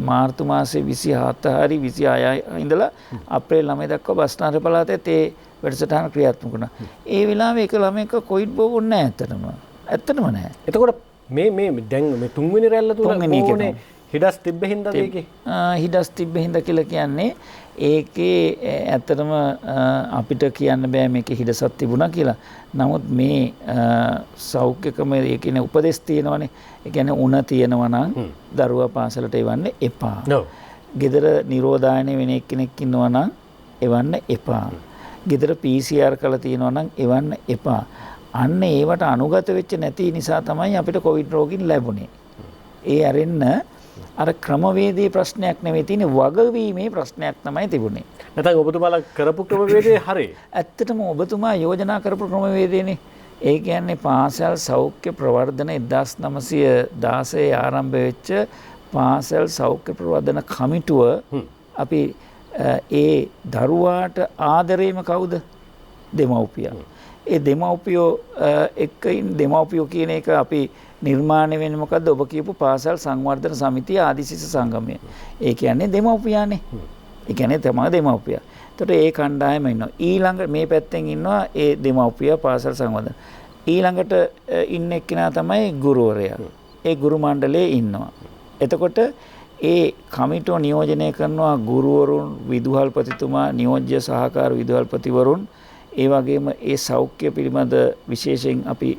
මාර්තු මාසේ 27 හරි 26 ඉඳලා අප්‍රේල් 9 දක්වා බස්නාහිර පළාතේ ඒ වැඩසටහන ක්‍රියාත්මක වුණා. ඒ වෙලාවේ එක ළමයෙක් කොවිඩ් බෝවුන්නේ නැහැ ඇත්තටම නැහැ.
එතකොට මේ දැන් මේ තුන්වෙනි රැල්ල තුල ඕනේ හිඩස් තිබ්බ හින්දාද ඒකේ?
හිඩස් තිබ්බ හින්දා කියලා කියන්නේ ඒකේ ඇත්තටම අපිට කියන්න බෑ මේකේ හිඩසක් තිබුණා කියලා. නමුත් මේ සෞඛ්‍ය ක්‍රමයේ ඒ කියන්නේ උපදෙස් තියෙනවනේ. ඒ කියන්නේ උණ තියෙනවා නම් දරුවා පාසලට එවන්න එපා. ගෙදර නිරෝධායනය වෙන එක්කෙනෙක් ඉන්නවා නම් එවන්න එපා. ගෙදර PCR කරලා තියෙනවා නම් එවන්න එපා. අන්න ඒවට අනුගත වෙච්ච නැති නිසා තමයි අපිට කොවිඩ් රෝගීන් ලැබුණේ. ඒ අරින්න අර ක්‍රමවේදයේ ප්‍රශ්නයක් නෙවෙයි තියෙන්නේ වගවීමේ ප්‍රශ්නයක් තමයි තිබුණේ.
නැත්නම් ඔබතුමාලා කරපු ක්‍රමවේදයේ හරිය.
ඇත්තටම ඔබතුමා යෝජනා කරපු ක්‍රමවේදයනේ. ඒ කියන්නේ පාසල් සෞඛ්‍ය ප්‍රවර්ධන 1916 ආරම්භ වෙච්ච පාසල් සෞඛ්‍ය ප්‍රවර්ධන කමිටුව අපි ඒ දරුවාට ආදරේම කවුද? දෙමව්පියා. ඒ දෙමව්පියෝ එක්ක දෙමව්පියෝ කියන එක අපි නිර්මාණය වෙන්නේ මොකද්ද? ඔබ කියපු පාසල් සංවර්ධන සමිතිය ආදිසිස සංගමය. ඒ කියන්නේ දෙමව්පියානේ. ඒ කියන්නේ තමයි දෙමව්පියා. එතකොට ඒ කණ්ඩායම ඉන්නවා. ඊළඟ මේ පැත්තෙන් ඉන්නවා ඒ දෙමව්පියා පාසල් සංවර්ධන. ඊළඟට ඉන්න එක්කෙනා තමයි ගුරුවරයා. ඒ ගුරු මණ්ඩලයේ ඉන්නවා. එතකොට ඒ කමිටුව නියෝජනය කරනවා ගුරුවරුන්, විදුහල්පතිතුමා, නියෝජ්‍ය සහකාර විදුහල්පතිවරුන්, ඒ වගේම ඒ සෞඛ්‍ය පිළිබඳ විශේෂයෙන් අපි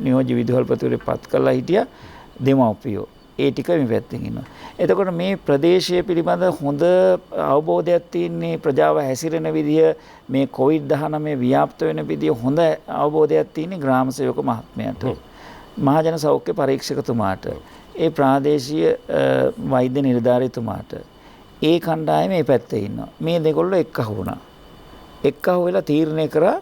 නියෝජ්‍ය විදුහල්පතිවරු පත් කරලා හිටියා දෙමව්පියෝ. ඒ ටික මේ පැත්තෙන් ඉන්නවා. එතකොට මේ ප්‍රදේශය පිළිබඳ හොඳ අවබෝධයක් තියෙන්නේ, ප්‍රජාව හැසිරෙන විදිය, මේ COVID-19 ව්‍යාප්ත වෙන විදිය හොඳ අවබෝධයක් තියෙන්නේ ග්‍රාම සේවක මහත්මයාට, මහජන සෞඛ්‍ය පරීක්ෂකතුමාට, ඒ ප්‍රාදේශීය වෛද්‍ය නිලධාරීතුමාට. ඒ කණ්ඩායම මේ පැත්තේ ඉන්නවා. මේ දෙකොල්ලෝ එක්කහු වුණා. එක්කහු වෙලා තීරණය කරා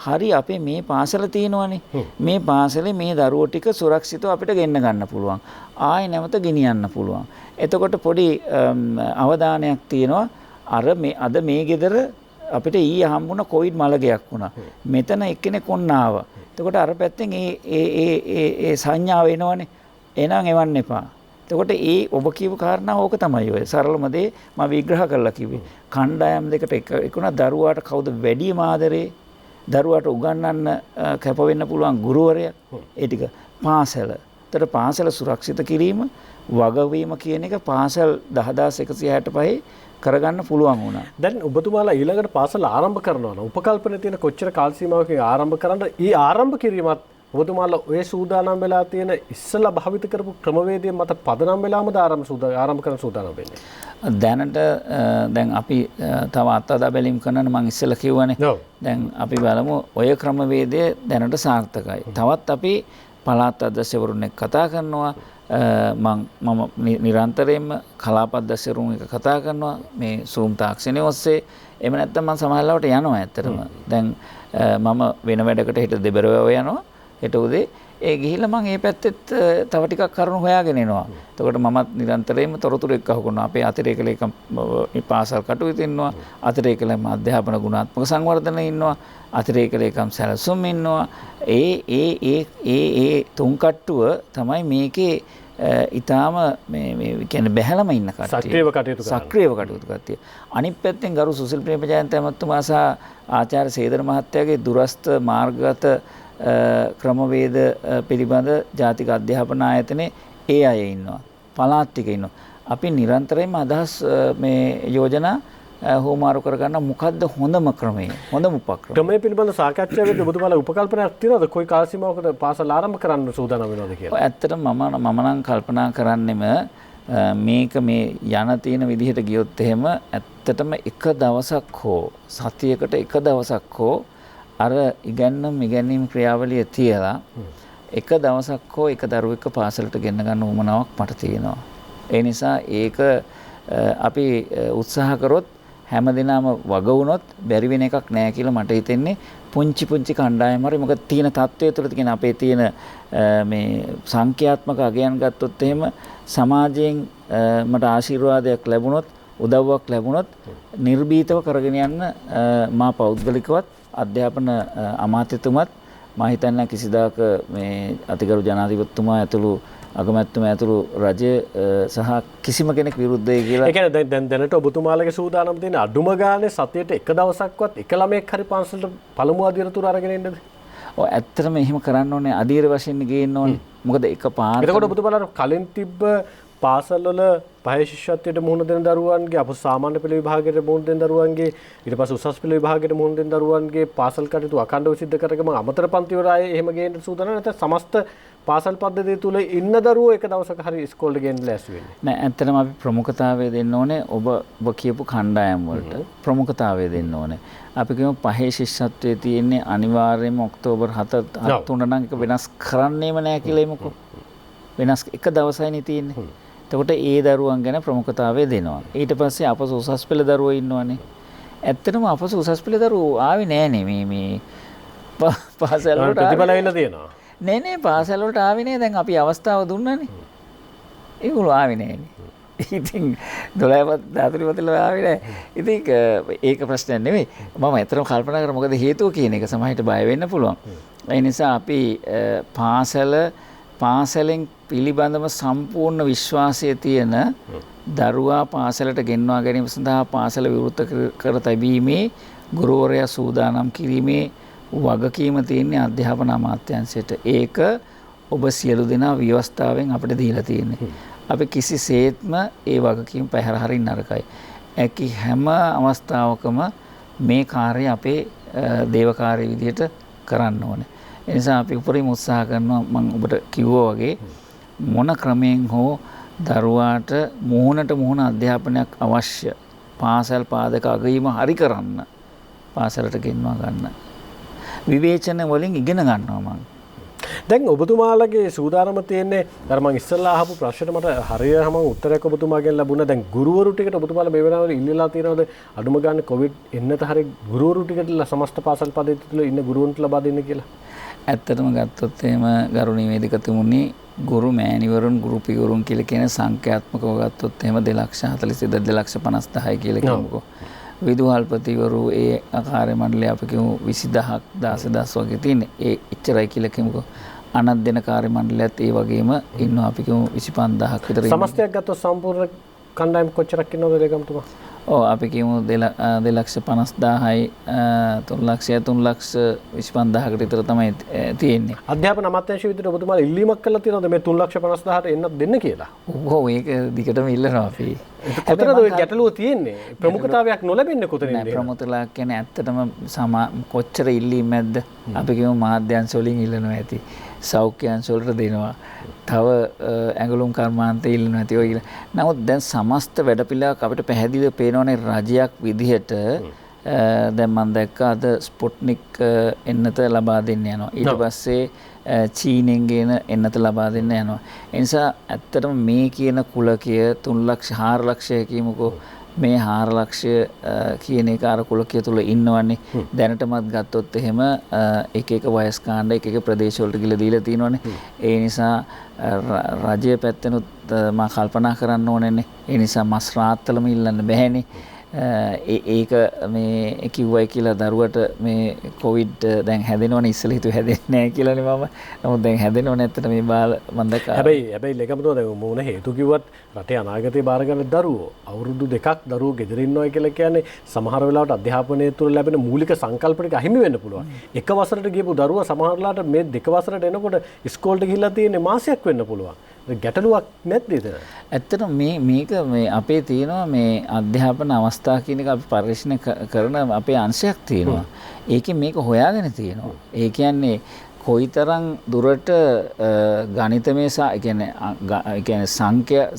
හරි අපේ මේ පාසල තියෙනවනේ. මේ පාසලේ මේ දරුවෝ ටික සුරක්ෂිතව අපිට ගෙන්න ගන්න පුළුවන්. ආයෙ නැවත ගෙනියන්න පුළුවන්. එතකොට පොඩි අවධානයක් තියෙනවා. අද මේ ගෙදර අපිට ඊයේ හම්බුණ කොවිඩ් මළගයක් වුණා. මෙතන එක්කෙනෙක් ඔන්න ආවා. එතකොට අර පැත්තෙන් ඒ සංඥාව එනවනේ. එහෙනම් එවන්න එපා. එතකොට ඒ ඔබ කියපු කාරණාව ඕක තමයි ඔය සරලම දේ මම විග්‍රහ කරලා කිව්වේ. කණ්ඩායම් දෙකට එකුණා දරුවාට කවුද වැඩිම ආදරේ? දරුවාට උගන්වන්න කැප වෙන්න පුළුවන් ගුරුවරයා. ඒ ටික පාසල. ඒතර පාසල සුරක්ෂිත කිරීම, වගවීම කියන එක පාසල් 10165 කරගන්න පුළුවන් වුණා.
දැන් ඔබතුමාලා ඊළඟට පාසල ආරම්භ කරනවා නම් උපකල්පන තියෙන කොච්චර කාල සීමාවකින් ආරම්භ කරන්න ඊ ආරම්භ කිරීමත් ඔබතුමාලා ඔය සූදානම් වෙලා තියෙන ඉස්සලා භාවිත කරපු ක්‍රමවේදය මත පදනම් වෙලාමද ආරම්භ කරන්න සූදානම් වෙන්නේ?
දැනට දැන් අපි තව අත්අදා බැලීම් කරන්න මම ඉස්සලා කිව්වනේ. දැන් අපි බලමු ඔය ක්‍රමවේදය දැනට සාර්ථකයි. තවත් අපි පළාත් අධ්‍යක්ෂවරුන් එක්ක කතා කරනවා. මම නිරන්තරයෙන්ම කලාප අධ්‍යක්ෂවරුන් එක්ක කතා කරනවා මේ Zoom තාක්ෂණය ඔස්සේ. එහෙම නැත්නම් මම සමහරවිට යනවා ඇත්තටම. දැන් මම වෙන වැඩකට හිට දෙබරව යනවා. හෙට උදේ ඒ ගිහිල්ලා මම මේ පැත්තෙත් තව ටිකක් කරුණු හොයාගෙන එනවා. එතකොට මමත් නිරන්තරයෙන්ම තොරතුරු එක්කහු කරනවා. අපේ අතිරේක ලේකම් පාසල් කටයුතු ඉන්නවා. අතිරේක ලේකම් අධ්‍යාපන ගුණාත්මක සංවර්ධන ඉන්නවා. අතිරේක ලේකම් සැලසුම් ඉන්නවා. ඒ තුන් කට්ටුව තමයි මේකේ ඊටාම මේ කියන්නේ බැහැලම ඉන්න කට්ටිය. සක්‍රියව කටයුතු කට්ටිය. අනිත් පැත්තෙන් ගරු සුසිල් ප්‍රේමජයන්ත මහත්මයා සහ ආචාර්ය සේදර මහත්තයාගේ දුරස්ත මාර්ගගත ක්‍රමවේද පිළිබඳ ජාතික අධ්‍යාපන ආයතනයේ ඒ අය ඉන්නවා. පළාත් ටික ඉන්නවා. අපි නිරන්තරයෙන්ම අදහස් මේ යෝජනා හුවමාරු කරගන්න මොකද්ද හොඳම ක්‍රමය? හොඳම උපක්‍රම.
ක්‍රමය පිළිබඳ සාකච්ඡාවේදී ඔබතුමාලා උපකල්පනයක් තියෙනවද? කොයි කාල සීමාවකද පාසල් ආරම්භ කරන්න සූදානම් වෙනවද කියලා?
ඇත්තටම මම නම් කල්පනා කරන්නෙම මේක මේ යන තියෙන විදිහට ගියොත් එහෙම ඇත්තටම එක දවසක් හෝ සතියකට එක දවසක් හෝ අර ඉගැන්වීම් ක්‍රියාවලිය තියලා එක දවසක් හෝ එක දරුවෙක් පාසලට ගෙන්න ගන්න උවමනාවක් මට තියෙනවා. ඒ නිසා ඒක අපි උත්සාහ කරොත් හැමදෙනාම වග වුණොත් බැරි වෙන එකක් නෑ කියලා මට හිතෙන්නේ. පුංචි කණ්ඩායම් හරි මොකද තියෙන තත්ත්වය තුළ තියෙන අපේ තියෙන මේ සංඛ්‍යාත්මක අගයන් ගත්තොත් එහෙම සමාජයෙන් මට ආශිර්වාදයක් ලැබුණොත් උදව්වක් ලැබුණොත් නිර්භීතව කරගෙන යන්න මා පෞද්ගලිකවත් අධ්‍යාපන අමාත්‍යතුමත් මා හිතන්නේ කිසිදාක මේ අතිගරු ජනාධිපතිතුමා ඇතුළු අගමැතිතුමා ඇතුළු රජය සහ කිසිම කෙනෙක් විරුද්ධයි කියලා.
ඒ කියන්නේ දැන් දැනට ඔබතුමාලගේ සූදානම් තියෙන අඩුම ගානේ සතියට එක දවසක්වත් එක ළමයෙක් හරි පන්සලට පළමු අදියරතුර අරගෙන එන්නද?
ඔව් ඇත්තටම එහෙම කරන්න ඕනේ අදියර වශයෙන් ගේන්න ඕනේ. මොකද එකපාරට
එතකොට ඔබතුමාලා කලින් තිබ්බ පාසල්වල පහේ ශිෂ්‍යත්වයට මුහුණ දෙන දරුවන්ගේ අප සාමාන්‍ය පෙළ විභාගයට මුහුණ දෙන දරුවන්ගේ ඊට පස්සේ උසස් පෙළ විභාගයට මුහුණ දෙන දරුවන්ගේ පාසල් කටයුතු අඛණ්ඩව සිද්ධ කරගෙන අමතර පන්ති වල ආයේ එහෙම ගේන්න සූදානම් නැත්නම් සමස්ත පාසල් පද්ධතිය තුල ඉන්න දරුවෝ එක දවසක හරි ඉස්කෝලේට ගෙන්න ලෑස්ති වෙන්නේ.
නෑ ඇත්තටම අපි ප්‍රමුඛතාවය දෙන්න ඕනේ ඔබ කියපු කණ්ඩායම් වලට ප්‍රමුඛතාවය දෙන්න ඕනේ. අපි කියමු පහේ ශිෂ්‍යත්වයේ තියෙන්නේ අනිවාර්යයෙන්ම ඔක්තෝබර් 7 3 නම් එක වෙනස් කරන්නේම නෑ කියලා එමුකෝ. වෙනස් එක දවසයිනේ තියෙන්නේ. එතකොට ඒ දරුවන් ගැන ප්‍රමුඛතාවය දෙනවා. ඊට පස්සේ අපස උසස් පෙළ දරුවෝ ඉන්නවනේ. ඇත්තටම අපස උසස් පෙළ දරුවෝ ආවේ නෑනේ මේ පාසල් වලට
ප්‍රතිඵල වෙන්න තියෙනවා.
නෑ පාසල් වලට ආවේ නෑ. දැන් අපි අවස්ථාව දුන්නානේ. ඒගොල්ලෝ ආවේ නෑනේ. ඉතින් 12 14 ආවේ නෑ. ඉතින් ඒක ප්‍රශ්නයක් නෙමෙයි. මම ඇත්තටම කල්පනා කරා මොකද හේතුව කියන එක සමහරට බය වෙන්න පුළුවන්. ඒ නිසා අපි පාසලෙන් පිළිබඳව සම්පූර්ණ විශ්වාසය තියෙන දරුවා පාසලට ගෙන්වා ගැනීම සඳහා පාසල විවෘත කර තැබීමේ ගුරුවරයා සූදානම් කිරීමේ වගකීම තියෙන්නේ අධ්‍යාපන අමාත්‍යාංශයට. ඒක ඔබ සියලු දෙනා ව්‍යවස්ථාවෙන් අපිට දීලා තියෙන්නේ. අපි කිසිසේත්ම ඒ වගකීම පැහැර හරින්න නරකයි. ඒකි හැම අවස්ථාවකම මේ කාර්යය අපේ දේවකාර්ය විදියට කරන්න ඕනේ. ඒ නිසා අපි උපරිම උත්සාහ කරනවා මම ඔබට කිව්වා වගේ මොන ක්‍රමයෙන් හෝ දරුවාට මුහුණට අධ්‍යාපනයක් අවශ්‍ය පාසල් පාදක අගීම හරි කරන්න පාසලට ගෙන්වා ගන්න. විවේචන වලින් ඉගෙන ගන්නවා මම.
දැන් ඔබතුමාලගේ සූදානම තියෙන්නේ අර මම ඉස්සෙල්ලා අහපු ප්‍රශ්නෙට මට හරියටම උත්තරයක් ඔබතුමාගෙන් ලැබුණා. දැන් ගුරුවරු ටිකට ඔබතුමාලා මේ වෙලාවේ ඉල්ලලා තියෙනවද අඩුම ගන්න කොවිඩ් එන්නත හරිය ගුරුවරු ටිකට සමස්ත පාසල් පද්ධතිය තුළ ඉන්න ගුරුවරුන්ට ලබා දෙන්න කියලා?
ඇත්තටම ගත්තොත් එහෙම ගරුණීය වේදිකතුමුනි ගුරු මෑණිවරුන් ගුරු පියවරුන් කියලා කියන සංඛ්‍යාත්මකව ගත්තොත් එහෙම 2,42,2,50,000 කියලා කියමුකෝ. විදුහල්පතිවරු ඒ ආකාර මණ්ඩලය අපි කියමු 20000ක් 10000 වගේ තියෙන්නේ. ඒ එච්චරයි කියලා කියමුකෝ. අනත් දෙන කාර්ය මණ්ඩලයත් ඒ වගේම ඉන්නවා අපි කියමු 25000ක් විතර.
සමස්තයක් ගත්තොත් සම්පූර්ණ කණ්ඩායම කොච්චරක් ඉන්නවද ලේකම්තුමා?
ඔව් අපි කියමු 2,50,000යි 3,25,000කට විතර තමයි තියෙන්නේ.
අධ්‍යාපන අමාත්‍යාංශ විදිහට ඔබතුමාලා ඉල්ලීමක් කළා තියෙනවද මේ 3,50,000ට එන්නත් දෙන්න කියලා?
ඔව් ඒක දිගටම ඉල්ලනවා අපි.
කොතනද ඔය ගැටලුව තියෙන්නේ? ප්‍රමුඛතාවයක් නොලැබෙන්නේ කොතනින්ද?
ප්‍රමුඛතාවයක් කියන්නේ ඇත්තටම කොච්චර ඉල්ලීම් නැද්ද? අපි කියමු මාධ්‍යංශ වලින් ඉල්ලනවා ඇති. සෞඛ්‍යංශ වලට දෙනවා. තව ඇඟලුම් කර්මාන්තය ඉල්ලනවා ඇති ඔය කියලා. නමුත් දැන් සමස්ත වැඩපිළිවෙලක් අපිට පැහැදිලිව පේනවනේ රජයක් විදිහට දැන් මම දැක්කා අද ස්පොට්නික් එන්නත ලබා දෙන්න යනවා. ඊට පස්සේ චීනෙන් ගෙන එන්නත ලබා දෙන්න යනවා. ඒ නිසා ඇත්තටම මේ කියන කුලකය 3,00,000 කියමුකෝ මේ 4,00,000 කියන එක අර කුලකය තුල ඉන්නවන්නේ. දැනටමත් ගත්තොත් එහෙම එක එක වයස් කාණ්ඩ එක එක ප්‍රදේශ වලට ගිහලා දීලා තියෙනවනේ. ඒ නිසා රජයේ පැත්තෙනුත් මම කල්පනා කරන්න ඕනේනේ. ඒ නිසා මස් රාත්තලම ඉල්ලන්න බෑනේ. ඒක මේ කිව්වයි කියලා දරුවට මේ කොවිඩ් දැන් හැදෙනවනේ ඉස්සෙල්ලා හිතුව හැදෙන්නේ නැහැ කියලානේ මම. නමුත් දැන් හැදෙනව නැත්තට මේ බාල මම දැක්කා.
හැබැයි ලේකම්තුමා දැන් මොන හේතු කිව්වත් රටේ අනාගතේ බාර ගන්න දරුවෝ අවුරුදු 2ක් දරුවෝ ගෙදර ඉන්නවා කියලා කියන්නේ සමහර වෙලාවට අධ්‍යාපනය තුළ ලැබෙන මූලික සංකල්ප ටික අහිමි වෙන්න පුළුවන්. එක වසරට ගියපු දරුවා සමහර වෙලාවට මේ 2 වසරට එනකොට ඉස්කෝලේට ගිහිල්ලා තියෙන්නේ මාසයක් වෙන්න පුළුවන්. ගැටලුවක් නැද්ද එතන?
ඇත්තටම මේක මේ අපේ තියෙනවා මේ අධ්‍යාපන අවස්ථා කියන එක අපි පරිශීලනය කරන අපේ අංශයක් තියෙනවා. ඒකෙන් මේක හොයාගෙන තියෙනවා. ඒ කියන්නේ කොයිතරම් දුරට ගණිතමය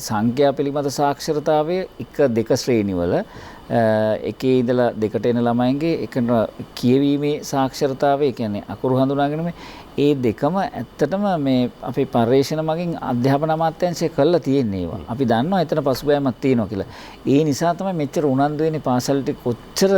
සංඛ්‍යා පිළිබඳ සාක්ෂරතාවය 1 2 ශ්‍රේණිවල එකේ ඉඳලා දෙකට එන ළමයින්ගේ එක කියවීමේ සාක්ෂරතාවය කියන්නේ අකුරු හඳුනා ගැනීම ඒ දෙකම ඇත්තටම මේ අපේ පර්යේෂණ මගින් අධ්‍යාපන අමාත්‍යාංශය කළා තියෙන්නේ ඒවා. අපි දන්නවා එතන පසුබෑමක් තියෙනවා කියලා. ඒ නිසා තමයි මෙච්චර උනන්දු වෙන්නේ පාසලට කොච්චර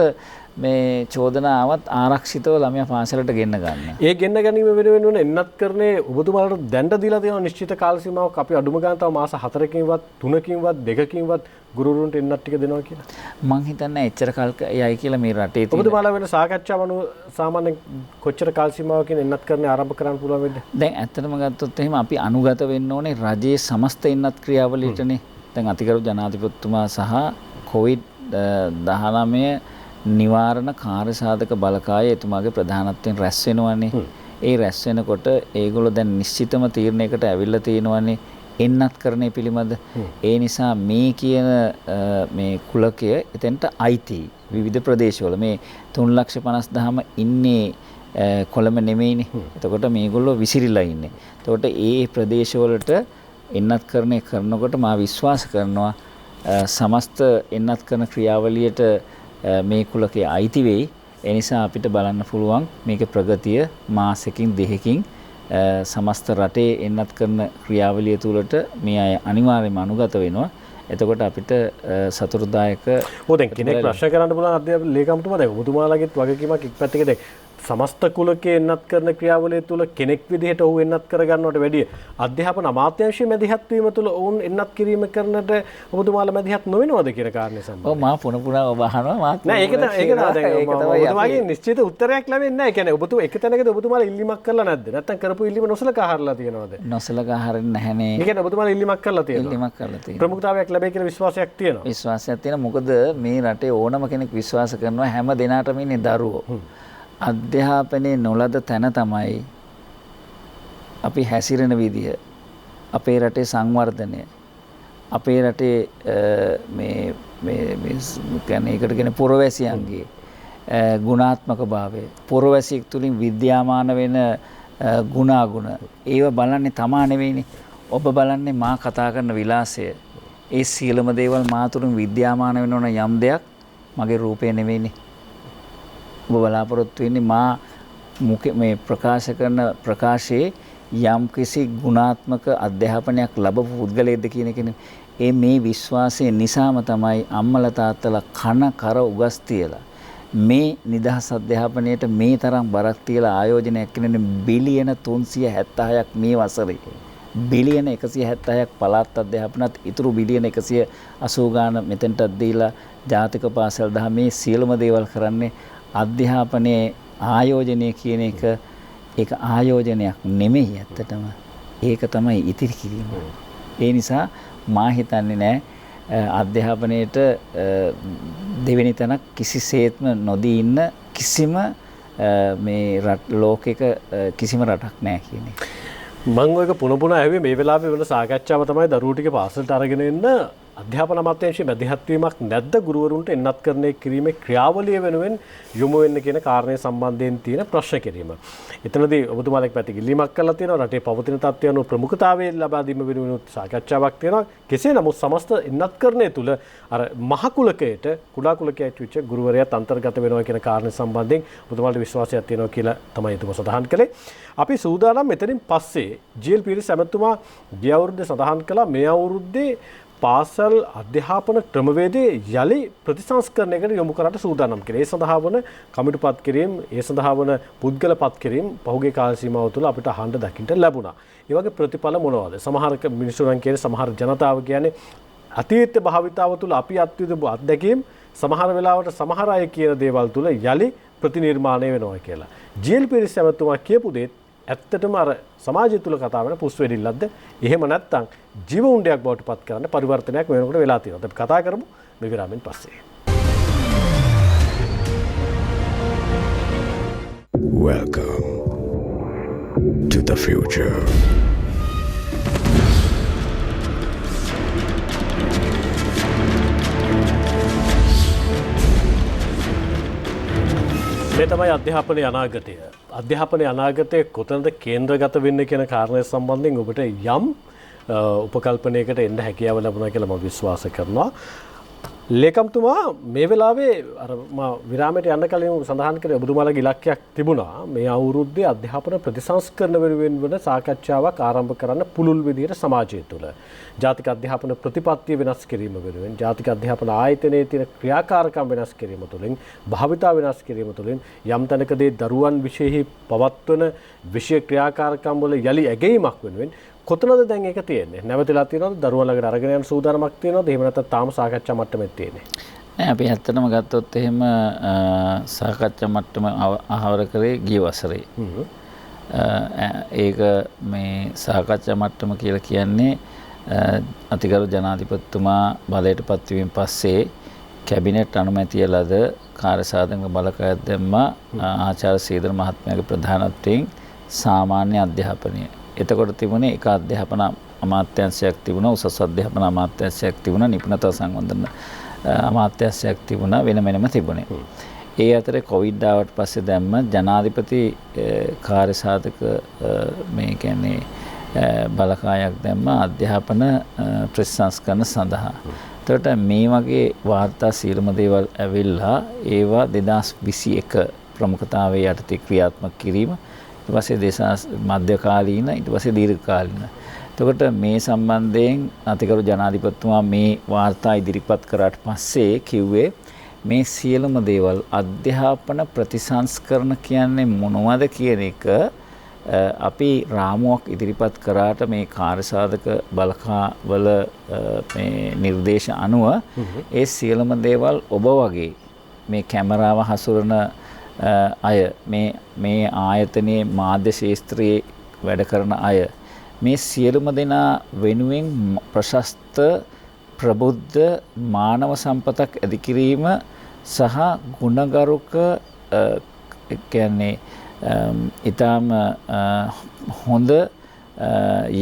මේ චෝදනාවත් ආරක්ෂිතව ළමයා පාසලට ගෙන්න ගන්න.
ඒ ගෙන්න ගැනීම වෙනුවෙන් වෙන එන්නත් කරන්නේ ඔබතුමාලට දැන්ට දීලා තියෙන නිශ්චිත කාල සීමාවක් අපි අඩුම ගාන තව මාස 4කින්වත් 3කින්වත් 2කින්වත් ගුරුවරුන්ට එන්නත් ටික දෙනවා කියලා.
මං හිතන්නේ එච්චර කල් යයි කියලා මේ රටේ තියෙන.
ඔබතුමාලා වෙන සාකච්ඡාව අනුව සාමාන්‍යයෙන් කොච්චර කාල සීමාවකින් එන්නත් කරන්නේ ආරම්භ කරන්න පුළුවන් වෙන්නේ?
දැන් ඇත්තටම ගත්තොත් එහෙම අපි අනුගත වෙන්න ඕනේ රජයේ සමස්ත එන්නත් ක්‍රියාවලියටනේ. දැන් අතිගරු ජනාධිපතිතුමා සහ COVID-19 නිවාරණ කාර්යසාධක බලකාය එතුමාගේ ප්‍රධානත්වයෙන් රැස් වෙනවනේ. ඒ රැස් වෙනකොට ඒගොල්ලෝ දැන් නිශ්චිතම තීරණයකට ඇවිල්ලා තියෙනවනේ එන්නත් කරන්නේ පිළිබඳ. ඒ නිසා මේ කියන මේ කුලකය එතෙන්ට අයිති විවිධ ප්‍රදේශවල මේ 3,50,000ම ඉන්නේ කොළඹ නෙමෙයිනේ. එතකොට මේගොල්ලෝ විසිරිලා ඉන්නේ. එතකොට ඒ ප්‍රදේශවලට එන්නත් කරනකොට මා විශ්වාස කරනවා සමස්ත එන්නත් කරන ක්‍රියාවලියට මේ කුලකයේ අයිති වෙයි. ඒ නිසා අපිට බලන්න පුළුවන් මේකේ ප්‍රගතිය මාසෙකින් දෙකකින් සමස්ත රටේ එන්නත් කරන ක්‍රියාවලිය තුළට මේ අය අනිවාර්යයෙන්ම අනුගත වෙනවා. එතකොට අපිට සතුටුදායක
දැන් කෙනෙක් ප්‍රශ්න කරන්න පුළුවන් අධ්‍යාපන ලේකම්තුමා දැන් ඔබතුමාලගෙත් වගකීමක් එක් පැත්තක දැන් සමස්ත කුලකයේ එන්නත් කරන ක්‍රියාවලිය තුළ කෙනෙක් විදිහට ඔහු එන්නත් කරගන්නවට වැඩිය අධ්‍යාපන අමාත්‍යාංශයේ මැදිහත් වීම තුළ ඔවුන් එන්නත් කිරීම කරන්නට ඔබතුමාලා මැදිහත් නොවෙනවද කියන කාරණේ සම්බන්ධව.
ඔව් මා පුන ඔබ අහනවා මාත්
නෑ ඒක තමයි ඔබතුමාගේ නිශ්චිත උත්තරයක් ලැබෙන්නේ නැහැ. ඒ කියන්නේ ඔබතුමා එක තැනකද ඔබතුමාලා ඉල්ලීමක් කරලා නැද්ද? නැත්නම් කරපු ඉල්ලීම නොසලකා හරිලා තියෙනවද?
නොසලකා හරින්නේ නැහනේ.
ඒ කියන්නේ ඔබතුමාලා ඉල්ලීමක් කරලා තියෙනවා.
ඉල්ලීමක් කරලා තියෙනවා.
ප්‍රමුඛතාවයක් ලැබෙයි කියලා විශ්වාසයක් තියෙනවා.
විශ්වාසයක් තියෙනවා. මොකද මේ රටේ ඕනම කෙනෙක් විශ්වාස කරනවා හැම දිනාටම ඉන්නේ දරුවෝ. අධ්‍යාපනයේ නොලද තැන තමයි අපි හැසිරෙන විදිය, අපේ රටේ සංවර්ධනය, අපේ රටේ මේ කියන්නේ ඒකට කියන පුරවැසියන්ගේ ගුණාත්මක භාවය, පුරවැසියෙක් තුලින් විද්‍යාමාන වෙන ගුණාගුණ ඒව බලන්නේ තමා නෙවෙයිනේ. ඔබ බලන්නේ මා කතා කරන විලාසය. ඒ සියලුම දේවල් මා තුලින් විද්‍යාමාන වෙන ඕන යම් දෙයක් මගේ රූපය නෙවෙයිනේ. ඔබ බලාපොරොත්තු වෙන්නේ මා මේ ප්‍රකාශ කරන ප්‍රකාශයේ යම් කිසි ගුණාත්මක අධ්‍යාපනයක් ලැබපු පුද්ගලයෙක්ද කියන එකනේ. ඒ මේ විශ්වාසය නිසාම තමයි අම්මලා තාත්තලා කන කර උගස් තියලා මේ නිදහස් අධ්‍යාපනයට මේ තරම් බරක් තියලා ආයෝජනයක් කරන බිලියන 376ක් මේ වසරේ බිලියන 176ක් පළාත් අධ්‍යාපනත් ඉතුරු බිලියන 180 ගාන මෙතෙන්ට දීලා ජාතික පාසල් දහමේ සියලුම දේවල් කරන්නේ අධ්‍යාපනයේ ආයෝජනය කියන එක ඒක ආයෝජනයක් නෙමෙයි ඇත්තටම. ඒක තමයි ඉතිරි කිරීම. ඒ නිසා මා හිතන්නේ නෑ අධ්‍යාපනයේට දෙවෙනි තැනක් කිසිසේත්ම නොදී ඉන්න කිසිම මේ ලෝකයක කිසිම රටක් නෑ කියන එක.
මම ඔයක පුන පුන ඇහුවේ මේ වෙලාවේ වෙන සාකච්ඡාව තමයි දරුවෝ ටික පාසලට අරගෙන එන්න අධ්‍යාපන අමාත්‍යාංශයේ මැදිහත් වීමක් නැද්ද ගුරුවරුන්ට එන්නත් කරන්නේ කිරීමේ ක්‍රියාවලිය වෙනුවෙන් යොමු වෙන්න කියන කාරණේ සම්බන්ධයෙන් තියෙන ප්‍රශ්න කිරීම. එතනදී ඔබතුමාලෙක් පැත්තකින් ඉල්ලීමක් කරලා තියෙනවා රටේ පවතින තත්ත්වය අනුව ප්‍රමුඛතාවය ලබා දීම වෙනුවෙන් සාකච්ඡාවක් තියෙනවා. කෙසේ නමුත් සමස්ත එන්නත් කරන්නේ තුල අර මහ කුලකයට කුඩා කුලකයට විච ගුරුවරයාත් අන්තර්ගත වෙනවා කියන කාරණේ සම්බන්ධයෙන් ඔබතුමාලට විශ්වාසයක් තියෙනවා කියලා තමයි එතුමා සඳහන් කළේ. අපි සූදානම් මෙතනින් පස්සේ ජී.එල්. පීරිස් ඇමතුමා ගිය අවුරුද්දේ සඳහන් කළා මේ අවුරුද්දේ පාසල් අධ්‍යාපන ක්‍රමවේදයේ යලි ප්‍රතිසංස්කරණයකට යොමු කරන්න සූදානම් කියලා. ඒ සඳහා වන කමිටු පත් කිරීම, ඒ සඳහා වන පුද්ගල පත් කිරීම පහුගිය කාල සීමාව තුළ අපිට අහන්න දකින්න ලැබුණා. ඒ වගේ ප්‍රතිඵල මොනවද? සමහර මිනිස්සු නම් කියන්නේ සමහර ජනතාව කියන්නේ අතීත භාවිතාව තුළ අපි අත්විඳපු අත්දැකීම් සමහර වෙලාවට සමහර අය කියන දේවල් තුළ යලි ප්‍රතිනිර්මාණය වෙනවා කියලා. ජී.එල්. පීරිස් ඇමතුමා කියපු දේත් ඇත්තටම අර සමාජය තුළ කතා වෙන පුස්වෙඩිල්ලක්ද? එහෙම නැත්නම් ජීව උණ්ඩයක් බවට පත් කරන්න පරිවර්තනයක් වෙනකොට වෙලා තියෙනවා. අපි කතා කරමු මේ විරාමෙන් පස්සේ.
Welcome to the future.
මේ තමයි අධ්‍යාපනයේ අනාගතය. අධ්‍යාපනයේ අනාගතය කොතනද කේන්ද්‍රගත වෙන්නේ කියන කාරණය සම්බන්ධයෙන් ඔබට යම් උපකල්පනයකට එන්න හැකියාව ලැබුණා කියලා මම විශ්වාස කරනවා. ලේකම්තුමා මේ වෙලාවේ අර විරාමයට යන්න කලින් සඳහන් කරේ ඔබතුමාලගේ ඉලක්කයක් තිබුණා මේ අවුරුද්දේ අධ්‍යාපන ප්‍රතිසංස්කරණ වෙනුවෙන් වන සාකච්ඡාවක් ආරම්භ කරන්න පුළුල් විදිහට සමාජය තුළ ජාතික අධ්‍යාපන ප්‍රතිපත්තිය වෙනස් කිරීම වෙනුවෙන් ජාතික අධ්‍යාපන ආයතනයේ තියෙන ක්‍රියාකාරකම් වෙනස් කිරීම තුළින් භාවිතා වෙනස් කිරීම තුළින් යම් තැනකදී දරුවන් විශේෂෙහි පවත්වන විෂය ක්‍රියාකාරකම් වල යලි ඇගීමක් වෙනුවෙන් කොතනද දැන් ඒක තියෙන්නේ? නැවතිලා තියෙනවද? දරුවන් ළඟට අරගෙන යන සූදානමක් තියෙනවද? එහෙම නැත්නම් තාම සාකච්ඡා මට්ටමේ තියෙන්නේ?
නෑ අපි ඇත්තටම ගත්තොත් එහෙම සාකච්ඡා මට්ටම අහවර කරේ ගිය වසරේ. ඒක මේ සාකච්ඡා මට්ටම කියලා කියන්නේ අතිගරු ජනාධිපතිතුමා බලයට පත්වීමෙන් පස්සේ කැබිනට් අනුමැතිය ලද කාර්යසාධක බලකායක් දැම්මා ආචාර්ය සීදර මහත්මයාගේ ප්‍රධානත්වයෙන් සාමාන්‍ය අධ්‍යාපනය. එතකොට තිබුණේ එක අධ්‍යාපන අමාත්‍යාංශයක් තිබුණා, උසස් අධ්‍යාපන අමාත්‍යාංශයක් තිබුණා, නිපුණතා සංවර්ධන අමාත්‍යාංශයක් තිබුණා, වෙන වෙනම තිබුණේ. ඒ අතරේ කොවිඩ් ආවට පස්සේ දැම්ම ජනාධිපති කාර්යසාධක මේ කියන්නේ බලකායක් දැම්ම අධ්‍යාපන ප්‍රතිසංස්කරණ සඳහා. එතකොට මේ වගේ වාර්තා සියලුම දේවල් ඇවිල්ලා ඒවා 2021 ප්‍රමුඛතාවයේ යටතේ ක්‍රියාත්මක කිරීම, ඊට පස්සේ දේශ මධ්‍යකාලීන, ඊට පස්සේ දීර්ඝකාලීන. එතකොට මේ සම්බන්ධයෙන් අතිගරු ජනාධිපතිතුමා මේ වාර්තා ඉදිරිපත් කරාට පස්සේ කිව්වේ මේ සියලුම දේවල් අධ්‍යාපන ප්‍රතිසංස්කරණ කියන්නේ මොනවද කියන එක අපි රාමුවක් ඉදිරිපත් කරාට මේ කාර්යසාධක බලකාවල මේ නිර්දේශ අනුව ඒ සියලුම දේවල් ඔබ වගේ මේ කැමරාව හසුරන අය මේ ආයතනයේ මාධ්‍ය ශාස්ත්‍රයේ වැඩ කරන අය මේ සියලුම දෙනා වෙනුවෙන් ප්‍රශස්ත ප්‍රබුද්ධ මානව සම්පතක් ඇති කිරීම සහ ගුණගරුක කියන්නේ ඊටම හොඳ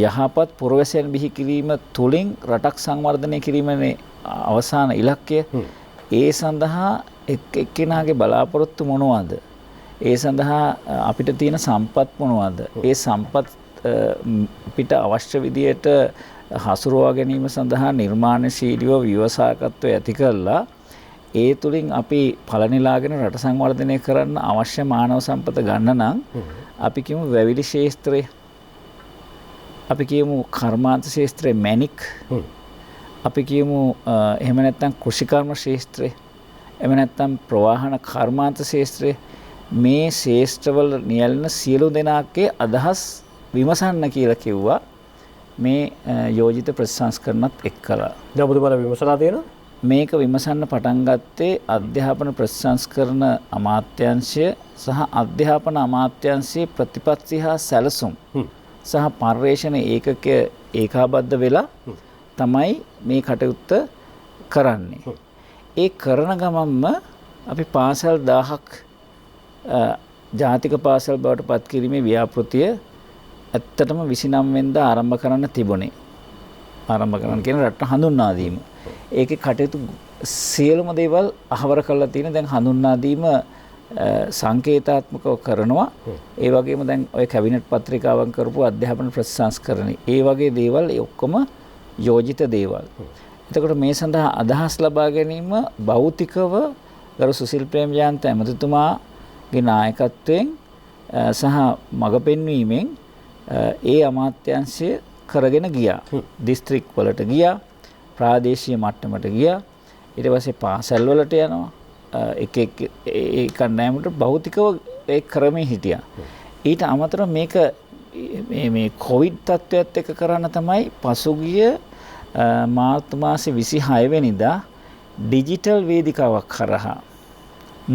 යහපත් පුරවැසියන් බිහි කිරීම තුළින් රටක් සංවර්ධනය කිරීමේ අවසාන ඉලක්කය. ඒ සඳහා එක්කෙනාගේ බලාපොරොත්තු මොනවද? ඒ සඳහා අපිට තියෙන සම්පත් මොනවද? ඒ සම්පත් අපිට අවශ්‍ය විදියට හසුරුවා ගැනීම සඳහා නිර්මාණශීලීව ව්‍යවසායකත්වය ඇති කරලා ඒ තුලින් අපි පළනිලාගෙන රට සංවර්ධනය කරන්න අවශ්‍ය මානව සම්පත ගන්න නම් අපි කියමු වැවිලි ශාස්ත්‍රය, අපි කියමු කර්මාන්ත ශාස්ත්‍රය, මැණික්, අපි කියමු එහෙම නැත්නම් කෘෂිකර්ම ශාස්ත්‍රය, එහෙම නැත්නම් ප්‍රවාහන කර්මාන්ත ශාස්ත්‍රය, මේ ශාස්ත්‍රවල නියැලෙන සියලු දෙනාගේ අදහස් විමසන්න කියලා කිව්වා මේ යෝජිත ප්‍රතිසංස්කරණත් එක්කලා.
දැන් ඔබතුමාලා විමසලා තියෙනවා?
මේක විමසන්න පටන් ගත්තේ අධ්‍යාපන ප්‍රතිසංස්කරණ අමාත්‍යාංශය සහ අධ්‍යාපන අමාත්‍යාංශයේ ප්‍රතිපත්ති හා සැලසුම් සහ පර්යේෂණ ඒකකය ඒකාබද්ධ වෙලා තමයි මේ කටයුත්ත කරන්නේ. ඒ කරන ගමන්ම අපි පාසල් 1000ක් ජාතික පාසල් බවට පත් කිරීමේ ව්‍යාපෘතිය ඇත්තටම 29 වෙනිදා ආරම්භ කරන්න තිබුණේ. ආරම්භ කරන්න කියන රට හඳුන්වා දීම. ඒකේ කටයුතු සියලුම දේවල් අහවර කරලා තියෙන දැන් හඳුන්වා දීම සංකේතාත්මකව කරනවා. ඒ වගේම දැන් ඔය කැබිනට් පත්‍රිකාවන් කරපු අධ්‍යාපන ප්‍රතිසංස්කරණ ඒ වගේ දේවල් ඒ ඔක්කොම යෝජිත දේවල්. එතකොට මේ සඳහා අදහස් ලබා ගැනීම භෞතිකව ගරු සුසිල් ප්‍රේමජයන්ත ඇමතිතුමාගේ නායකත්වයෙන් සහ මඟ පෙන්වීමෙන් ඒ අමාත්‍යාංශය කරගෙන ගියා. දිස්ත්‍රික් වලට ගියා, ප්‍රාදේශීය මට්ටමට ගියා, ඊට පස්සේ පාසල් වලට යනවා. එක ඒ කණ්ඩායමට භෞතිකව ඒ ක්‍රමේ හිටියා. ඊට අමතරව මේක මේ කොවිඩ් තත්ත්වයට එක්ක කරන්න තමයි පසුගිය මාර්තු මාසේ 26 වෙනිදා ඩිජිටල් වේදිකාවක් කරහා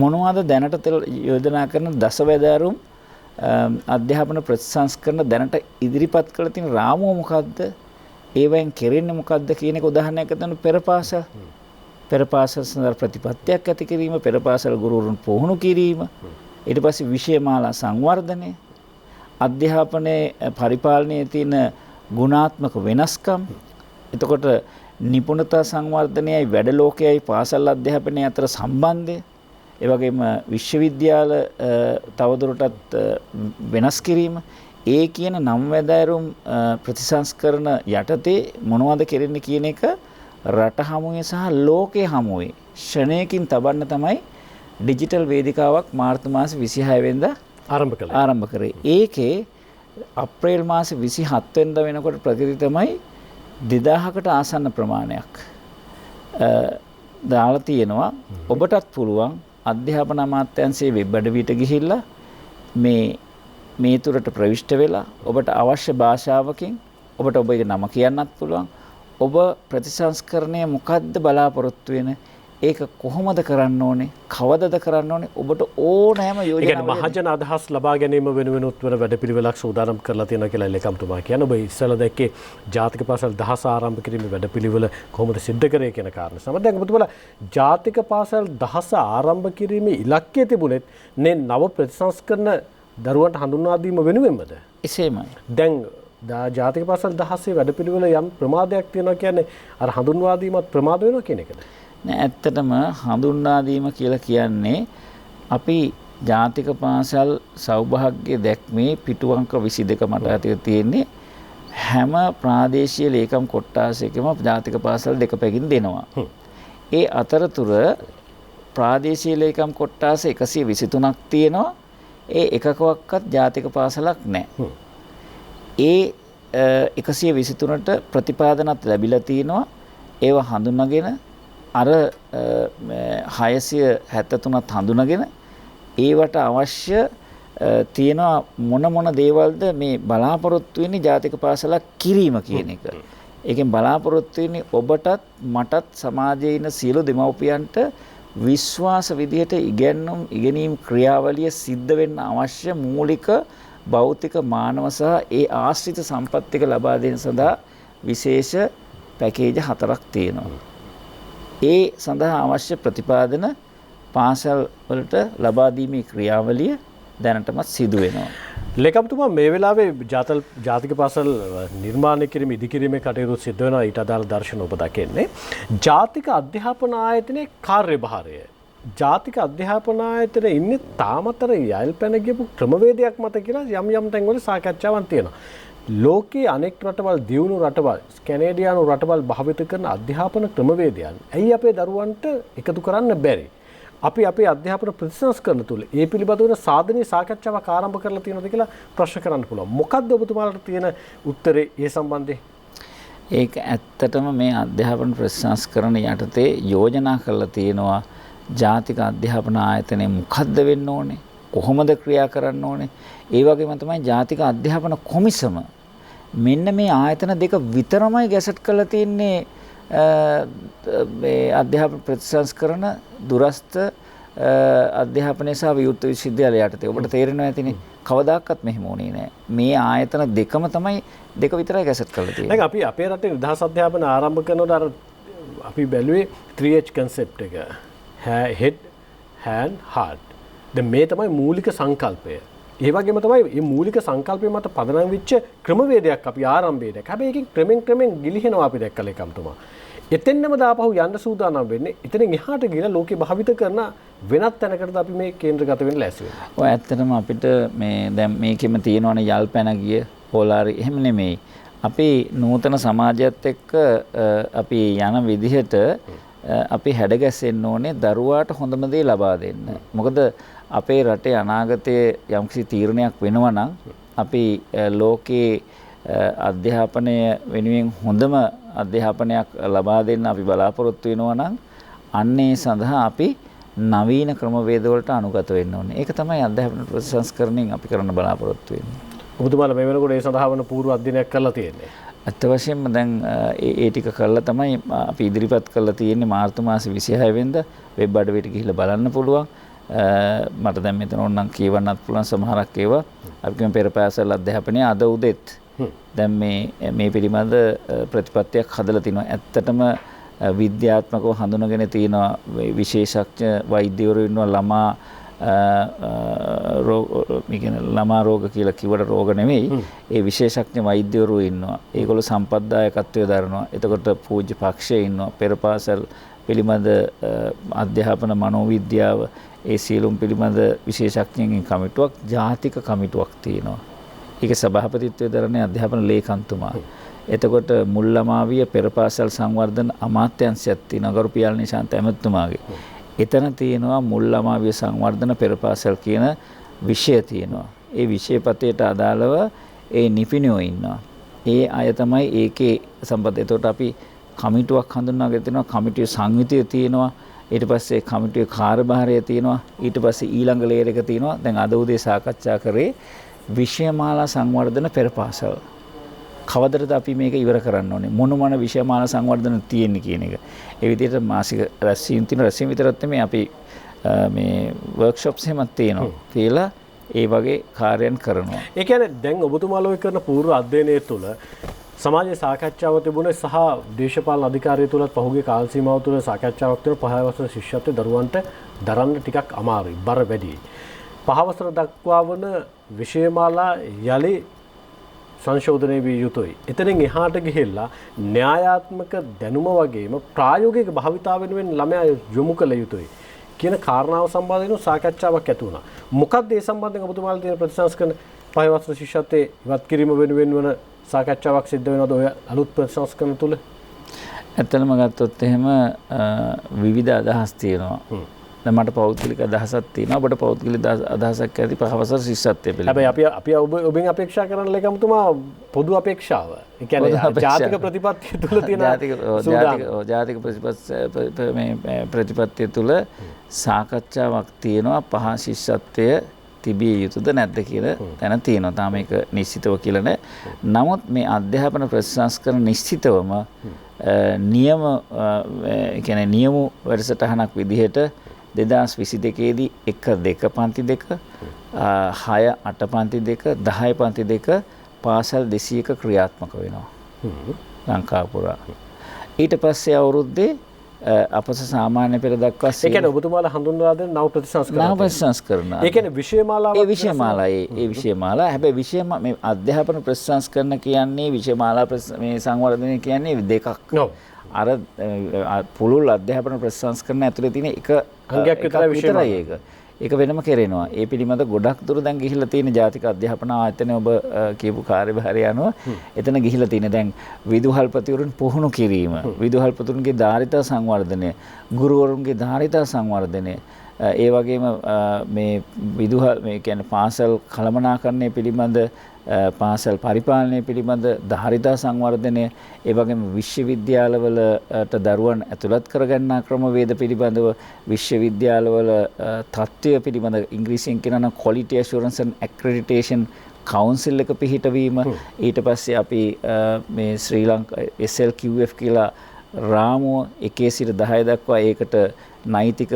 මොනවද දැනට යෝජනා කරන දසවැදෑරුම් අධ්‍යාපන ප්‍රතිසංස්කරණ දැනට ඉදිරිපත් කළ තියෙන රාමුව මොකද්ද? ඒවෙන් කෙරෙන්නේ මොකද්ද කියන එක උදාහරණයක් ගන්න පෙර පාසල් සඳහා ප්‍රතිපත්තියක් ඇති කිරීම, පෙර පාසල් ගුරුවරුන් පුහුණු කිරීම, ඊට පස්සේ විෂයමාලා සංවර්ධනය, අධ්‍යාපනයේ පරිපාලනයේ තියෙන ගුණාත්මක වෙනස්කම්, එතකොට නිපුණතා සංවර්ධනයයි වැඩ ලෝකයයි පාසල් අධ්‍යාපනය අතර සම්බන්ධය, ඒ වගේම විශ්වවිද්‍යාල තවදුරටත් වෙනස් කිරීම, ඒ කියන නම් වැදෑරුම් ප්‍රතිසංස්කරණ යටතේ මොනවද කෙරෙන්නේ කියන එක රට හමුවේ සහ ලෝකයේ හමුවේ ෂණයකින් තබන්න තමයි ඩිජිටල් වේදිකාවක් මාර්තු මාස 26 වෙනිදා ආරම්භ කරේ. ඒකේ අප්‍රේල් මාස 27 වෙනිදා වෙනකොට ප්‍රගති තමයි 2000කට ආසන්න ප්‍රමාණයක් දාලා තියෙනවා. ඔබටත් පුළුවන් අධ්‍යාපන අමාත්‍යාංශයේ වෙබ් අඩවියට ගිහිල්ලා මේ තුරට ප්‍රවිෂ්ඨ වෙලා ඔබට අවශ්‍ය භාෂාවකින් ඔබට ඔබේ නම කියන්නත් පුළුවන්. ඔබ ප්‍රතිසංස්කරණය මොකද්ද බලාපොරොත්තු වෙන ඒක කොහොමද කරන්න ඕනේ කවදද කරන්න ඕනේ ඔබට ඕනෑම යෝජනාවක්
මහජන අදහස් ලබා ගැනීම වෙනුවෙනුත් වන වැඩපිළිවෙලක් සූදානම් කරලා තියෙනවා කියලා ලේකම්තුමා කියන්නේ. ඔබ ඉස්සෙල්ලා දැක්කේ ජාතික පාසල් 10 ආරම්භ කිරීමේ වැඩපිළිවෙල කොහොමද සිද්ධ කරේ කියන කාරණා. සමහර දැන් ඔබතුමාලා ජාතික පාසල් 10 ආරම්භ කිරීමේ ඉලක්කය තිබුණෙත් නව ප්‍රතිසංස්කරණ දරුවන්ට හඳුන්වා දීම වෙනුවෙන්මද?
එසේමයි.
දැන් ජාතික පාසල් 10 වැඩපිළිවෙල යම් ප්‍රමාදයක් තියෙනවා කියන්නේ අර හඳුන්වා දීමත් ප්‍රමාද වෙනවා කියන එකද?
නෑ ඇත්තටම හඳුන්වා දීම කියලා කියන්නේ අපි ජාතික පාසල් සෞභාග්‍ය දැක්මේ පිටු අංක 22 මට අතේ තියෙන්නේ හැම ප්‍රාදේශීය ලේකම් කොට්ටාසයකම ජාතික පාසල් දෙක පැකින් දෙනවා. ඒ අතරතුර ප්‍රාදේශීය ලේකම් කොට්ටාස 123ක් තියෙනවා. ඒ එකකවක්වත් ජාතික පාසලක් නැහැ. ඒ 123ට ප්‍රතිපාදනත් ලැබිලා තිනවා. ඒව හඳුනාගෙන අර 673ත් හඳුනාගෙන ඒවට අවශ්‍ය තියෙන මොන දේවල්ද මේ බලාපොරොත්තු වෙන්නේ ජාතික පාසලක් කිරීම කියන එක. ඒකෙන් බලාපොරොත්තු වෙන්නේ ඔබටත් මටත් සමාජයේ ඉන්න සියලු දෙමව්පියන්ට විශ්වාස විදියට ඉගෙනීම් ක්‍රියාවලිය සිද්ධ වෙන්න අවශ්‍ය මූලික භෞතික මානව සහ ඒ ආශ්‍රිත සම්පත් ටික ලබා දෙන සඳහා විශේෂ පැකේජ් 4ක් තියෙනවා. ඒ සඳහා අවශ්‍ය ප්‍රතිපාදන පාසල් වලට ලබා දීමේ ක්‍රියාවලිය දැනටමත් සිදු වෙනවා.
ලේකම්තුමා මේ වෙලාවේ ජාතික පාසල් නිර්මාණය කිරීම ඉදිකිරීමේ කටයුතු සිද්ධ වෙනවා. ඊට අදාළ දර්ශන ඔබ දකින්නේ ජාතික අධ්‍යාපන ආයතනයේ කාර්යභාරය. ජාතික අධ්‍යාපන ආයතනයේ ඉන්නේ තාමතර යයිල් පැන ගියපු ක්‍රමවේදයක් මත කියලා යම් තැන්වල සාකච්ඡාවක් තියෙනවා. ලෝකයේ අනෙක් රටවල් දියුණු රටවල් කැනේඩියානු රටවල් භාවිත කරන අධ්‍යාපන ක්‍රමවේදයන් ඇයි අපේ දරුවන්ට එකතු කරන්න බැරි? අපි අපේ අධ්‍යාපන ප්‍රතිසංස්කරණ තුළ ඒ පිළිබඳව සාධනීය සාකච්ඡාවක් ආරම්භ කරලා තියෙනවද කියලා ප්‍රශ්න කරන්න පුළුවන්. මොකක්ද ඔබතුමාලට තියෙන උත්තරේ ඒ සම්බන්ධයෙන්?
ඒක ඇත්තටම මේ අධ්‍යාපන ප්‍රතිසංස්කරණ යටතේ යෝජනා කරලා තියෙනවා. ජාතික අධ්‍යාපන ආයතනය මොකද්ද වෙන්න ඕනේ? කොහොමද ක්‍රියා කරන්න ඕනේ? ඒ වගේම තමයි ජාතික අධ්‍යාපන කොමිසම මෙන්න මේ ආයතන දෙක විතරමයි ගැසට් කරලා තියෙන්නේ මේ අධ්‍යාපන ප්‍රතිසංස්කරණ දුරස්ත අධ්‍යාපනය සහ විවෘත විශ්වවිද්‍යාලය යටතේ. ඔබට තේරෙනවා ඇතිනේ කවදාකවත් මෙහෙම වුණේ නැහැ. මේ ආයතන දෙකම තමයි දෙක විතරයි ගැසට් කරලා තියෙන්නේ.
දැන් අපි අපේ රටේ නිදහස් අධ්‍යාපන ආරම්භ කරනකොට අර අපි බැලුවේ 3H concept එක. head hand heart. දැන් මේ තමයි මූලික සංකල්පය. ඒ වගේම තමයි මේ මූලික සංකල්පය මත පදනම් වෙච්ච ක්‍රමවේදයක් අපි ආරම්භයේ දැක්ක. හැබැයි ඒකෙන් ක්‍රමෙන් ගිලිහෙනවා අපි දැක්කල එකම්තුමා. එතෙන්නම දාපහු යන්න සූදානම් වෙන්නේ. එතනින් එහාට ගිහලා ලෝකේ භාවිත කරන වෙනත් තැනකටද අපි මේ කේන්ද්‍රගත වෙන්න ලෑස්ති වෙන්නේ.
ඔය ඇත්තටම අපිට මේ දැන් මේකෙම තියෙනවනේ යල් පැන ගිය පොලාරි එහෙම නෙමෙයි. අපි නූතන සමාජයත් එක්ක අපි යන විදිහට අපි හැඩගැස්සෙන්න ඕනේ දරුවාට හොඳම දේ ලබා දෙන්න. මොකද අපේ රටේ අනාගතයේ යම්කිසි තීරණයක් වෙනවා නම් අපි ලෝකයේ අධ්‍යාපනය වෙනුවෙන් හොඳම අධ්‍යාපනයක් ලබා දෙන්න අපි බලාපොරොත්තු වෙනවා නම් අන්නේ සඳහා අපි නවීන ක්‍රමවේද වලට අනුගත වෙන්න ඕනේ. ඒක තමයි අධ්‍යාපන ප්‍රතිසංස්කරණයෙන් අපි කරන්න බලාපොරොත්තු වෙන්නේ.
ඔබතුමාලා මේ වෙනකොට ඒ සඳහා වන පූර්ව අධ්‍යයනයක් කරලා තියෙන්නේ.
අත්ත වශයෙන්ම දැන් ඒ ටික කරලා තමයි අපි ඉදිරිපත් කරලා තියෙන්නේ මාර්තු මාසේ 26 වෙනිදා වෙබ් අඩවියට ගිහිල්ලා බලන්න පුළුවන්. මට දැන් මෙතන ඕනනම් කියවන්නත් පුළුවන් සමහරක් ඒවා. අපි කියමු පෙර පාසල් අධ්‍යාපනයේ අද උදෙත් දැන් මේ පිළිබඳ ප්‍රතිපත්තියක් හදලා තිනවා. ඇත්තටම විද්‍යාත්මකව හඳුනගෙන තියෙනවා විශේෂඥ වෛද්‍යවරු ඉන්නවා ළමා රෝග කියලා කිව්වට රෝග නෙමෙයි. ඒ විශේෂඥ වෛද්‍යවරු ඉන්නවා. ඒගොල්ලෝ සම්පත්දායකත්වය දරනවා. එතකොට පූජ්‍ය පක්ෂයේ ඉන්නවා. පෙර පාසල් පිළිබඳ අධ්‍යාපන මනෝවිද්‍යාව ඒ සියලුම පිළිබඳ විශේෂඥයින් කමිටුවක් ජාතික කමිටුවක් තියෙනවා. ඒක සභාපතිත්වයේ දරන්නේ අධ්‍යාපන ලේකම්තුමා. එතකොට මුල්ලමාවිය පෙරපාසල් සංවර්ධන අමාත්‍යංශයක් තියෙනවා ගරු පියාල් නිශාන්ත ඇමතුමාගේ. එතන තියෙනවා මුල්ලමාවිය සංවර්ධන පෙරපාසල් කියන විෂය තියෙනවා. ඒ විෂයපතේට අදාළව ඒ නිපිනෝ ඉන්නවා. ඒ අය තමයි ඒකේ සම්බන්ධ. එතකොට අපි කමිටුවක් හඳුන්වාගෙන තියෙනවා. කමිටුවේ සංයුතිය තියෙනවා. ඊට පස්සේ කමිටුවේ කාර්යභාරය තියෙනවා. ඊට පස්සේ ඊළඟ ලේයර් එක තියෙනවා. දැන් අද උදේ සාකච්ඡා කරේ විෂයමාලා සංවර්ධන පෙරපාසල්. කවදද අපි මේක ඉවර කරන්න ඕනේ? මොන විෂයමාලා සංවර්ධන තියෙන්නේ කියන එක. ඒ විදිහට මාසික රැස්වීම් තියෙන රැස්වීම් විතරක් නෙමෙයි අපි මේ වර්ක්ෂොප්ස් එහෙමත් තියෙනවා. තියලා ඒ වගේ කාර්යයන් කරනවා.
ඒ කියන්නේ දැන් ඔබතුමාලා ඔය කරන පූර්ව අධ්‍යයනය තුළ සමාජයේ සාකච්ඡාව තිබුණේ සහ දේශපාලන අධිකාරිය තුලත් පහුගිය කාල සීමාව තුළ සාකච්ඡාවක් තියෙන 5 වසර ශිෂ්‍යත්වයේ දරුවන්ට දරන්න ටිකක් අමාරුයි, බර වැඩි. 5 වසර දක්වා වන විෂයමාලා යලි සංශෝධනය විය යුතුයි. එතනින් එහාට ගිහිල්ලා න්‍යායාත්මක දැනුම වගේම ප්‍රායෝගික භාවිතාව වෙනුවෙන් ළමයා යොමු කළ යුතුයි කියන කාරණාව සම්බන්ධයෙන් සාකච්ඡාවක් ඇති වුණා. මොකක්ද ඒ සම්බන්ධයෙන් ඔබතුමාලා තියෙන ප්‍රතිසංස්කරණ 5 වසර ශිෂ්‍යත්වයේ ඉවත් කිරීම වෙනුවෙන් වන සාකච්ඡාවක් සිද්ධ වෙනවද ඔය අලුත් ප්‍රතිසංස්කරණ තුල?
ඇත්තටම ගත්තොත් එහෙම විවිධ අදහස් තියෙනවා. දැන් මට පෞද්ගලික අදහසක් තියෙනවා. ඔබට පෞද්ගලික අදහසක් ඇති 5 වසර ශිෂ්‍යත්වයේ පිළිබඳව.
හැබැයි අපි ඔබෙන් අපේක්ෂා කරන ලේකම්තුමා පොදු අපේක්ෂාව. ඒ කියන්නේ ජාතික ප්‍රතිපත්තිය තුල තියෙන
ජාතික ප්‍රතිපත්තිය තුල සාකච්ඡාවක් තියෙනවා 5 ශිෂ්‍යත්වයේ තිබිය යුතුද නැද්ද කියන තැන තියෙනවා. තාම මේක නිශ්චිතව කියලා නෑ. නමුත් මේ අධ්‍යාපන ප්‍රතිසංස්කරණ නිශ්චිතවම නියම කියන්නේ නියම වැඩසටහනක් විදිහට 2022 දී 1-2 පන්ති 2 6-8 පන්ති 2 10 පන්ති 2 පාසල් 200ක ක්‍රියාත්මක වෙනවා ලංකාව පුරා. ඊට පස්සේ අවුරුද්දේ අපස සාමාන්‍ය පෙළ දක්වා
ඒ කියන්නේ ඔබතුමාලා හඳුන්වා දෙන නව
ප්‍රතිසංස්කරණ.
ඒ කියන්නේ විෂයමාලාව
ඒ විෂයමාලා හැබැයි මේ අධ්‍යාපන ප්‍රතිසංස්කරණ කියන්නේ විෂයමාලා මේ සංවර්ධනය කියන්නේ දෙකක්. අර පුළුල් අධ්‍යාපන ප්‍රතිසංස්කරණ ඇතුලේ තියෙන එක
අංගයක් විතරයි
ඒක. ඒක වෙනම කෙරෙනවා. ඒ පිළිබඳ ගොඩක් දුර දැන් ගිහිල්ලා තියෙන ජාතික අධ්‍යාපන ආයතනයේ ඔබ කියපු කාර්යභාරය අනුව එතන ගිහිල්ලා තියෙන දැන් විදුහල්පතිවරුන් පුහුණු කිරීම, විදුහල්පතිවරුන්ගේ ධාරිතා සංවර්ධනය, ගුරුවරුන්ගේ ධාරිතා සංවර්ධනය, ඒ වගේම මේ මේ කියන්නේ පාසල් කළමනාකරණය පිළිබඳ පාසල් පරිපාලනය පිළිබඳ ධාරිතා සංවර්ධනය, ඒ වගේම විශ්වවිද්‍යාලවලට දරුවන් ඇතුළත් කරගන්නා ක්‍රමවේද පිළිබඳව විශ්වවිද්‍යාලවල තත්ත්වය පිළිබඳ ඉංග්‍රීසියෙන් කියනවා quality assurance and accreditation council එක පිහිටවීම. ඊට පස්සේ අපි මේ ශ්‍රී ලංකා SLQF කියලා රාමුව 1 සිට 10 දක්වා ඒකට නෛතික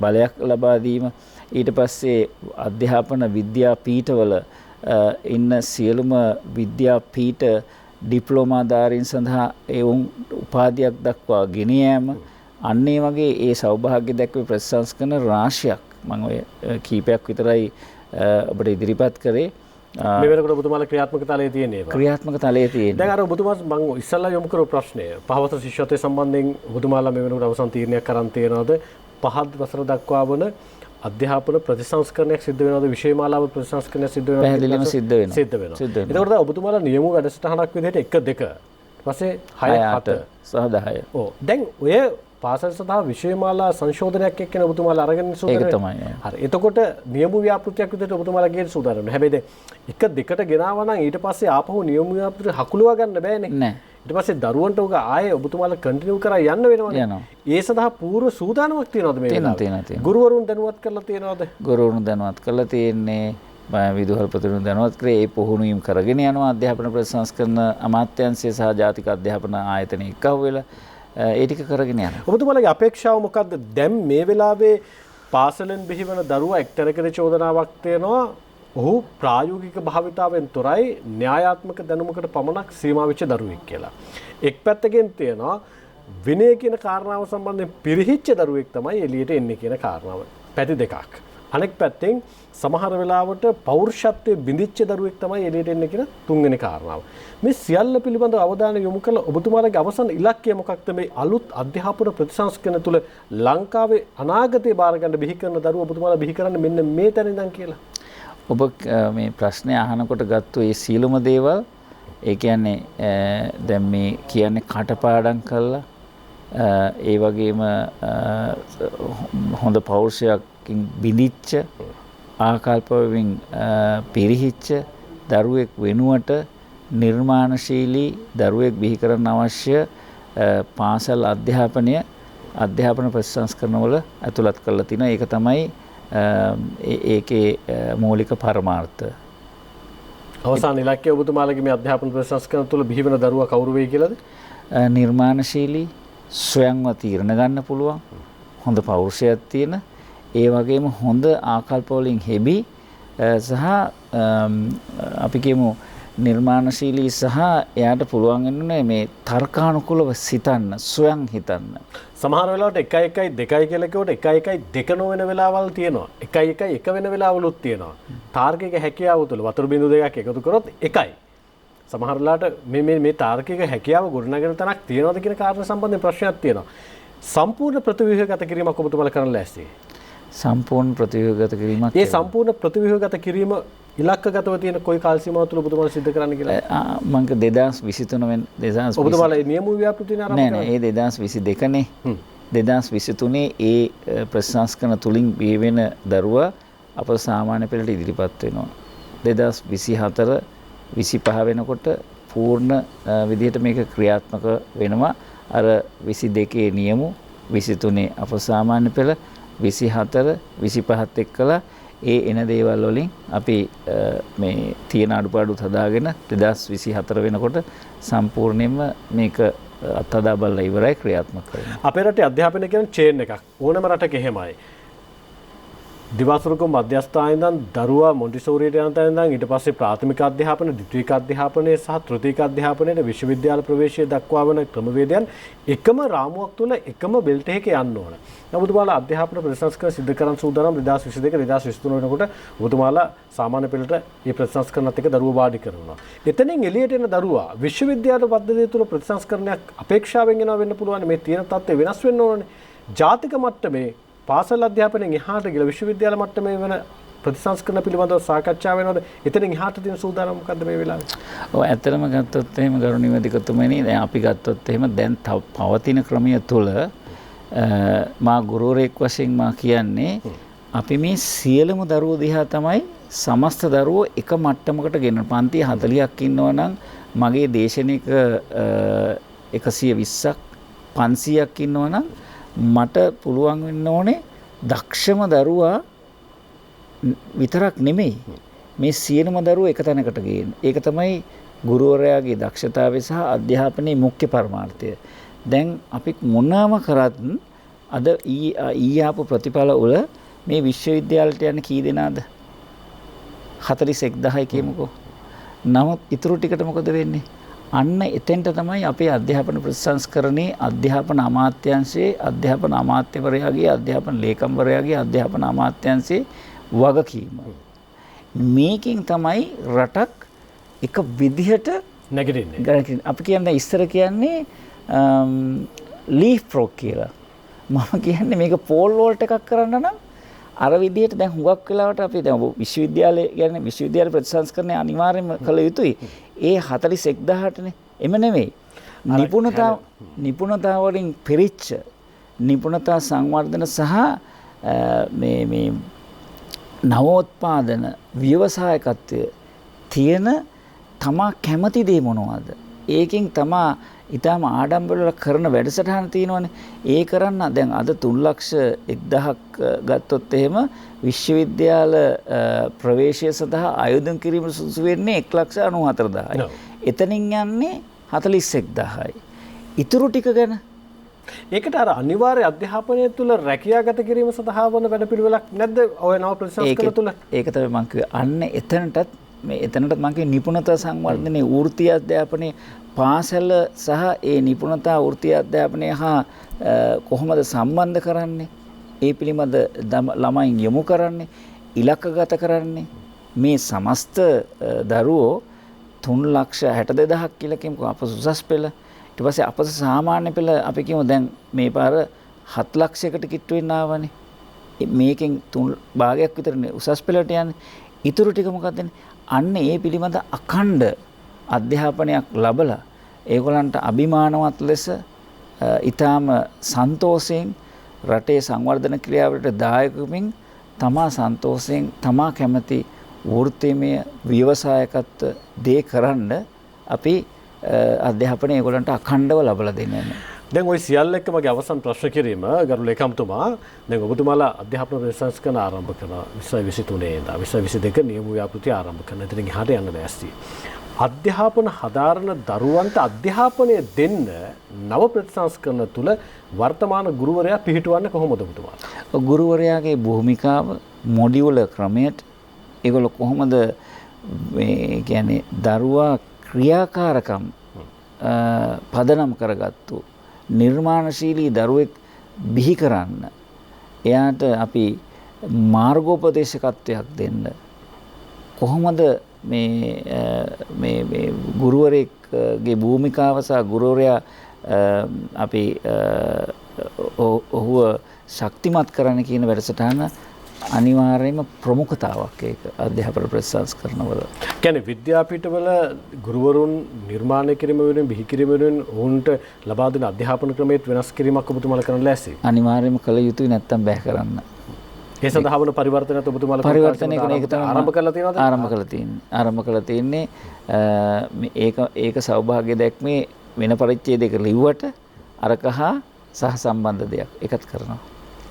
බලයක් ලබා දීම. ඊට පස්සේ අධ්‍යාපන විද්‍යා පීඨවල ඉන්න සියලුම විද්‍යාපීඨ ඩිප්ලෝමාධාරීන් සඳහා ඒ උපාධියක් දක්වා ගෙන යාම. අන්න ඒ වගේ ඒ සෞභාග්‍ය දැක්වේ ප්‍රතිසංස්කරණ රාශියක් මම ඔය කීපයක් විතරයි ඔබට ඉදිරිපත් කරේ.
මේ වෙනකොට ඔබතුමාලා ක්‍රියාත්මක තලයේ තියෙන ඒවා.
ක්‍රියාත්මක තලයේ තියෙන.
දැන් අර ඔබතුමා මම ඉස්සල්ලා යොමු කරපු ප්‍රශ්නය 5 වසර ශිෂ්‍යත්වයේ සම්බන්ධයෙන් ඔබතුමාලා මේ වෙනකොට අවසන් තීරණයක් කරන් තියනවාද? 5 වසර දක්වා වන අධ්‍යාපන ප්‍රතිසංස්කරණයක් සිද්ධ වෙනවද? විෂයමාලාව ප්‍රතිසංස්කරණයක් සිද්ධ වෙනවද?
පැහැදිලිවම සිද්ධ වෙනවා.
එතකොට ඔබතුමාලා නියම වැඩසටහනක් විදිහට 1-2 ඊපස්සේ 6-7
සහ 10.
ඔව්. දැන් ඔය පාසල් සඳහා විෂයමාලා සංශෝධනයක් එක්කන ඔබතුමාලා අරගෙන සූදානම්.
ඒක තමයි.
හරි. එතකොට නියම ව්‍යාපෘතියක් විදිහට ඔබතුමාලා ගේන්න සූදානම්. හැබැයි දැන් 1-2ට ගෙනාවා නම් ඊට පස්සේ ආපහු නියම ව්‍යාපෘතිය හකුලවා ගන්න බෑනේ.
නෑ.
ඊට පස්සේ දරුවන්ට උග ආයේ ඔබතුමාලා කන්ටිනියු කරා යන්න වෙනවනේ. ඒ සඳහා පූර්ව සූදානමක් තියනවද මේ වෙලාවේ?
තියෙනවා.
ගුරුවරුන් දැනුවත් කරලා තියනවද?
ගුරුවරුන් දැනුවත් කරලා තියෙන්නේ. විදුහල්පතිවරුන් දැනුවත් කරේ ඒ පුහුණුවීම් කරගෙන යනවා අධ්‍යාපන ප්‍රතිසංස්කරණ අමාත්‍යාංශය සහ ජාතික අධ්‍යාපන ආයතන එක්කව වෙලා ඒ ටික කරගෙන යනවා.
ඔබතුමාලගේ අපේක්ෂාව මොකද්ද? දැන් මේ වෙලාවේ පාසලෙන් බිහිවන දරුවා එක්තරකට චෝදනාවක් තියෙනවා. ඔහු ප්‍රායෝගික භාවිතාවෙන් තොරයි න්‍යායාත්මක දැනුමකට පමණක් සීමා වෙච්ච දරුවෙක් කියලා. එක් පැත්තකින් තියෙනවා විනය කියන කාරණාව සම්බන්ධයෙන් පිරිහිච්ච දරුවෙක් තමයි එළියට එන්නේ කියන කාරණාව. පැති දෙකක්. අනෙක් පැත්තෙන් සමහර වෙලාවට පෞරුෂත්වයේ බිඳිච්ච දරුවෙක් තමයි එළියට එන්නේ කියන තුන්වෙනි කාරණාව. මේ සියල්ල පිළිබඳව අවධානය යොමු කළ ඔබතුමාලගේ අවසන් ඉලක්කය මොකක්ද? මේ අලුත් අධ්‍යාපන ප්‍රතිසංස්කරණ තුළ ලංකාවේ අනාගතය බාර ගන්න බිහි කරන දරුවෝ ඔබතුමාලා බිහි කරන්නේ මෙන්න මේ තැන ඉඳන් කියලා.
ඔබ මේ ප්‍රශ්නය අහනකොට ගත්ත ඒ සියලුම දේවල් ඒ කියන්නේ දැන් මේ කියන්නේ කටපාඩම් කළා ඒ වගේම හොඳ පෞරුෂයකින් බිඳිච්ච ආකල්පවලින් පිරිහිච්ච දරුවෙක් වෙනුවට නිර්මාණශීලී දරුවෙක් බිහි කරන්න අවශ්‍ය පාසල් අධ්‍යාපන ප්‍රතිසංස්කරණවල ඇතුළත් කරලා තිනවා. ඒක තමයි ඒකේ මූලික පරමාර්ථය.
අවසාන ඉලක්කය ඔබතුමාලගේ මේ අධ්‍යාපන ප්‍රතිසංස්කරණ තුළ බිහි වෙන දරුවා කවුරු වෙයි කියලාද?
නිර්මාණශීලී, ස්වයංව තීරණ ගන්න පුළුවන්, හොඳ පෞරුෂයක් තියෙන, ඒ වගේම හොඳ ආකල්ප වලින් හෙබි සහ අපි කියමු නිර්මාණශීලී සහ එයාට පුළුවන් වෙන්නේ මේ තර්කානුකූලව සිතන්න, ස්වයං හිතන්න.
සමහර වෙලාවට 1 1 2 කියලා කිව්වට 1 1 2 නොවන වෙලාවල් තියෙනවා. 1 1 1 වෙන වෙලාවලුත් තියෙනවා. තාර්කික හැකියාව තුළ වතුර බිඳු දෙකක් එකතු කරොත් 1යි. සමහර වෙලාවට මේ තාර්කික හැකියාව ගොඩනගෙන තැනක් තියෙනවද කියන කාරණා සම්බන්ධයෙන් ප්‍රශ්නයක් තියෙනවා. සම්පූර්ණ ප්‍රතිව්‍යුහගත කිරීමක් ඔබතුමාලා කරන්න ලෑස්තියි.
සම්පූර්ණ ප්‍රතිව්‍යුහගත කිරීමක්.
ඒ සම්පූර්ණ ප්‍රතිව්‍යුහගත කිරීම ඉලක්කගතව තියෙන කොයි කාල සීමාව තුළ ඔබතුමාලා සිද්ධ කරන්න කියලා?
මම 2023 වෙන 2020
ඔබතුමාලා නියම ව්‍යාපෘතිය ආරම්භ
කරා. නෑ ඒ 2022 නේ. 2023 ඒ ප්‍රතිසංස්කරණ තුලින් බිහි වෙන දරුවා අප සාමාන්‍ය පෙළට ඉදිරිපත් වෙනවා. 2024 25 වෙනකොට පූර්ණ විදිහට මේක ක්‍රියාත්මක වෙනවා. අර 22 නියමු 23 අප සාමාන්‍ය පෙළ 24 25ත් එක්කලා ඒ එන දේවල් වලින් අපි මේ තියෙන අඩුපාඩුත් හදාගෙන 2024 වෙනකොට සම්පූර්ණයෙන්ම මේක අත්හදා බලලා ඉවරයි ක්‍රියාත්මක කරනවා.
අපේ රටේ අධ්‍යාපනය කියන්නේ චේන් එකක්. ඕනම රටක එහෙමයි. දිවාසුරුකම් මධ්‍යස්ථානයේ ඉඳන් දරුවා මොන්ටිසෝරියට යන තැන ඉඳන් ඊට පස්සේ ප්‍රාථමික අධ්‍යාපන, ද්විතීයික අධ්‍යාපනය සහ තෘතීයික අධ්‍යාපනයේ විශ්වවිද්‍යාල ප්‍රවේශය දක්වා වන ක්‍රමවේදයන් එකම රාමුවක් තුළ එකම බෙල්ට් එකක යන්න ඕන. ඔබතුමාලා අධ්‍යාපන ප්‍රතිසංස්කරණ සිදු කරන්න සූදානම් 2022 2023 වෙනකොට ඔබතුමාලා සාමාන්‍ය පෙළට මේ ප්‍රතිසංස්කරණත් එක්ක දරුවා වාඩි කරනවා. එතනින් එළියට එන දරුවා විශ්වවිද්‍යාල පද්ධතිය තුළ ප්‍රතිසංස්කරණයක් අපේක්ෂාවෙන් එනවා වෙන්න පුළුවන්. මේ තියෙන තත්ත්වය වෙනස් වෙන්න ඕනනේ. ජාතික මට්ටමේ පාසල් අධ්‍යාපනයෙන් එහාට ගිහලා විශ්වවිද්‍යාල මට්ටමේ වෙන ප්‍රතිසංස්කරණ පිළිබඳව සාකච්ඡා වෙනවද? එතනින් එහාට තියෙන සූදානම් මොකද්ද මේ වෙලාවේ?
ඔව් ඇත්තටම ගත්තොත් එහෙම ගරුණීය වේදිකතුමනි දැන් අපි ගත්තොත් එහෙම දැන් පවතින ක්‍රමය තුළ මා ගුරුවරයෙක් වශයෙන් මා කියන්නේ අපි මේ සියලුම දරුවෝ දිහා තමයි සමස්ත දරුවෝ එක මට්ටමකට ගෙන පන්ති 40ක් ඉන්නවා නම් මගේ දේශනික 120ක් 500ක් ඉන්නවා නම් මට පුළුවන් වෙන්න ඕනේ දක්ෂම දරුවා විතරක් නෙමෙයි මේ සියලුම දරුවෝ එක තැනකට ගේන්න. ඒක තමයි ගුරුවරයාගේ දක්ෂතාවය සහ අධ්‍යාපනයේ මුඛ්‍ය පරමාර්ථය. දැන් අපි මොනවාම කරත් අද ඊයාපු ප්‍රතිඵල වල මේ විශ්වවිද්‍යාලයට යන කී දෙනාද? 41000 කියමුකෝ. නමුත් ඊටු ටිකට මොකද වෙන්නේ? අන්න එතෙන්ට තමයි අපේ අධ්‍යාපන ප්‍රතිසංස්කරණයේ අධ්‍යාපන අමාත්‍යාංශයේ අධ්‍යාපන අමාත්‍යවරයාගේ අධ්‍යාපන ලේකම්වරයාගේ අධ්‍යාපන අමාත්‍යාංශයේ වගකීම. මේකෙන් තමයි රටක් එක විදිහට නැගිටින්නේ. අපි කියන්නේ ඉස්සර කියන්නේ ලීෆ් ෆ්‍රොග් කියලා. මම කියන්නේ මේක පෝල් වෝල්ට් එකක් කරන්න නම් අර විදිහට දැන් හුඟක් වෙලාවට අපි දැන් විශ්වවිද්‍යාලය කියන්නේ විශ්වවිද්‍යාල ප්‍රතිසංස්කරණය අනිවාර්යයෙන්ම කළ යුතුයි. ඒ 41000ටනේ. එම නෙමෙයි. නිපුණතාව වලින් පිරිච්ච නිපුණතා සංවර්ධන සහ මේ නවෝත්පාදන ව්‍යවසායකත්වය තියෙන තමා කැමති දේ මොනවද? ඒකෙන් තමා ඊටම ආඩම්බරවල කරන වැඩසටහන තියෙනවනේ. ඒ කරන්න දැන් අද 3,01,000ක් ගත්තොත් එහෙම විශ්වවිද්‍යාල ප්‍රවේශය සඳහා ආයෝජන කිරීම සුදුසු වෙන්නේ 1,94,000යි. එතනින් යන්නේ 41,000යි. ඊටු ටික ගැන
ඒකට අර අනිවාර්ය අධ්‍යාපනය තුළ රැකියාගත කිරීම සඳහා වන වැඩපිළිවෙලක් නැද්ද? ඔය නව ප්‍රතිසංස්කරණ තුළ.
ඒක තමයි මම කිව්වේ. අන්න එතනටත් මම කිව්වේ නිපුණතා සංවර්ධනයේ වෘත්තීය අධ්‍යාපනයේ පාසල සහ ඒ නිපුණතා වෘත්තීය අධ්‍යාපනය හා කොහොමද සම්බන්ධ කරන්නේ? ඒ පිළිබඳ ළමයින් යොමු කරන්නේ, ඉලක්කගත කරන්නේ. මේ සමස්ත දරුවෝ 3,62,000ක් කියලා කියමුකෝ අප උසස් පෙළ. ඊට පස්සේ අප සාමාන්‍ය පෙළ අපි කියමු දැන් මේ පාර 7 ලක්ෂයකට කිට්ටු වෙන්න ආවනේ. මේකෙන් 3 භාගයක් විතරනේ උසස් පෙළට යන්නේ. ඊටු ටික මොකක්ද? අන්න ඒ පිළිබඳ අඛණ්ඩ අධ්‍යාපනයක් ලැබලා ඒගොල්ලන්ට අභිමානවත් ලෙස ඊටාම සන්තෝෂයෙන් රටේ සංවර්ධන ක්‍රියාවලට දායක වෙමින් තමා සන්තෝෂයෙන් තමා කැමති වෘත්තීමය ව්‍යවසායකත්ව දේ කරන්න අපි අධ්‍යාපනය ඒගොල්ලන්ට අඛණ්ඩව ලබලා දෙන්න ඕනේ.
දැන් ওই සියල්ල එක්ක මගේ අවසන් ප්‍රශ්න කිරීම ගරු ලේකම්තුමා දැන් ඔබතුමාලා අධ්‍යාපන ප්‍රතිසංස්කරණ ආරම්භ කරන 2023 ඉඳලා 2022 නියම ව්‍යාපෘති ආරම්භ කරන. ඉතින් එහාට යන්න ලෑස්ති. අධ්‍යාපන හදාරන දරුවන්ට අධ්‍යාපනය දෙන්න නව ප්‍රතිසංස්කරණ තුල වර්තමාන ගුරුවරයා පිළිටවන්නේ කොහොමද ඔබතුමාලා?
ගුරුවරයාගේ භූමිකාව මොඩියුලර් ක්‍රමයට ඒගොල්ලෝ කොහොමද මේ කියන්නේ දරුවා ක්‍රියාකාරකම් පදනම් කරගත්තු නිර්මාණශීලී දරුවෙක් බිහි කරන්න එයාට අපි මාර්ගෝපදේශකත්වයක් දෙන්න කොහොමද මේ ගුරුවරයෙක්ගේ භූමිකාව සහ ගුරුවරයා අපි ඔහුව ශක්තිමත් කරන්න කියන වැඩසටහන අනිවාර්යයෙන්ම ප්‍රමුඛතාවක් ඒක අධ්‍යාපන ප්‍රතිසංස්කරණවල.
කියන්නේ විද්‍යාපීඨවල ගුරුවරුන් නිර්මාණය කිරීම වෙනුවෙන් බිහි කිරීම වෙනුවෙන් ඔවුන්ට ලබා දෙන අධ්‍යාපන ක්‍රමයේ වෙනස් කිරීමක් ඔබතුමාලා කරන්න ලෑස්ති.
අනිවාර්යයෙන්ම කළ යුතුයි නැත්තම් බෑ කරන්න.
ඒ සඳහා වන පරිවර්තනات ඔබතුමාලා
පරිවර්තනය කරන එක තමයි
ආරම්භ කරලා තියෙනවද?
ආරම්භ කරලා තියෙන්නේ. ඒක සෞභාග්‍ය දැක්මේ වෙන පරිච්ඡේදයක ලිව්වට අරකහා සහසම්බන්ධ දෙයක් ඒකත් කරනවා.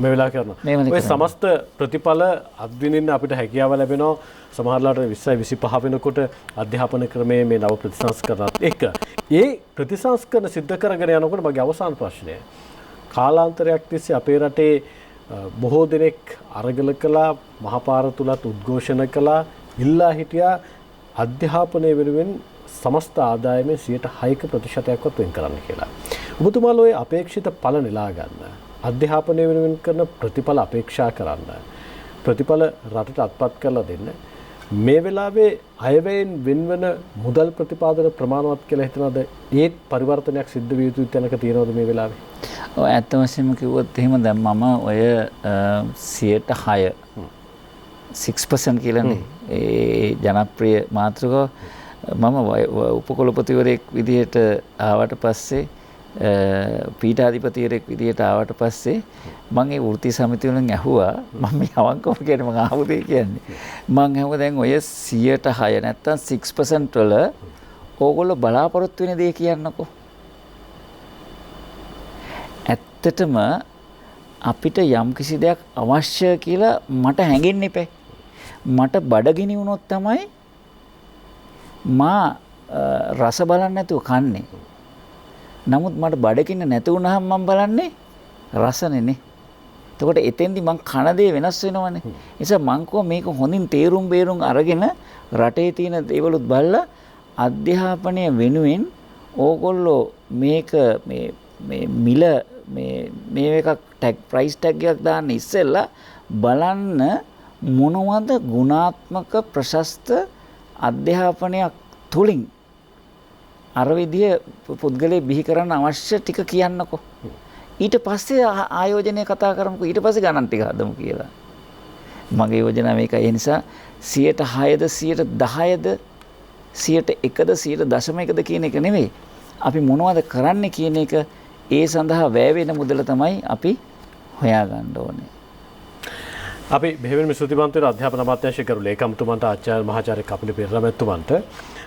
මේ වෙලාව කරනවා. ඔය සමස්ත ප්‍රතිඵල අත්විඳින්න අපිට හැකියාව ලැබෙනවා. සමහරලාට 20 25 වෙනකොට අධ්‍යාපන ක්‍රමයේ මේ නව ප්‍රතිසංස්කරණත් එක්ක ඒ ප්‍රතිසංස්කරණ සිද්ධ කරගෙන යනකොට මගේ අවසාන ප්‍රශ්නය කාලාන්තරයක් තිස්සේ අපේ රටේ බොහෝ දෙනෙක් අරගල කළා මහපාර තුලත් උද්ඝෝෂණ කළා ඉල්ලා හිටියා අධ්‍යාපනය වෙනුවෙන් සමස්ත ආදායමේ 6% වෙන් කරන්න කියලා. ඔබතුමාලා ඔය අපේක්ෂිත ඵල නෙලා ගන්න අධ්‍යාපනය වෙනුවෙන් කරන ප්‍රතිඵල අපේක්ෂා කරන්න ප්‍රතිඵල රටට අත්පත් කරලා දෙන්න මේ වෙලාවේ අයවැයෙන් වෙන්වන මුදල් ප්‍රතිපාදන ප්‍රමාණවත් කියලා හිතනවාද ඒත් පරිවර්තනයක් සිද්ධ විය යුතු තැනක තියෙනවද මේ වෙලාවේ?
ඔව් ඇත්ත වශයෙන්ම කිව්වොත් එහෙම දැන් මම ඔය 6% කියලානේ ඒ ජනප්‍රිය මාතෘකාව මම උපකුලපතිවරයෙක් විදිහට ආවට පස්සේ පීඨාධිපතිවරයෙක් විදිහට ආවට පස්සේ මම ඒ වෘත්ති සමිතිය වලින් ඇහුවා මම යවංකව කියන්නේ මම ආපු දෙය කියන්නේ මම ඇහුවා දැන් ඔය 106 නැත්තම් 6% වල ඕගොල්ලෝ බලාපොරොත්තු වෙන දේ කියන්නකෝ ඇත්තටම අපිට යම් කිසි දෙයක් අවශ්‍ය කියලා මට හැඟෙන්න එපා මට බඩගිනි වුණොත් තමයි මා රස බලන්නේ නැතුව කන්නේ නමුත් මට බඩගින්න නැති වුණාම මම බලන්නේ රසනේ. එතකොට එතෙන්දි මං කන දේ වෙනස් වෙනවනේ. ඒ නිසා මං කෝ මේක හොඳින් තේරුම් බේරුම් අරගෙන රටේ තියෙන දේවලුත් බලලා අධ්‍යාපනය වෙනුවෙන් ඕගොල්ලෝ මේක මේ මිල මේ එකක් ටැග් ප්‍රයිස් ටැග් එකක් දාන්න ඉස්සෙල්ලා බලන්න මොනවද ගුණාත්මක ප්‍රශස්ත අධ්‍යාපනයක් තුලින් අර විදිය පුද්ගලයෙක් බිහි කරන්න අවශ්‍ය ටික කියන්නකෝ. ඊට පස්සේ ආයෝජනය කතා කරමුකෝ. ඊට පස්සේ ගණන් ටික හදමු කියලා. මගේ යෝජනාව මේකයි. ඒ නිසා 6%ද 10%ද 101ද 100.1ද කියන එක නෙවෙයි. අපි මොනවද කරන්න කියන එක ඒ සඳහා වැය වෙන මුදල තමයි අපි හොයාගන්න ඕනේ.
අපි බෙහෙවින්ම ස්තුතිවන්ත වෙන අධ්‍යාපන අමාත්‍යාංශ කරු ලේකම්තුමන්ට ආචාර්ය මහාචාර්ය කපිල පෙරේරාමැතිතුමන්ට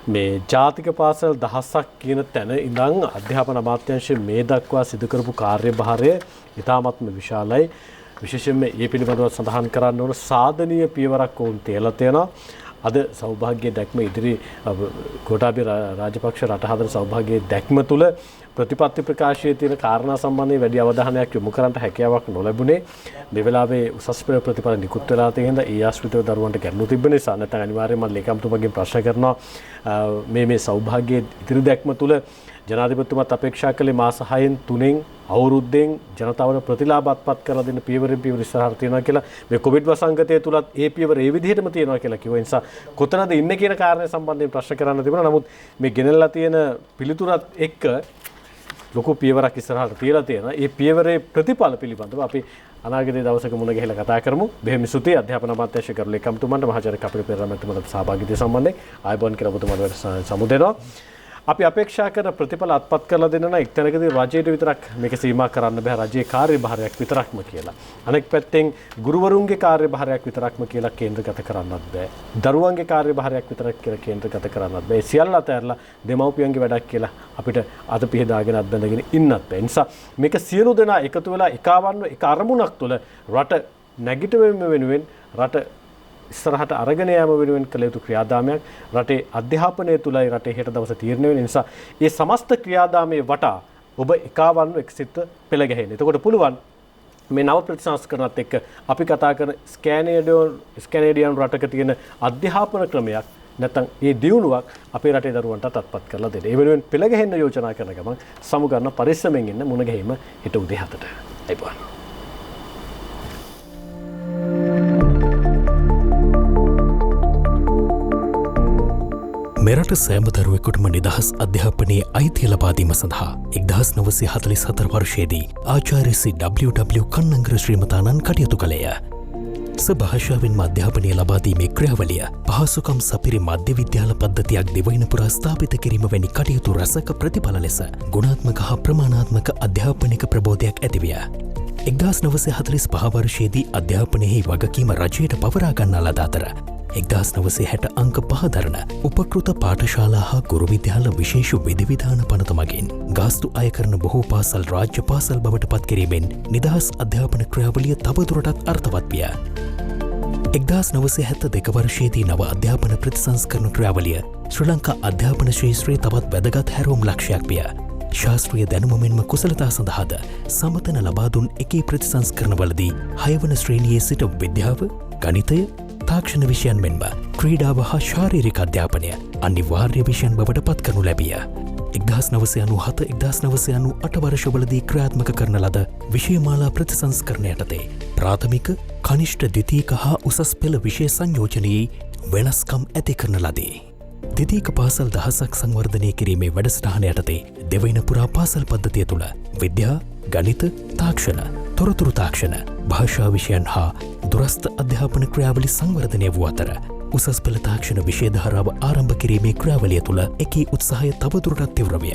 මේ ජාතික පාසල් දහසක් කියන තැන ඉඳන් අධ්‍යාපන අමාත්‍යාංශ මේ දක්වා සිදු කරපු කාර්යභාරය ඉතාමත්ම විශාලයි. විශේෂයෙන්ම මේ පිළිබඳව සඳහන් කරන්න ඕන සාධනීය පියවරක් වුන් තියලා තියෙනවා. අද සෞභාග්‍ය දැක්ම ඉදිරි ගෝඨාභය රාජපක්ෂ රට හදන සෞභාග්‍ය දැක්ම තුල ප්‍රතිපත්ති ප්‍රකාශයේ තියෙන කාරණා සම්බන්ධයෙන් වැඩි අවධානයක් යොමු කරන්නට හැකියාවක් නොලැබුණේ. මේ වෙලාවේ උසස් පෙළ ප්‍රතිඵල නිකුත් වෙලා තියෙන ඒ ආශ්‍රිතව දරුවන්ට ගැටලු තිබෙන නිසා නැත්නම් අනිවාර්යයෙන්ම මම ලේකම්තුමාගෙන් ප්‍රශ්න කරනවා මේ සෞභාග්‍ය ඉදිරි දැක්ම තුල ජනාධිපතිතුමාත් අපේක්ෂා කළේ මාස 6න් 3න් අවුරුද්දෙන් ජනතාවට ප්‍රතිලාභ අත්පත් කරලා දෙන්න පියවරෙන් පියවර ඉස්සරහට තියෙනවා කියලා මේ කොවිඩ් වසංගතය තුලත් ඒ පියවර ඒ විදිහටම තියෙනවා කියලා කිව්වා. ඒ නිසා කොතනද ඉන්නේ කියන කාරණය සම්බන්ධයෙන් ප්‍රශ්න කරන්න තිබුණා. නමුත් මේ ගෙනල්ලා තියෙන පිළිතුරත් එක්ක ලොකු පියවරක් ඉස්සරහට තියලා තියෙනවා. ඒ පියවරේ ප්‍රතිඵල පිළිබඳව අපි අනාගතයේ දවසක මුණ ගැහිලා කතා කරමු. බෙහෙම ස්තුතියි අධ්‍යාපන අමාත්‍යාංශ කරු ලේකම්තුමන්ට මහාචාර්ය කපිල පෙරේරා මැතිතුමන්ට සහභාගීත්වය සම්බන්ධයෙන් ආයුබෝවන් කියලා ඔබතුමාට වැඩසටහන සමුදෙනවා. අපි අපේක්ෂා කරන ප්‍රතිඵල අත්පත් කරලා දෙන්න නම් එක් තැනකදී රජයට විතරක් මේක සීමා කරන්න බෑ රජයේ කාර්යභාරයක් විතරක්ම කියලා. අනෙක් පැත්තෙන් ගුරුවරුන්ගේ කාර්යභාරයක් විතරක්ම කියලා කේන්ද්‍රගත කරන්නත් බෑ. දරුවන්ගේ කාර්යභාරයක් විතරක් කියලා කේන්ද්‍රගත කරන්නත් බෑ. සියල්ල අතහැරලා දෙමව්පියන්ගේ වැඩක් කියලා අපිට අත පිහදාගෙන අත්බැඳගෙන ඉන්නත් බෑ. නිසා මේක සියලු දෙනා එකතු වෙලා එකවන්ව එක අරමුණක් තුළ රට නැගිටවීම වෙනුවෙන් රට ඉස්සරහට අරගෙන යාම වෙනුවෙන් කළ යුතු ක්‍රියාදාමයක් රටේ අධ්‍යාපනය තුලයි රටේ හෙට දවසේ තීරණය වෙන නිසා මේ සමස්ත ක්‍රියාදාමයේ වටා ඔබ එකවන්ව එක්සිත පෙළ ගැහෙන්න. එතකොට පුළුවන් මේ නව ප්‍රතිසංස්කරණත් එක්ක අපි කතා කරන ස්කැනේඩියන් රටක තියෙන අධ්‍යාපන ක්‍රමයක් නැත්නම් ඒ දියුණුවක් අපේ රටේ දරුවන්ට අත්පත් කරලා දෙන්න. ඒ වෙනුවෙන් පෙළ ගැහෙන්න යෝජනා කරන ගමන් සමුගන්න පරිස්සමෙන් ඉන්න මුණ ගැහිම හෙට උදේ 7ට. අයිබෝන්.
මෙරට සෑම දරුවෙකුටම නිදහස් අධ්‍යාපනයේ අයිතිය ලබාදීම සඳහා 1944 වර්ෂයේදී ආචාර්ය C.W. කන්නංගර ශ්‍රීමතාණන් කටයුතු කළේය. සභාෂාවෙන්ම අධ්‍යාපනය ලබාදීමේ ක්‍රියාවලිය පහසුකම් සපිරි මධ්‍ය විද්‍යාල පද්ධතියක් දිවයින පුරා ස්ථාපිත කිරීම වැනි කටයුතු රැසක ප්‍රතිඵල ලෙස ගුණාත්මක හා ප්‍රමාණාත්මක අධ්‍යාපනික ප්‍රබෝධයක් ඇතිවිය. 1945 වර්ෂයේදී අධ්‍යාපනයෙහි වගකීම රජයට පවරා ගන්නා ලද අතර 1960 අංක 5 දරන උපකෘත පාඨශාලා හා ගුරු විද්‍යාල විශේෂ විධිවිධාන පනත මගින් ගාස්තු අය කරන බොහෝ පාසල් රාජ්‍ය පාසල් බවට පත් කිරීමෙන් නිදහස් අධ්‍යාපන ක්‍රියාවලිය තවදුරටත් අර්ථවත් විය. 1972 වර්ෂයේදී නව අධ්‍යාපන ප්‍රතිසංස්කරණ ක්‍රියාවලිය ශ්‍රී ලංකා අධ්‍යාපන ශාස්ත්‍රයේ තවත් වැදගත් හැරවුම් ලක්ෂයක් විය. ශාස්ත්‍රීය දැනුම මෙන්ම කුසලතා සඳහාද සමතන ලබා දුන් එකී ප්‍රතිසංස්කරණවලදී 6 වන ශ්‍රේණියේ සිට විද්‍යාව, ගණිතය, තාක්ෂණ විෂයන් මෙන්ම ක්‍රීඩාව හා ශාරීරික අධ්‍යාපනය අනිවාර්ය විෂයන් බවට පත් කරනු ලැබිය. 1997-1998 වර්ෂවලදී ක්‍රියාත්මක කරන ලද විෂයමාලා ප්‍රතිසංස්කරණ යටතේ ප්‍රාථමික, කනිෂ්ඨ ද්විතීක හා උසස් පෙළ විෂය සංයෝජනයේ වෙනස්කම් ඇති කරන ලදී. ද්විතීක පාසල් දහසක් සංවර්ධනය කිරීමේ වැඩසටහන යටතේ දෙවයින පුරා පාසල් පද්ධතිය තුළ විද්‍යා, ගණිත, තාක්ෂණ, තොරතුරු තාක්ෂණ, භාෂා විෂයන් හා දුරස්ථ අධ්‍යාපන ක්‍රියාවලි සංවර්ධනය වූ අතර උසස් පෙළ තාක්ෂණ විෂය ධාරාව ආරම්භ කිරීමේ ක්‍රියාවලිය තුළ එකී උත්සාහය තවදුරටත් තීව්‍ර විය.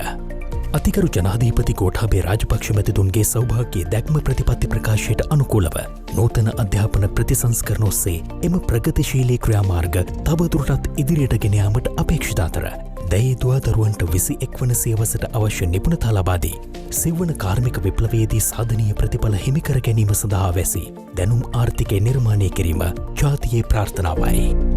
අතිකරු ජනාධිපති ගෝඨාභය රාජපක්ෂ මැතිතුන්ගේ සෞභාග්‍ය දැක්ම ප්‍රතිපත්ති ප්‍රකාශයට අනුකූලව නූතන අධ්‍යාපන ප්‍රතිසංස්කරණ ඔස්සේ එම ප්‍රගතිශීලී ක්‍රියාමාර්ග තවදුරටත් ඉදිරියට ගෙන යාමට අපේක්ෂිත අතර දැයේ දුවදරුවන්ට 21 වන සියවසට අවශ්‍ය නිපුණතා ලබා දී සිව්වන කාර්මික විප්ලවයේදී සාධනීය ප්‍රතිඵල හිමි කර ගැනීම සඳහා වැසි දැනුම් ආර්ථිකය නිර්මාණය කිරීම ජාතියේ ප්‍රාර්ථනාවයි.